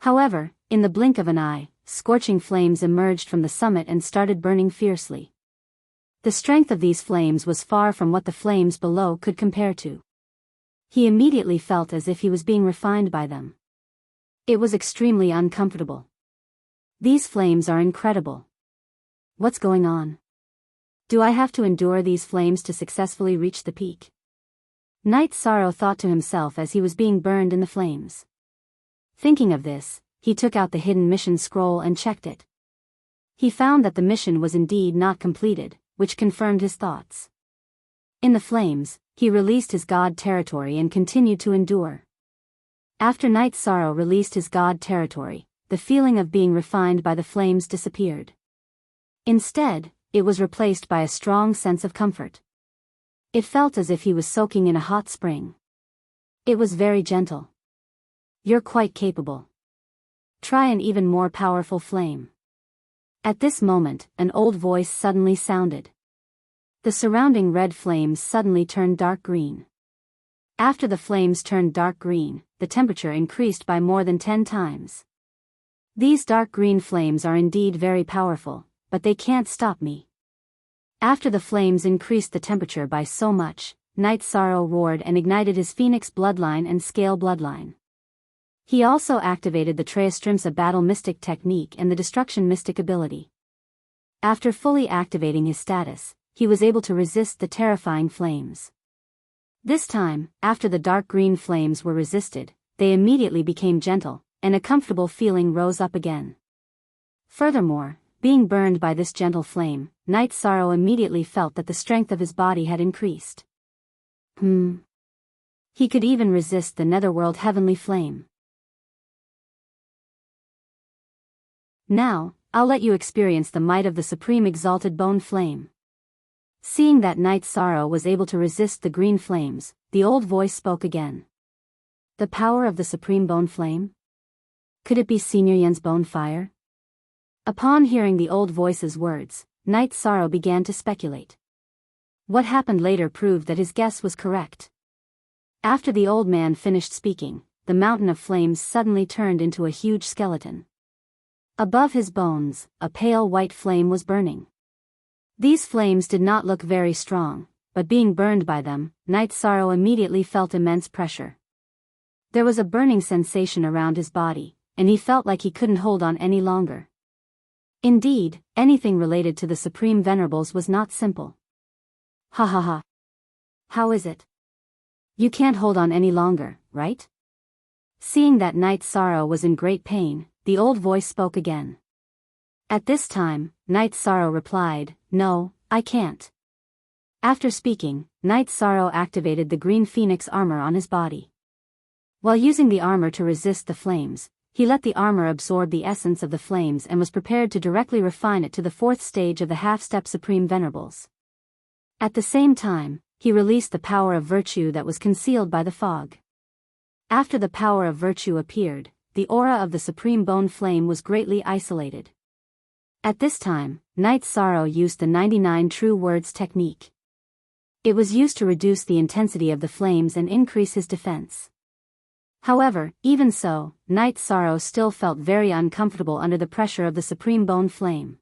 However, in the blink of an eye, scorching flames emerged from the summit and started burning fiercely. The strength of these flames was far from what the flames below could compare to. He immediately felt as if he was being refined by them. It was extremely uncomfortable. These flames are incredible. What's going on? Do I have to endure these flames to successfully reach the peak? Night Sorrow thought to himself as he was being burned in the flames. Thinking of this, he took out the hidden mission scroll and checked it. He found that the mission was indeed not completed, which confirmed his thoughts. In the flames, he released his god territory and continued to endure. After Night Sorrow released his god territory, the feeling of being refined by the flames disappeared. Instead, it was replaced by a strong sense of comfort. It felt as if he was soaking in a hot spring. It was very gentle. You're quite capable. Try an even more powerful flame. At this moment, an old voice suddenly sounded. The surrounding red flames suddenly turned dark green. After the flames turned dark green, the temperature increased by more than 10 times. These dark green flames are indeed very powerful, but they can't stop me. After the flames increased the temperature by so much, Night Sorrow roared and ignited his Phoenix bloodline and Scale bloodline. He also activated the Treastrimsa Battle Mystic technique and the Destruction Mystic ability. After fully activating his status, he was able to resist the terrifying flames. This time, after the dark green flames were resisted, they immediately became gentle, and a comfortable feeling rose up again. Furthermore, being burned by this gentle flame, Night Sorrow immediately felt that the strength of his body had increased. He could even resist the netherworld heavenly flame. Now, I'll let you experience the might of the supreme exalted bone flame. Seeing that Night Sorrow was able to resist the green flames, the old voice spoke again. The power of the supreme bone flame? Could it be Senior Yen's bone fire? Upon hearing the old voice's words, Night Sorrow began to speculate. What happened later proved that his guess was correct. After the old man finished speaking, the mountain of flames suddenly turned into a huge skeleton. Above his bones, a pale white flame was burning. These flames did not look very strong, but being burned by them, Night Sorrow immediately felt immense pressure. There was a burning sensation around his body, and he felt like he couldn't hold on any longer. Indeed, anything related to the Supreme Venerables was not simple. Ha ha ha. How is it? You can't hold on any longer, right? Seeing that Night Sorrow was in great pain, the old voice spoke again. At this time, Night Sorrow replied, "No, I can't." After speaking, Night Sorrow activated the green phoenix armor on his body. While using the armor to resist the flames, he let the armor absorb the essence of the flames and was prepared to directly refine it to the fourth stage of the half-step Supreme Venerables. At the same time, he released the power of virtue that was concealed by the fog. After the power of virtue appeared, the aura of the Supreme Bone Flame was greatly isolated. At this time, Night Sorrow used the 99 True Words technique. It was used to reduce the intensity of the flames and increase his defense. However, even so, Night Sorrow still felt very uncomfortable under the pressure of the Supreme Bone Flame.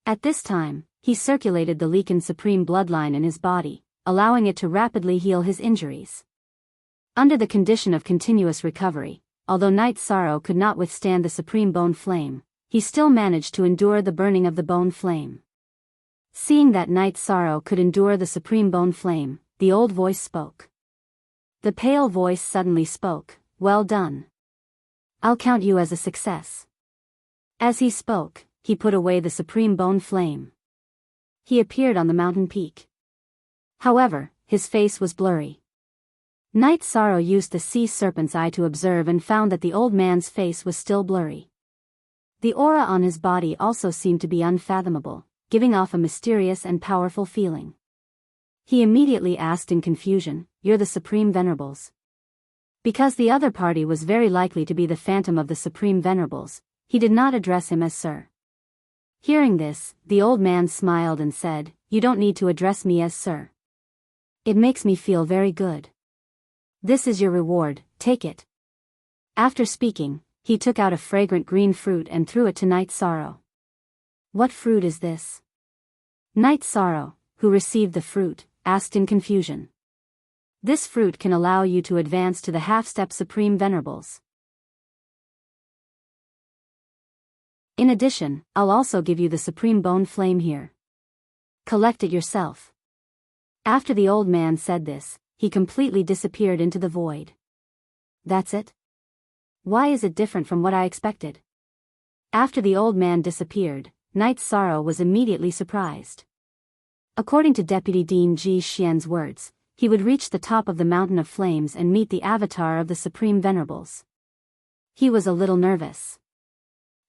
At this time, he circulated the Leakin Supreme bloodline in his body, allowing it to rapidly heal his injuries. Under the condition of continuous recovery, although Night Sorrow could not withstand the Supreme Bone Flame, he still managed to endure the burning of the Bone Flame. Seeing that Night Sorrow could endure the Supreme Bone Flame, the old voice spoke. The pale voice suddenly spoke, "Well done. I'll count you as a success." As he spoke, he put away the Supreme Bone Flame. He appeared on the mountain peak. However, his face was blurry. Night Sorrow used the sea serpent's eye to observe and found that the old man's face was still blurry. The aura on his body also seemed to be unfathomable, giving off a mysterious and powerful feeling. He immediately asked in confusion, "You're the Supreme Venerables?" Because the other party was very likely to be the phantom of the Supreme Venerables, he did not address him as Sir. Hearing this, the old man smiled and said, "You don't need to address me as Sir. It makes me feel very good. This is your reward, take it." After speaking, he took out a fragrant green fruit and threw it to Night Sorrow. "What fruit is this?" Night Sorrow, who received the fruit, asked in confusion. "This fruit can allow you to advance to the half-step Supreme Venerables. In addition, I'll also give you the Supreme Bone Flame here. Collect it yourself." After the old man said this, he completely disappeared into the void. "That's it? Why is it different from what I expected?" After the old man disappeared, Night Sorrow was immediately surprised. According to Deputy Dean Ji Xian's words, he would reach the top of the mountain of flames and meet the avatar of the Supreme Venerables. He was a little nervous.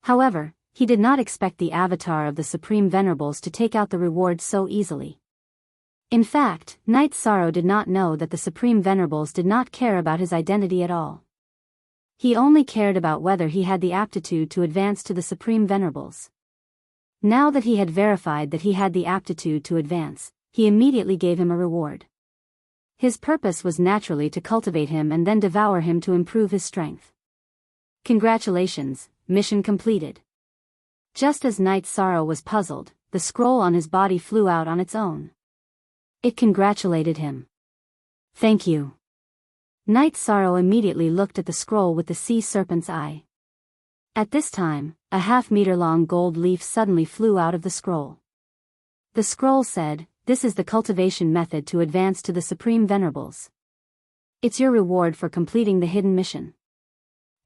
However, he did not expect the avatar of the Supreme Venerables to take out the reward so easily. In fact, Night Sorrow did not know that the Supreme Venerables did not care about his identity at all. He only cared about whether he had the aptitude to advance to the Supreme Venerables. Now that he had verified that he had the aptitude to advance, he immediately gave him a reward. His purpose was naturally to cultivate him and then devour him to improve his strength. Congratulations, mission completed. Just as Night Sorrow was puzzled, the scroll on his body flew out on its own. It congratulated him. "Thank you." Night Sorrow immediately looked at the scroll with the sea serpent's eye. At this time, a half-meter-long gold leaf suddenly flew out of the scroll. The scroll said, "This is the cultivation method to advance to the Supreme Venerables. It's your reward for completing the hidden mission."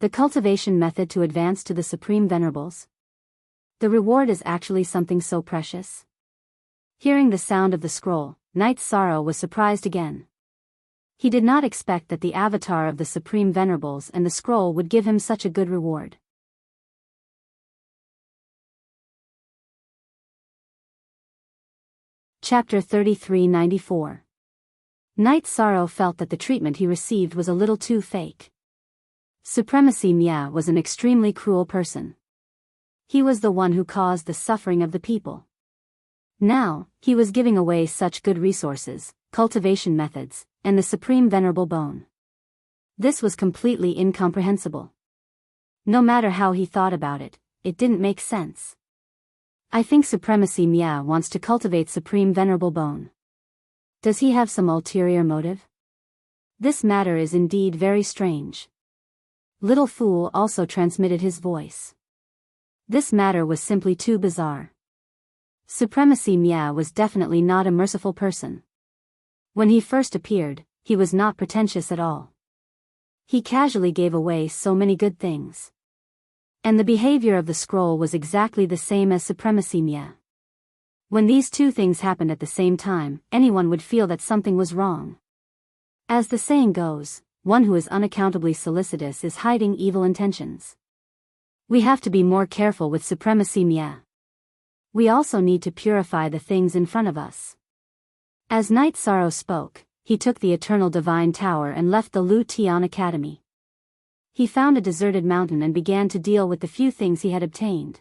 The cultivation method to advance to the Supreme Venerables? The reward is actually something so precious? Hearing the sound of the scroll, Night Sorrow was surprised again. He did not expect that the avatar of the Supreme Venerables and the scroll would give him such a good reward. Chapter 3394. Night Sorrow felt that the treatment he received was a little too fake. Supremacy Mia was an extremely cruel person. He was the one who caused the suffering of the people. Now, he was giving away such good resources, cultivation methods, and the supreme venerable bone. This was completely incomprehensible. No matter how he thought about it, it didn't make sense. I think Supremacy Mia wants to cultivate supreme venerable bone. Does he have some ulterior motive? This matter is indeed very strange. Little Fool also transmitted his voice. This matter was simply too bizarre. Supremacy Mia was definitely not a merciful person. When he first appeared, he was not pretentious at all. He casually gave away so many good things. And the behavior of the scroll was exactly the same as Supremacy Mia. When these two things happened at the same time, anyone would feel that something was wrong. As the saying goes, one who is unaccountably solicitous is hiding evil intentions. We have to be more careful with Supremacy Mia. We also need to purify the things in front of us. As Night Sorrow spoke, he took the Eternal Divine Tower and left the Lu Tian Academy. He found a deserted mountain and began to deal with the few things he had obtained.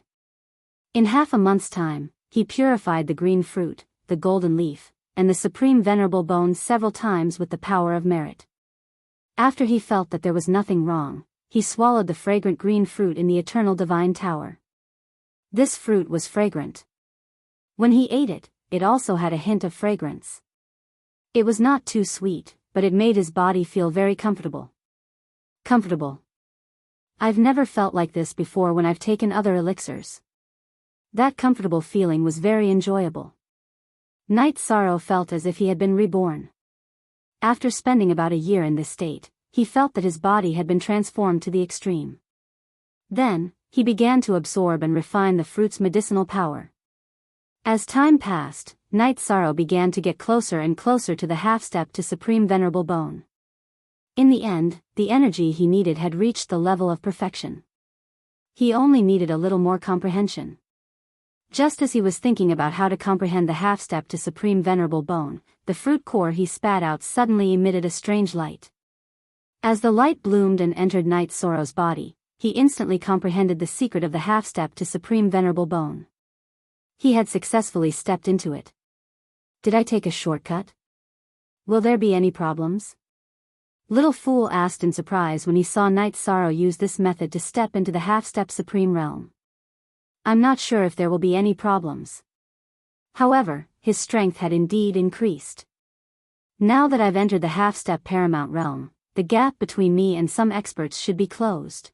In half a month's time, he purified the green fruit, the golden leaf, and the supreme venerable bone several times with the power of merit. After he felt that there was nothing wrong, he swallowed the fragrant green fruit in the Eternal Divine Tower. This fruit was fragrant. When he ate it, it also had a hint of fragrance. It was not too sweet, but it made his body feel very comfortable. Comfortable. I've never felt like this before when I've taken other elixirs. That comfortable feeling was very enjoyable. Night Sorrow felt as if he had been reborn. After spending about a year in this state, he felt that his body had been transformed to the extreme. Then, he began to absorb and refine the fruit's medicinal power. As time passed, Night Sorrow began to get closer and closer to the half-step to Supreme Venerable Bone. In the end, the energy he needed had reached the level of perfection. He only needed a little more comprehension. Just as he was thinking about how to comprehend the half-step to Supreme Venerable Bone, the fruit core he spat out suddenly emitted a strange light. As the light bloomed and entered Night Sorrow's body, he instantly comprehended the secret of the half-step to Supreme Venerable Bone. He had successfully stepped into it. Did I take a shortcut? Will there be any problems? Little Fool asked in surprise when he saw Night Sorrow use this method to step into the half-step Supreme Realm. I'm not sure if there will be any problems. However, his strength had indeed increased. Now that I've entered the half-step Paramount Realm, the gap between me and some experts should be closed.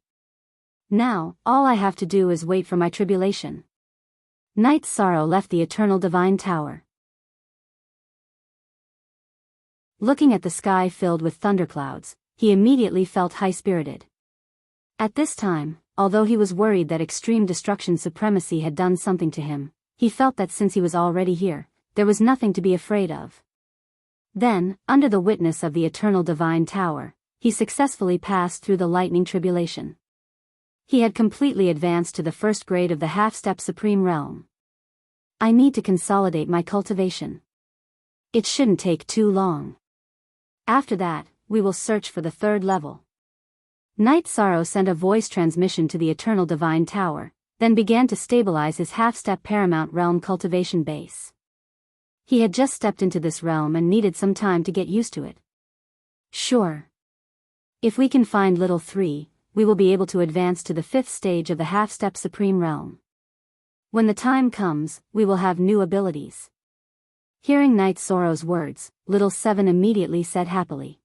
Now, all I have to do is wait for my tribulation. Night Sorrow left the Eternal Divine Tower. Looking at the sky filled with thunderclouds, he immediately felt high-spirited. At this time, although he was worried that extreme destruction supremacy had done something to him, he felt that since he was already here, there was nothing to be afraid of. Then, under the witness of the Eternal Divine Tower, he successfully passed through the lightning tribulation. He had completely advanced to the first grade of the half-step Supreme Realm. I need to consolidate my cultivation. It shouldn't take too long. After that, we will search for the third level. Night Sorrow sent a voice transmission to the Eternal Divine Tower, then began to stabilize his half-step Paramount Realm cultivation base. He had just stepped into this realm and needed some time to get used to it. Sure. If we can find Little 3, we will be able to advance to the 5th stage of the half-step Supreme Realm. When the time comes, we will have new abilities. Hearing Night Sorrow's words, Little 7 immediately said happily.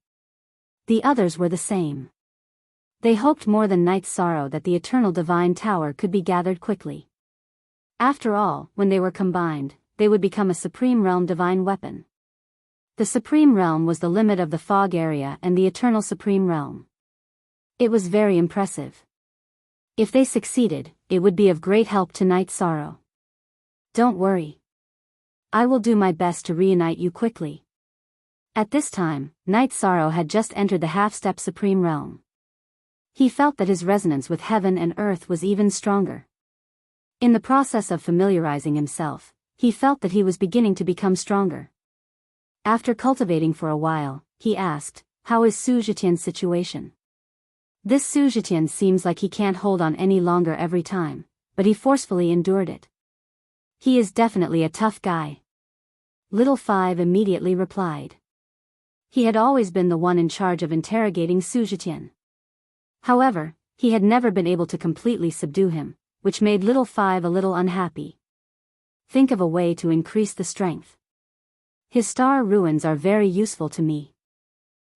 The others were the same. They hoped more than Night Sorrow that the Eternal Divine Tower could be gathered quickly. After all, when they were combined, they would become a Supreme Realm divine weapon. The Supreme Realm was the limit of the fog area and the Eternal Supreme Realm. It was very impressive. If they succeeded, it would be of great help to Night Sorrow. Don't worry. I will do my best to reunite you quickly. At this time, Night Sorrow had just entered the half-step Supreme Realm. He felt that his resonance with heaven and earth was even stronger. In the process of familiarizing himself, he felt that he was beginning to become stronger. After cultivating for a while, he asked, "How is Su Zhitian's situation?" "This Su Zhitian seems like he can't hold on any longer every time, but he forcefully endured it. He is definitely a tough guy." Little Five immediately replied. He had always been the one in charge of interrogating Su Zhitian. However, he had never been able to completely subdue him, which made Little Five a little unhappy. "Think of a way to increase the strength. His star ruins are very useful to me."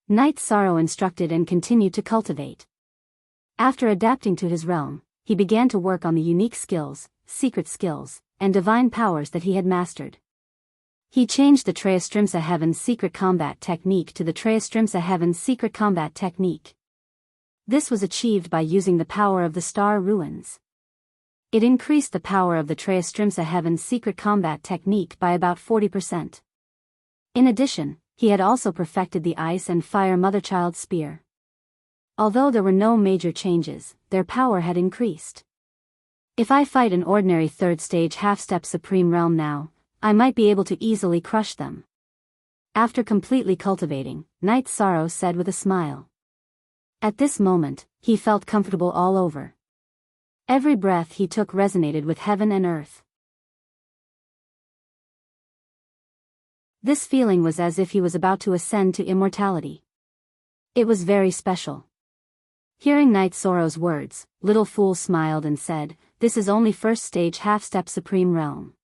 Night Sorrow instructed and continued to cultivate. After adapting to his realm, he began to work on the unique skills, secret skills, and divine powers that he had mastered. He changed the Treastrimsa Heaven's secret combat technique to the Treastrimsa Heaven's secret combat technique. This was achieved by using the power of the star ruins. It increased the power of the Treastrimsa Heaven's secret combat technique by about 40%. In addition, he had also perfected the Ice and Fire Motherchild Spear. Although there were no major changes, their power had increased. "If I fight an ordinary third stage half-step Supreme Realm now, I might be able to easily crush them." After completely cultivating, Night Sorrow said with a smile. At this moment, he felt comfortable all over. Every breath he took resonated with heaven and earth. This feeling was as if he was about to ascend to immortality. It was very special. Hearing Night Sorrow's words, Little Fool smiled and said, "This is only first stage half-step Supreme Realm.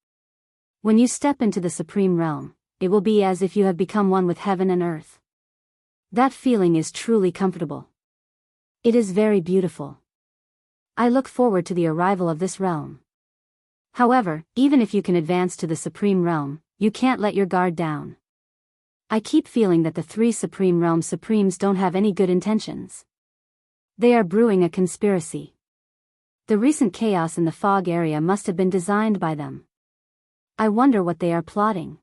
When you step into the Supreme Realm, it will be as if you have become one with heaven and earth. That feeling is truly comfortable. It is very beautiful. I look forward to the arrival of this realm. However, even if you can advance to the Supreme Realm, you can't let your guard down. I keep feeling that the three Supreme Realm Supremes don't have any good intentions. They are brewing a conspiracy. The recent chaos in the fog area must have been designed by them. I wonder what they are plotting."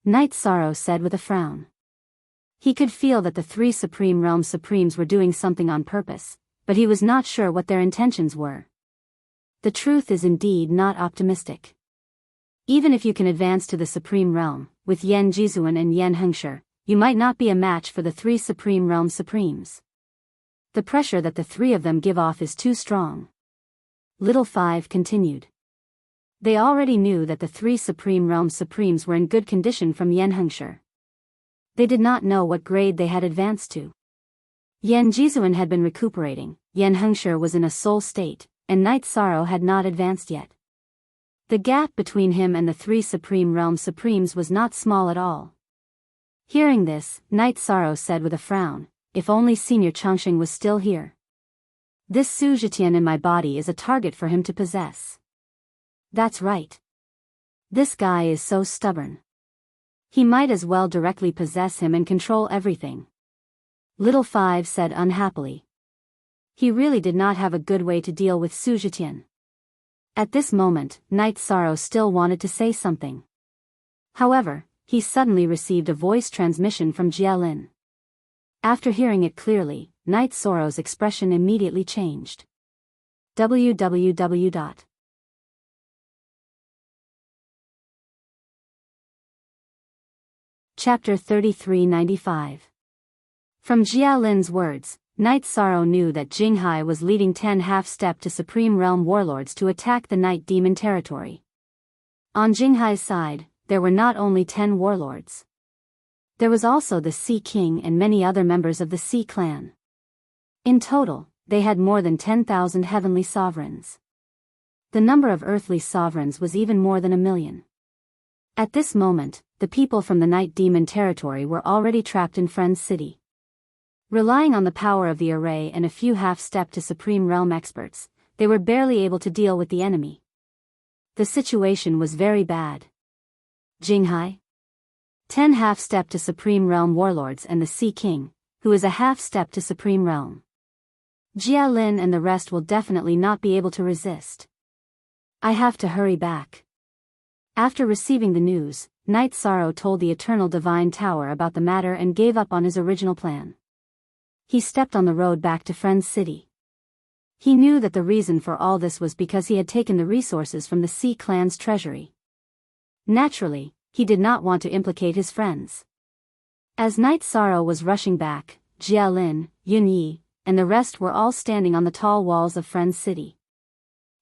Night Sorrow said with a frown. He could feel that the three Supreme Realm Supremes were doing something on purpose, but he was not sure what their intentions were. The truth is indeed not optimistic. Even if you can advance to the Supreme Realm, with Yan Jizuan and Yan Hengshi, you might not be a match for the three Supreme Realm Supremes. The pressure that the three of them give off is too strong. Little Five continued. They already knew that the three Supreme Realm Supremes were in good condition from Yan Hengshi. They did not know what grade they had advanced to. Yan Jizuan had been recuperating, Yan Hengshi was in a soul state, and Night Sorrow had not advanced yet. The gap between him and the three Supreme Realm Supremes was not small at all. Hearing this, Night Sorrow said with a frown, "If only Senior Changsheng was still here. This Su Zhitian in my body is a target for him to possess." That's right. This guy is so stubborn. He might as well directly possess him and control everything. Little Five said unhappily. He really did not have a good way to deal with Su Zhitian. At this moment, Night Sorrow still wanted to say something. However, he suddenly received a voice transmission from Jialin. After hearing it clearly, Night Sorrow's expression immediately changed. www. Chapter 3395. From Jialin's words, Night Sorrow knew that Jinghai was leading 10 half-step to Supreme Realm warlords to attack the Night Demon territory. On Jinghai's side, there were not only 10 warlords. There was also the Sea King and many other members of the Sea Clan. In total, they had more than 10,000 heavenly sovereigns. The number of earthly sovereigns was even more than 1,000,000. At this moment, the people from the Night Demon territory were already trapped in Friend's City. Relying on the power of the array and a few half-step to Supreme Realm experts, they were barely able to deal with the enemy. The situation was very bad. Jinghai? 10 half-step to Supreme Realm warlords and the Sea King, who is a half-step to Supreme Realm. Jialin and the rest will definitely not be able to resist. I have to hurry back. After receiving the news, Night Sorrow told the Eternal Divine Tower about the matter and gave up on his original plan. He stepped on the road back to Friend's City. He knew that the reason for all this was because he had taken the resources from the Sea Clan's treasury. Naturally, he did not want to implicate his friends. As Night Sorrow was rushing back, Jialin, Yunyi, and the rest were all standing on the tall walls of Friend's city.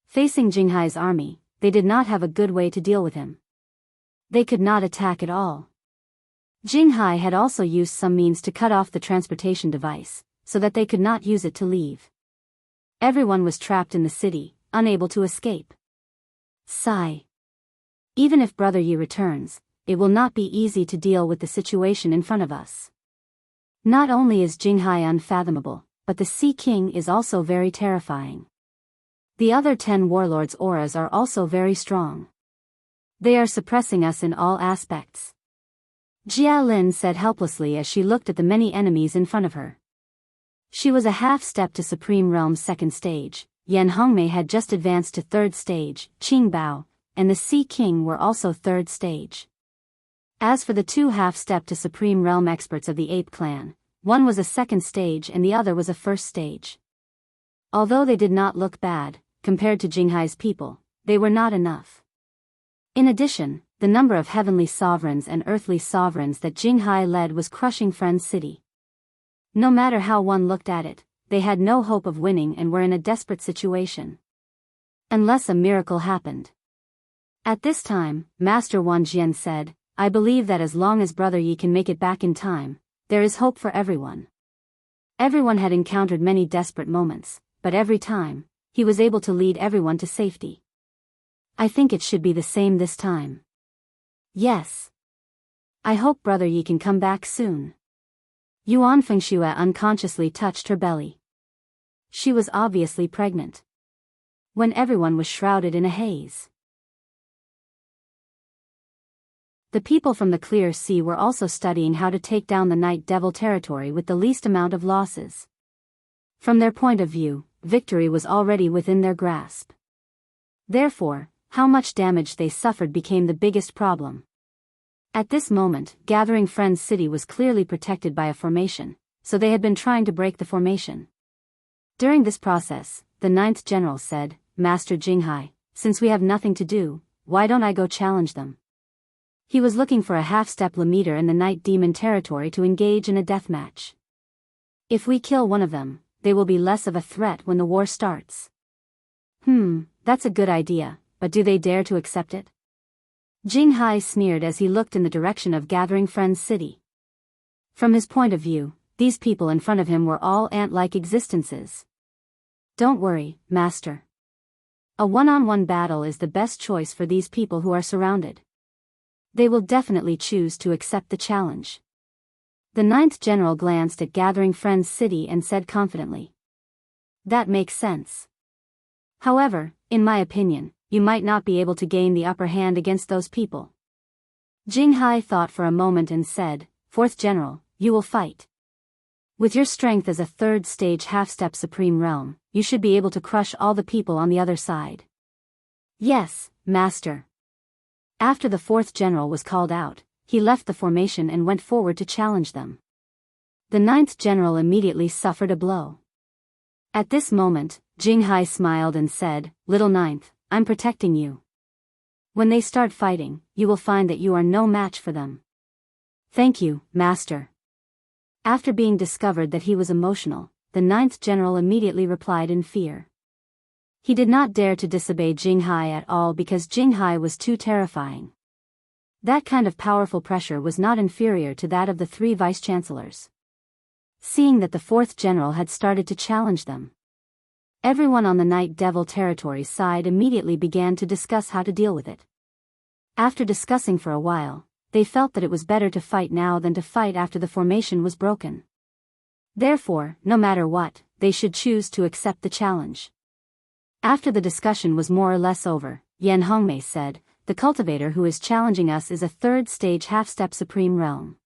Facing Jinghai's army, they did not have a good way to deal with him. They could not attack at all. Jinghai had also used some means to cut off the transportation device, so that they could not use it to leave. Everyone was trapped in the city, unable to escape. Sigh. Even if Brother Yi returns, it will not be easy to deal with the situation in front of us. Not only is Jinghai unfathomable, but the Sea King is also very terrifying. The other 10 warlords' auras are also very strong. They are suppressing us in all aspects. Jia Lin said helplessly as she looked at the many enemies in front of her. She was a half-step to Supreme Realm's 2nd stage, Yan Hongmei had just advanced to 3rd stage, Qing Bao, and the Sea King were also 3rd stage. As for the 2 half-step to Supreme Realm experts of the Ape Clan, one was a 2nd stage and the other was a 1st stage. Although they did not look bad, compared to Jinghai's people, they were not enough. In addition, the number of heavenly sovereigns and earthly sovereigns that Jinghai led was crushing Friend's city. No matter how one looked at it, they had no hope of winning and were in a desperate situation. Unless a miracle happened. At this time, Master Wan Jian said, I believe that as long as Brother Yi can make it back in time, there is hope for everyone. Everyone had encountered many desperate moments, but every time, he was able to lead everyone to safety. I think it should be the same this time. Yes. I hope Brother Yi can come back soon. Yuan Fengxue unconsciously touched her belly. She was obviously pregnant. When everyone was shrouded in a haze. The people from the Clear Sea were also studying how to take down the Night Devil territory with the least amount of losses. From their point of view, victory was already within their grasp. Therefore, how much damage they suffered became the biggest problem. At this moment, Gathering Friends City was clearly protected by a formation, so they had been trying to break the formation. During this process, the 9th General said, Master Jinghai, since we have nothing to do, why don't I go challenge them? He was looking for a half-step leader in the Night Demon territory to engage in a deathmatch. If we kill one of them, they will be less of a threat when the war starts. That's a good idea, but do they dare to accept it? Jinghai sneered as he looked in the direction of Gathering Friends City. From his point of view, these people in front of him were all ant-like existences. Don't worry, Master. A one-on-one battle is the best choice for these people who are surrounded. They will definitely choose to accept the challenge. The 9th General glanced at Gathering Friends City and said confidently. That makes sense. However, in my opinion, you might not be able to gain the upper hand against those people. Jinghai thought for a moment and said, 4th General, you will fight. With your strength as a 3rd stage half-step Supreme Realm, you should be able to crush all the people on the other side. Yes, Master. After the 4th General was called out, he left the formation and went forward to challenge them. The 9th General immediately suffered a blow. At this moment, Jinghai smiled and said, Little 9th, I'm protecting you. When they start fighting, you will find that you are no match for them. Thank you, Master. After being discovered that he was emotional, the 9th General immediately replied in fear. He did not dare to disobey Jinghai at all because Jinghai was too terrifying. That kind of powerful pressure was not inferior to that of the 3 vice-chancellors. Seeing that the 4th General had started to challenge them, everyone on the Night Devil territory side immediately began to discuss how to deal with it. After discussing for a while, they felt that it was better to fight now than to fight after the formation was broken. Therefore, no matter what, they should choose to accept the challenge. After the discussion was more or less over, Yan Hongmei said, The cultivator who is challenging us is a 3rd stage half-step Supreme Realm.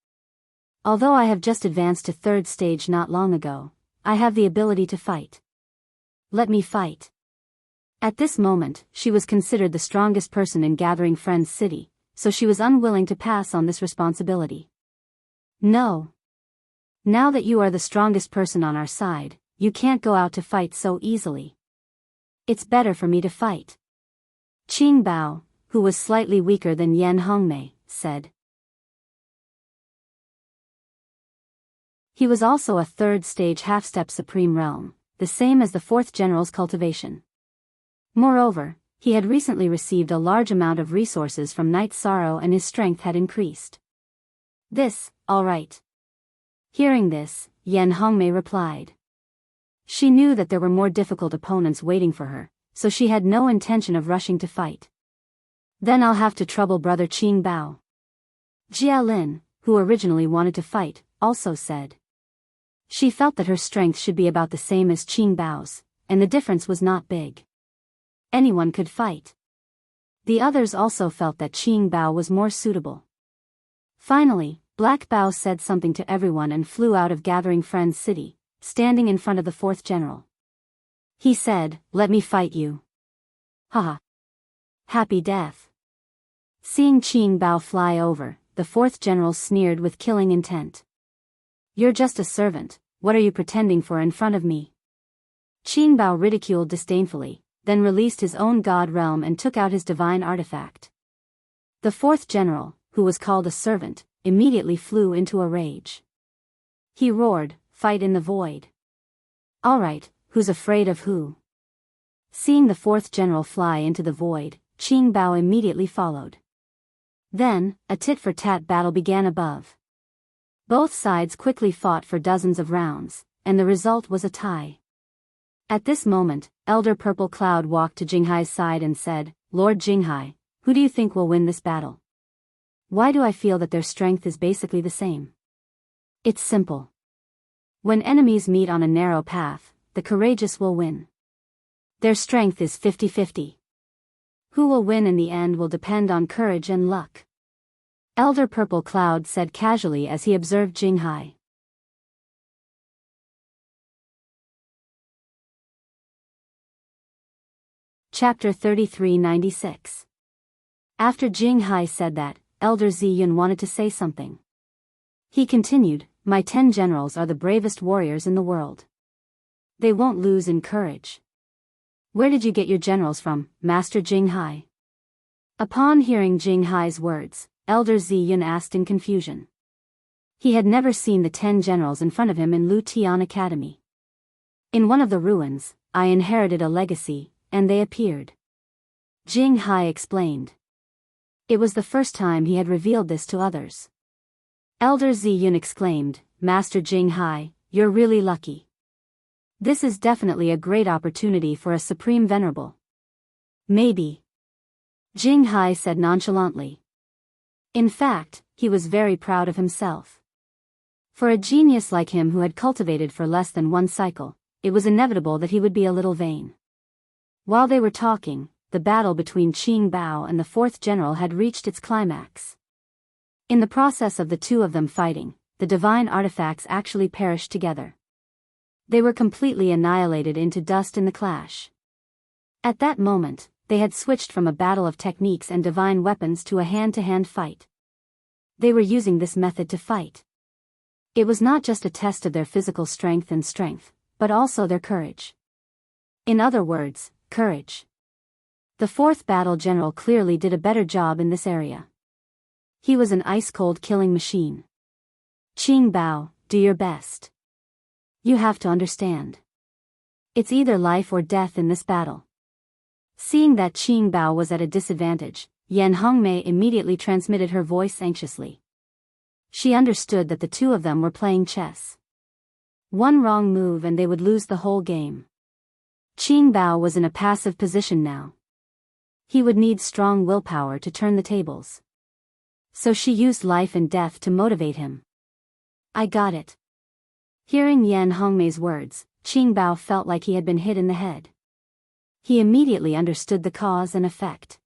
Although I have just advanced to 3rd stage not long ago, I have the ability to fight. Let me fight. At this moment, she was considered the strongest person in Gathering Friends City, so she was unwilling to pass on this responsibility. No. Now that you are the strongest person on our side, you can't go out to fight so easily. It's better for me to fight. Qing Bao, who was slightly weaker than Yan Hongmei, said. He was also a third-stage half-step supreme realm, the same as the fourth general's cultivation. Moreover, he had recently received a large amount of resources from Night Sorrow and his strength had increased. This, all right. Hearing this, Yan Hongmei replied. She knew that there were more difficult opponents waiting for her, so she had no intention of rushing to fight. Then I'll have to trouble brother Qing Bao. Jia Lin, who originally wanted to fight, also said. She felt that her strength should be about the same as Qing Bao's, and the difference was not big. Anyone could fight. The others also felt that Qing Bao was more suitable. Finally, Black Bao said something to everyone and flew out of Gathering Friends City, standing in front of the fourth general. He said, "Let me fight you." Haha. Happy death. Seeing Qing Bao fly over, the fourth general sneered with killing intent. You're just a servant, what are you pretending for in front of me? Qing Bao ridiculed disdainfully, then released his own god realm and took out his divine artifact. The fourth general, who was called a servant, immediately flew into a rage. He roared, "Fight in the void." All right, who's afraid of who? Seeing the fourth general fly into the void, Qing Bao immediately followed. Then, a tit-for-tat battle began above. Both sides quickly fought for dozens of rounds, and the result was a tie. At this moment, Elder Purple Cloud walked to Jinghai's side and said, "Lord Jinghai, who do you think will win this battle? Why do I feel that their strength is basically the same?" It's simple. When enemies meet on a narrow path, the courageous will win. Their strength is 50-50. Who will win in the end will depend on courage and luck. Elder Purple Cloud said casually as he observed Jinghai. Chapter 3396. After Jinghai said that, Elder Ziyun wanted to say something. He continued, "My 10 generals are the bravest warriors in the world. They won't lose in courage. Where did you get your generals from, Master Jinghai?" Upon hearing Jinghai's words, Elder Ziyun asked in confusion. He had never seen the 10 generals in front of him in Lu Tian Academy. In one of the ruins, I inherited a legacy, and they appeared. Jinghai explained. It was the first time he had revealed this to others. Elder Ziyun exclaimed, "Master Jinghai, you're really lucky. This is definitely a great opportunity for a Supreme Venerable." "Maybe," Jinghai said nonchalantly. In fact, he was very proud of himself. For a genius like him who had cultivated for less than one cycle, it was inevitable that he would be a little vain. While they were talking, the battle between Qing Bao and the fourth general had reached its climax. In the process of the two of them fighting, the divine artifacts actually perished together. They were completely annihilated into dust in the clash. At that moment, they had switched from a battle of techniques and divine weapons to a hand-to-hand fight. They were using this method to fight. It was not just a test of their physical strength, but also their courage. In other words, courage. The fourth battle general clearly did a better job in this area. He was an ice-cold killing machine. Qing Bao, do your best. You have to understand. It's either life or death in this battle. Seeing that Qing Bao was at a disadvantage, Yan Hongmei immediately transmitted her voice anxiously. She understood that the two of them were playing chess. One wrong move and they would lose the whole game. Qing Bao was in a passive position now. He would need strong willpower to turn the tables. So she used life and death to motivate him. "I got it." Hearing Yan Hongmei's words, Qing Bao felt like he had been hit in the head. He immediately understood the cause and effect.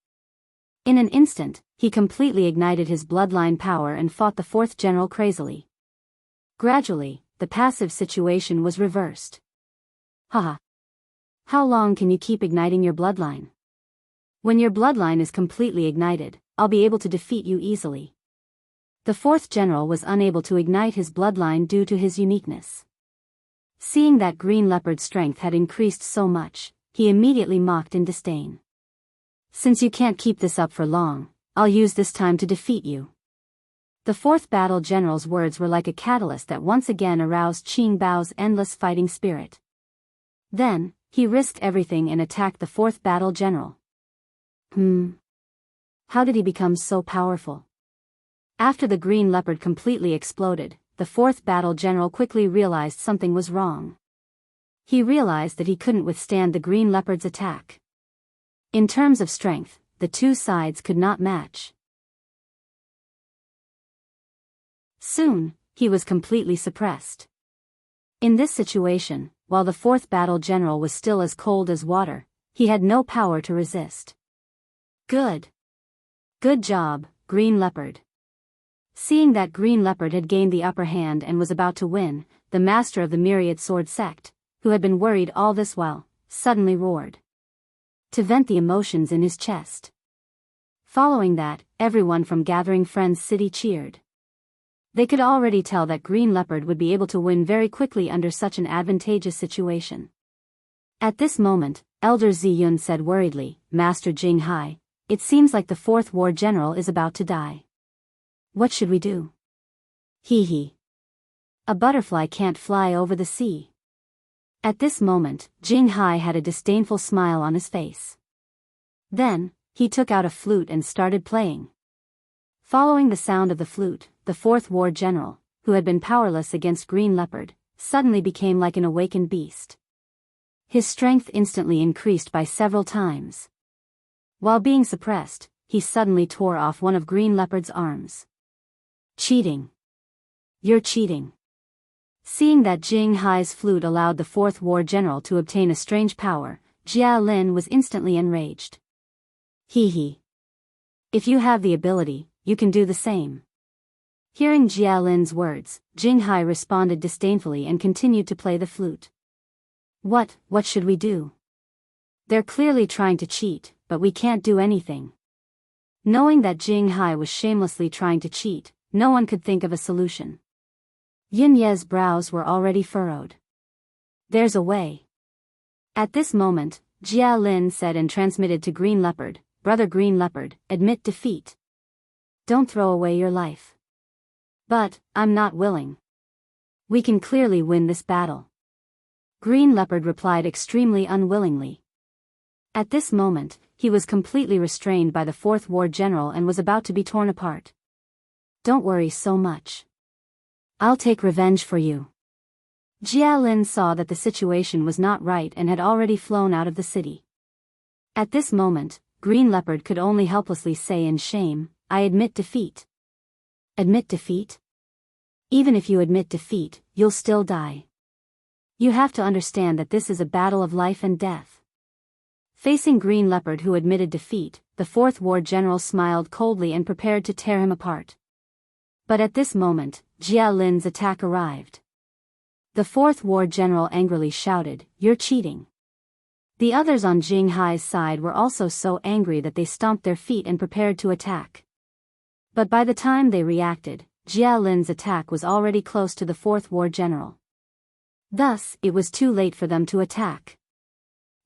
In an instant, he completely ignited his bloodline power and fought the fourth general crazily. Gradually, the passive situation was reversed. Haha. How long can you keep igniting your bloodline? When your bloodline is completely ignited, I'll be able to defeat you easily. The fourth general was unable to ignite his bloodline due to his uniqueness. Seeing that Green Leopard's strength had increased so much, he immediately mocked in disdain. Since you can't keep this up for long, I'll use this time to defeat you. The fourth battle general's words were like a catalyst that once again aroused Qing Bao's endless fighting spirit. Then, he risked everything and attacked the fourth battle general. How did he become so powerful? After the green leopard completely exploded, the fourth battle general quickly realized something was wrong. He realized that he couldn't withstand the green leopard's attack. In terms of strength, the two sides could not match. Soon, he was completely suppressed. In this situation, while the fourth battle general was still as cold as water, he had no power to resist. Good job, Green Leopard. Seeing that Green Leopard had gained the upper hand and was about to win, the master of the Myriad Sword Sect, who had been worried all this while, suddenly roared to vent the emotions in his chest. Following that, everyone from Gathering Friends City cheered. They could already tell that Green Leopard would be able to win very quickly under such an advantageous situation. At this moment, Elder Ziyun said worriedly, Master Jing Hai, it seems like the fourth war general is about to die. What should we do? Hee. A butterfly can't fly over the sea. At this moment, Jing Hai had a disdainful smile on his face. Then, he took out a flute and started playing. Following the sound of the flute, the fourth war general, who had been powerless against Green Leopard, suddenly became like an awakened beast. His strength instantly increased by several times. While being suppressed, he suddenly tore off one of Green Leopard's arms. Cheating. You're cheating. Seeing that Jing Hai's flute allowed the fourth war general to obtain a strange power, Jia Lin was instantly enraged. Hee. If you have the ability, you can do the same. Hearing Jia Lin's words, Jing Hai responded disdainfully and continued to play the flute. What should we do? They're clearly trying to cheat, but we can't do anything. Knowing that Jing Hai was shamelessly trying to cheat, no one could think of a solution. Yin Ye's brows were already furrowed. There's a way. At this moment, Jia Lin said and transmitted to Green Leopard, Brother Green Leopard, admit defeat. Don't throw away your life. But, I'm not willing. We can clearly win this battle. Green Leopard replied extremely unwillingly. At this moment, he was completely restrained by the fourth war general and was about to be torn apart. Don't worry so much. I'll take revenge for you. Jia Lin saw that the situation was not right and had already flown out of the city. At this moment, Green Leopard could only helplessly say in shame, I admit defeat. Admit defeat? Even if you admit defeat, you'll still die. You have to understand that this is a battle of life and death. Facing Green Leopard who admitted defeat, the fourth war general smiled coldly and prepared to tear him apart. But at this moment, Jia Lin's attack arrived. The fourth war general angrily shouted, You're cheating. The others on Jing Hai's side were also so angry that they stomped their feet and prepared to attack. But by the time they reacted, Jia Lin's attack was already close to the fourth war general. Thus, it was too late for them to attack.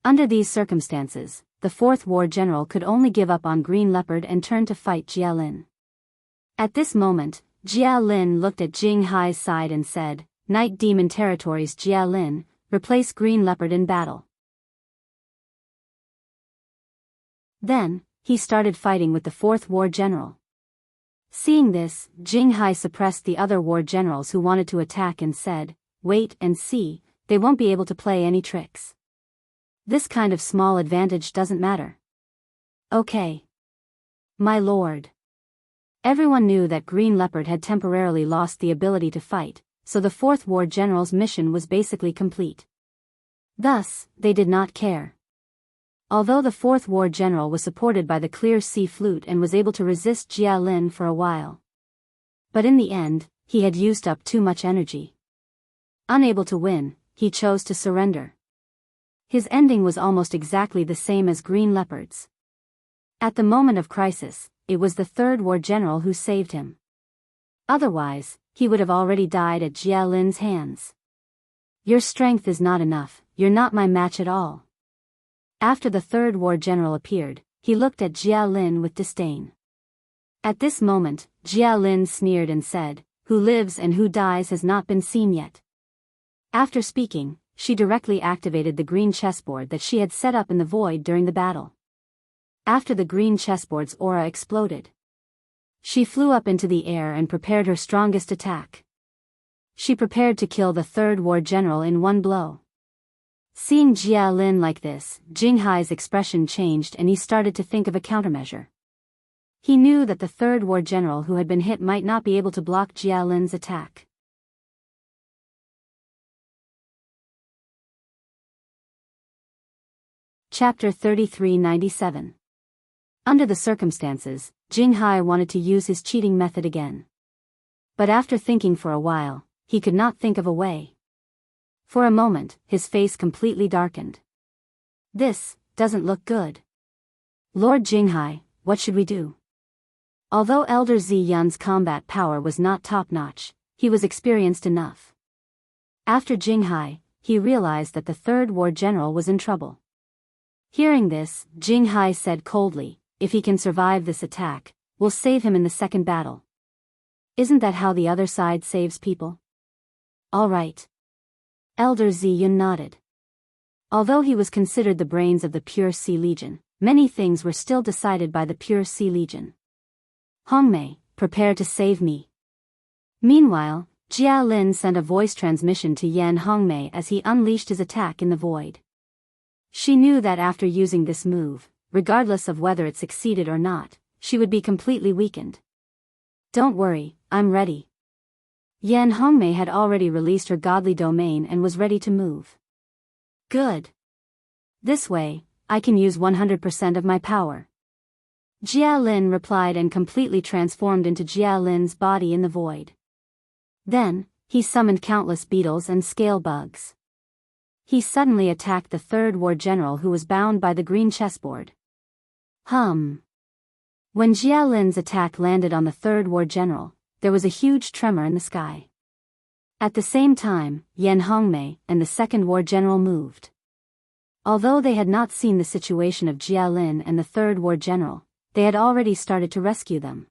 Under these circumstances, the fourth war general could only give up on Green Leopard and turn to fight Jia Lin. At this moment, Jia Lin looked at Jing Hai's side and said, Night Demon Territories Jia Lin, replace Green Leopard in battle. Then, he started fighting with the fourth war general. Seeing this, Jing Hai suppressed the other war generals who wanted to attack and said, Wait and see, they won't be able to play any tricks. This kind of small advantage doesn't matter. Okay. My lord. Everyone knew that Green Leopard had temporarily lost the ability to fight, so the fourth war general's mission was basically complete. Thus, they did not care. Although the fourth war general was supported by the clear sea flute and was able to resist Jia Lin for a while. But in the end, he had used up too much energy. Unable to win, he chose to surrender. His ending was almost exactly the same as Green Leopard's. At the moment of crisis, it was the third war general who saved him. Otherwise, he would have already died at Jia Lin's hands. Your strength is not enough, you're not my match at all. After the third war general appeared, he looked at Jia Lin with disdain. At this moment, Jia Lin sneered and said, "Who lives and who dies has not been seen yet." After speaking, she directly activated the green chessboard that she had set up in the void during the battle. After the green chessboard's aura exploded, she flew up into the air and prepared her strongest attack. She prepared to kill the third war general in one blow. Seeing Jia Lin like this, Jinghai's expression changed and he started to think of a countermeasure. He knew that the third war general who had been hit might not be able to block Jia Lin's attack. Chapter 3397. Under the circumstances, Jinghai wanted to use his cheating method again. But after thinking for a while, he could not think of a way. For a moment, his face completely darkened. "This doesn't look good. Lord Jinghai, what should we do?" Although Elder Zi Yun's combat power was not top-notch, he was experienced enough. After Jinghai, he realized that the third war general was in trouble. Hearing this, Jinghai said coldly, "If he can survive this attack, we'll save him in the second battle. Isn't that how the other side saves people?" "All right." Elder Zi Yun nodded. Although he was considered the brains of the Pure Sea Legion, many things were still decided by the Pure Sea Legion. "Hongmei, prepare to save me." Meanwhile, Jia Lin sent a voice transmission to Yan Hongmei as he unleashed his attack in the void. She knew that after using this move, regardless of whether it succeeded or not, she would be completely weakened. "Don't worry, I'm ready." Yan Hongmei had already released her godly domain and was ready to move. "Good. This way, I can use 100% of my power." Jia Lin replied and completely transformed into Jia Lin's body in the void. Then, he summoned countless beetles and scale bugs. He suddenly attacked the third war general who was bound by the green chessboard. When Jia Lin's attack landed on the third war general, there was a huge tremor in the sky. At the same time, Yan Hongmei and the second war general moved. Although they had not seen the situation of Jia Lin and the third war general, they had already started to rescue them.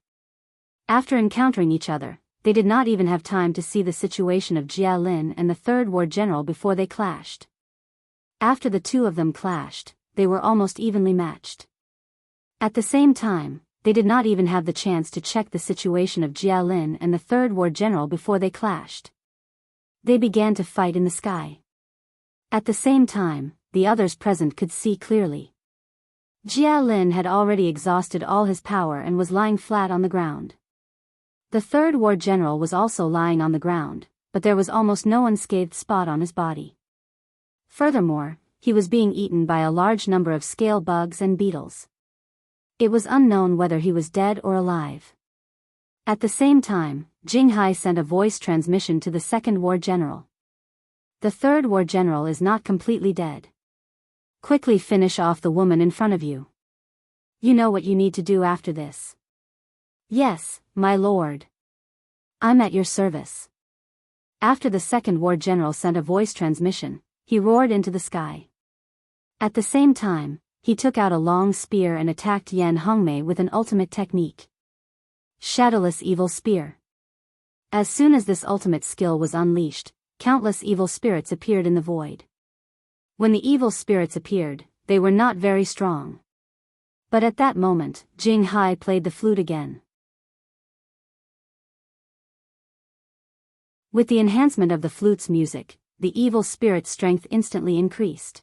After encountering each other, they did not even have time to see the situation of Jia Lin and the third war general before they clashed. After the two of them clashed, they were almost evenly matched. At the same time, they did not even have the chance to check the situation of Jia Lin and the third war general before they clashed. They began to fight in the sky. At the same time, the others present could see clearly. Jia Lin had already exhausted all his power and was lying flat on the ground. The third war general was also lying on the ground, but there was almost no unscathed spot on his body. Furthermore, he was being eaten by a large number of scale bugs and beetles. It was unknown whether he was dead or alive. At the same time, Jinghai sent a voice transmission to the second war general. "The third war general is not completely dead. Quickly finish off the woman in front of you. You know what you need to do after this." "Yes, my lord. I'm at your service." After the second war general sent a voice transmission, he roared into the sky. At the same time, he took out a long spear and attacked Yan Hongmei with an ultimate technique. Shadowless Evil Spear. As soon as this ultimate skill was unleashed, countless evil spirits appeared in the void. When the evil spirits appeared, they were not very strong. But at that moment, Jinghai played the flute again. With the enhancement of the flute's music, the evil spirit's strength instantly increased.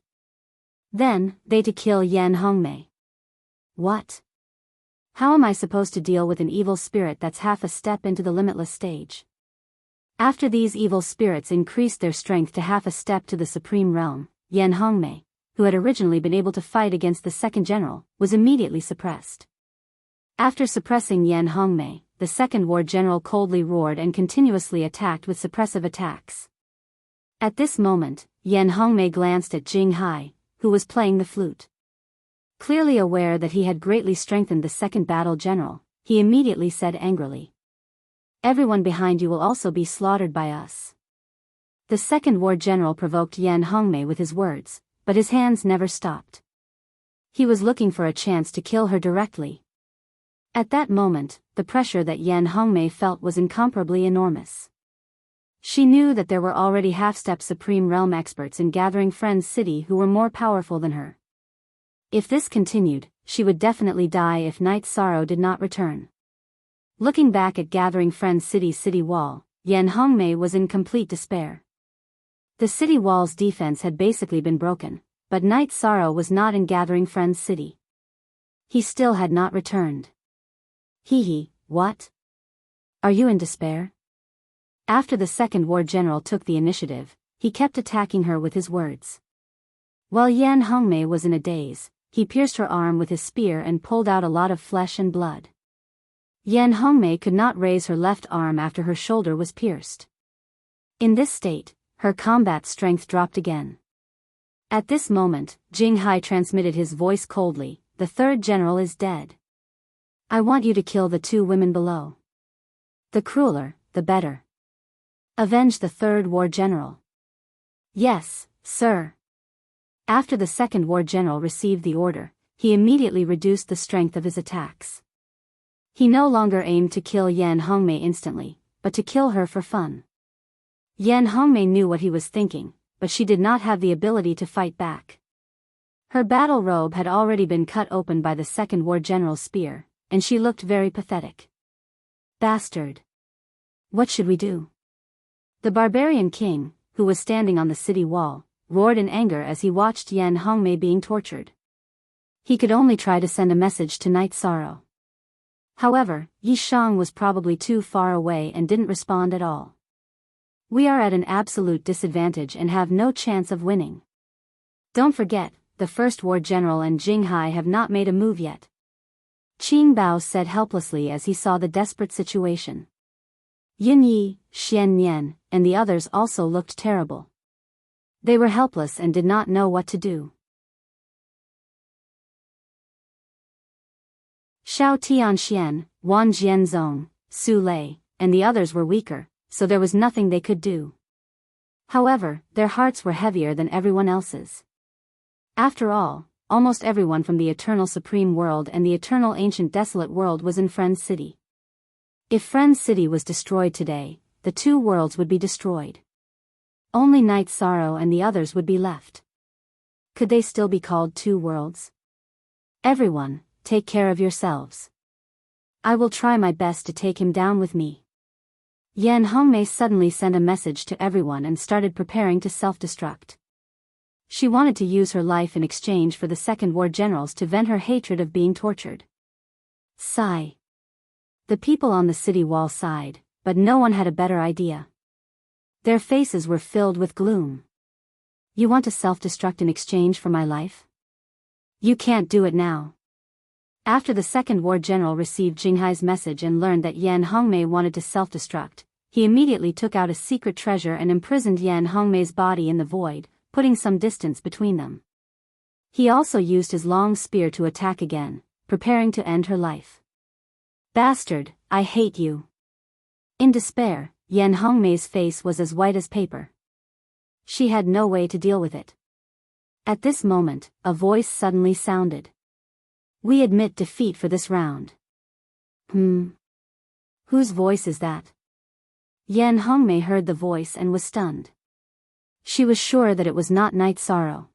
Then, they to kill Yan Hongmei. What? How am I supposed to deal with an evil spirit that's half a step into the limitless stage? After these evil spirits increased their strength to half a step to the supreme realm, Yan Hongmei, who had originally been able to fight against the second general, was immediately suppressed. After suppressing Yan Hongmei, the second war general coldly roared and continuously attacked with suppressive attacks. At this moment, Yan Hongmei glanced at Jinghai, who was playing the flute. Clearly aware that he had greatly strengthened the second battle general, he immediately said angrily, "Everyone behind you will also be slaughtered by us." The second war general provoked Yan Hongmei with his words, but his hands never stopped. He was looking for a chance to kill her directly. At that moment, the pressure that Yan Hongmei felt was incomparably enormous. She knew that there were already half-step Supreme Realm experts in Gathering Friends City who were more powerful than her. If this continued, she would definitely die if Night Sorrow did not return. Looking back at Gathering Friends City's city wall, Yan Hongmei was in complete despair. The city wall's defense had basically been broken, but Night Sorrow was not in Gathering Friends City. He still had not returned. What? Are you in despair? After the second war general took the initiative, he kept attacking her with his words. While Yan Hongmei was in a daze, he pierced her arm with his spear and pulled out a lot of flesh and blood. Yan Hongmei could not raise her left arm after her shoulder was pierced. In this state, her combat strength dropped again. At this moment, Jing Hai transmitted his voice coldly, "The third general is dead. I want you to kill the 2 women below. The crueler, the better. Avenge the third war general." "Yes, sir." After the second war general received the order, he immediately reduced the strength of his attacks. He no longer aimed to kill Yan Hongmei instantly, but to kill her for fun. Yan Hongmei knew what he was thinking, but she did not have the ability to fight back. Her battle robe had already been cut open by the second war general's spear, and she looked very pathetic. "Bastard! What should we do?" The barbarian king, who was standing on the city wall, roared in anger as he watched Yan Hongmei being tortured. He could only try to send a message to Night Sorrow. However, Yi Shang was probably too far away and didn't respond at all. "We are at an absolute disadvantage and have no chance of winning. Don't forget, the first war general and Jing Hai have not made a move yet." Qing Bao said helplessly as he saw the desperate situation. Yin Yi, Xian Nian, and the others also looked terrible. They were helpless and did not know what to do. Xiao Tianxian, Wan Jianzong, Su Lei, and the others were weaker, so there was nothing they could do. However, their hearts were heavier than everyone else's. After all, almost everyone from the Eternal Supreme World and the Eternal Ancient Desolate World was in Friends City. If Friends City was destroyed today, the 2 worlds would be destroyed. Only Night Sorrow and the others would be left. Could they still be called 2 worlds? "Everyone, take care of yourselves. I will try my best to take him down with me." Yan Hongmei suddenly sent a message to everyone and started preparing to self-destruct. She wanted to use her life in exchange for the second war generals to vent her hatred of being tortured. Sigh. The people on the city wall sighed, but no one had a better idea. Their faces were filled with gloom. "You want to self-destruct in exchange for my life? You can't do it now." After the second war general received Jinghai's message and learned that Yan Hongmei wanted to self-destruct, he immediately took out a secret treasure and imprisoned Yan Hongmei's body in the void, putting some distance between them. He also used his long spear to attack again, preparing to end her life. "Bastard, I hate you." In despair, Yan Hongmei's face was as white as paper. She had no way to deal with it. At this moment, a voice suddenly sounded. "We admit defeat for this round." Whose voice is that? Yan Hongmei heard the voice and was stunned. She was sure that it was not Night Sorrow.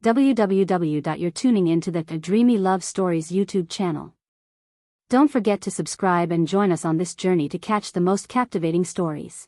You're tuning into the Dreamy Love Stories YouTube channel. Don't forget to subscribe and join us on this journey to catch the most captivating stories.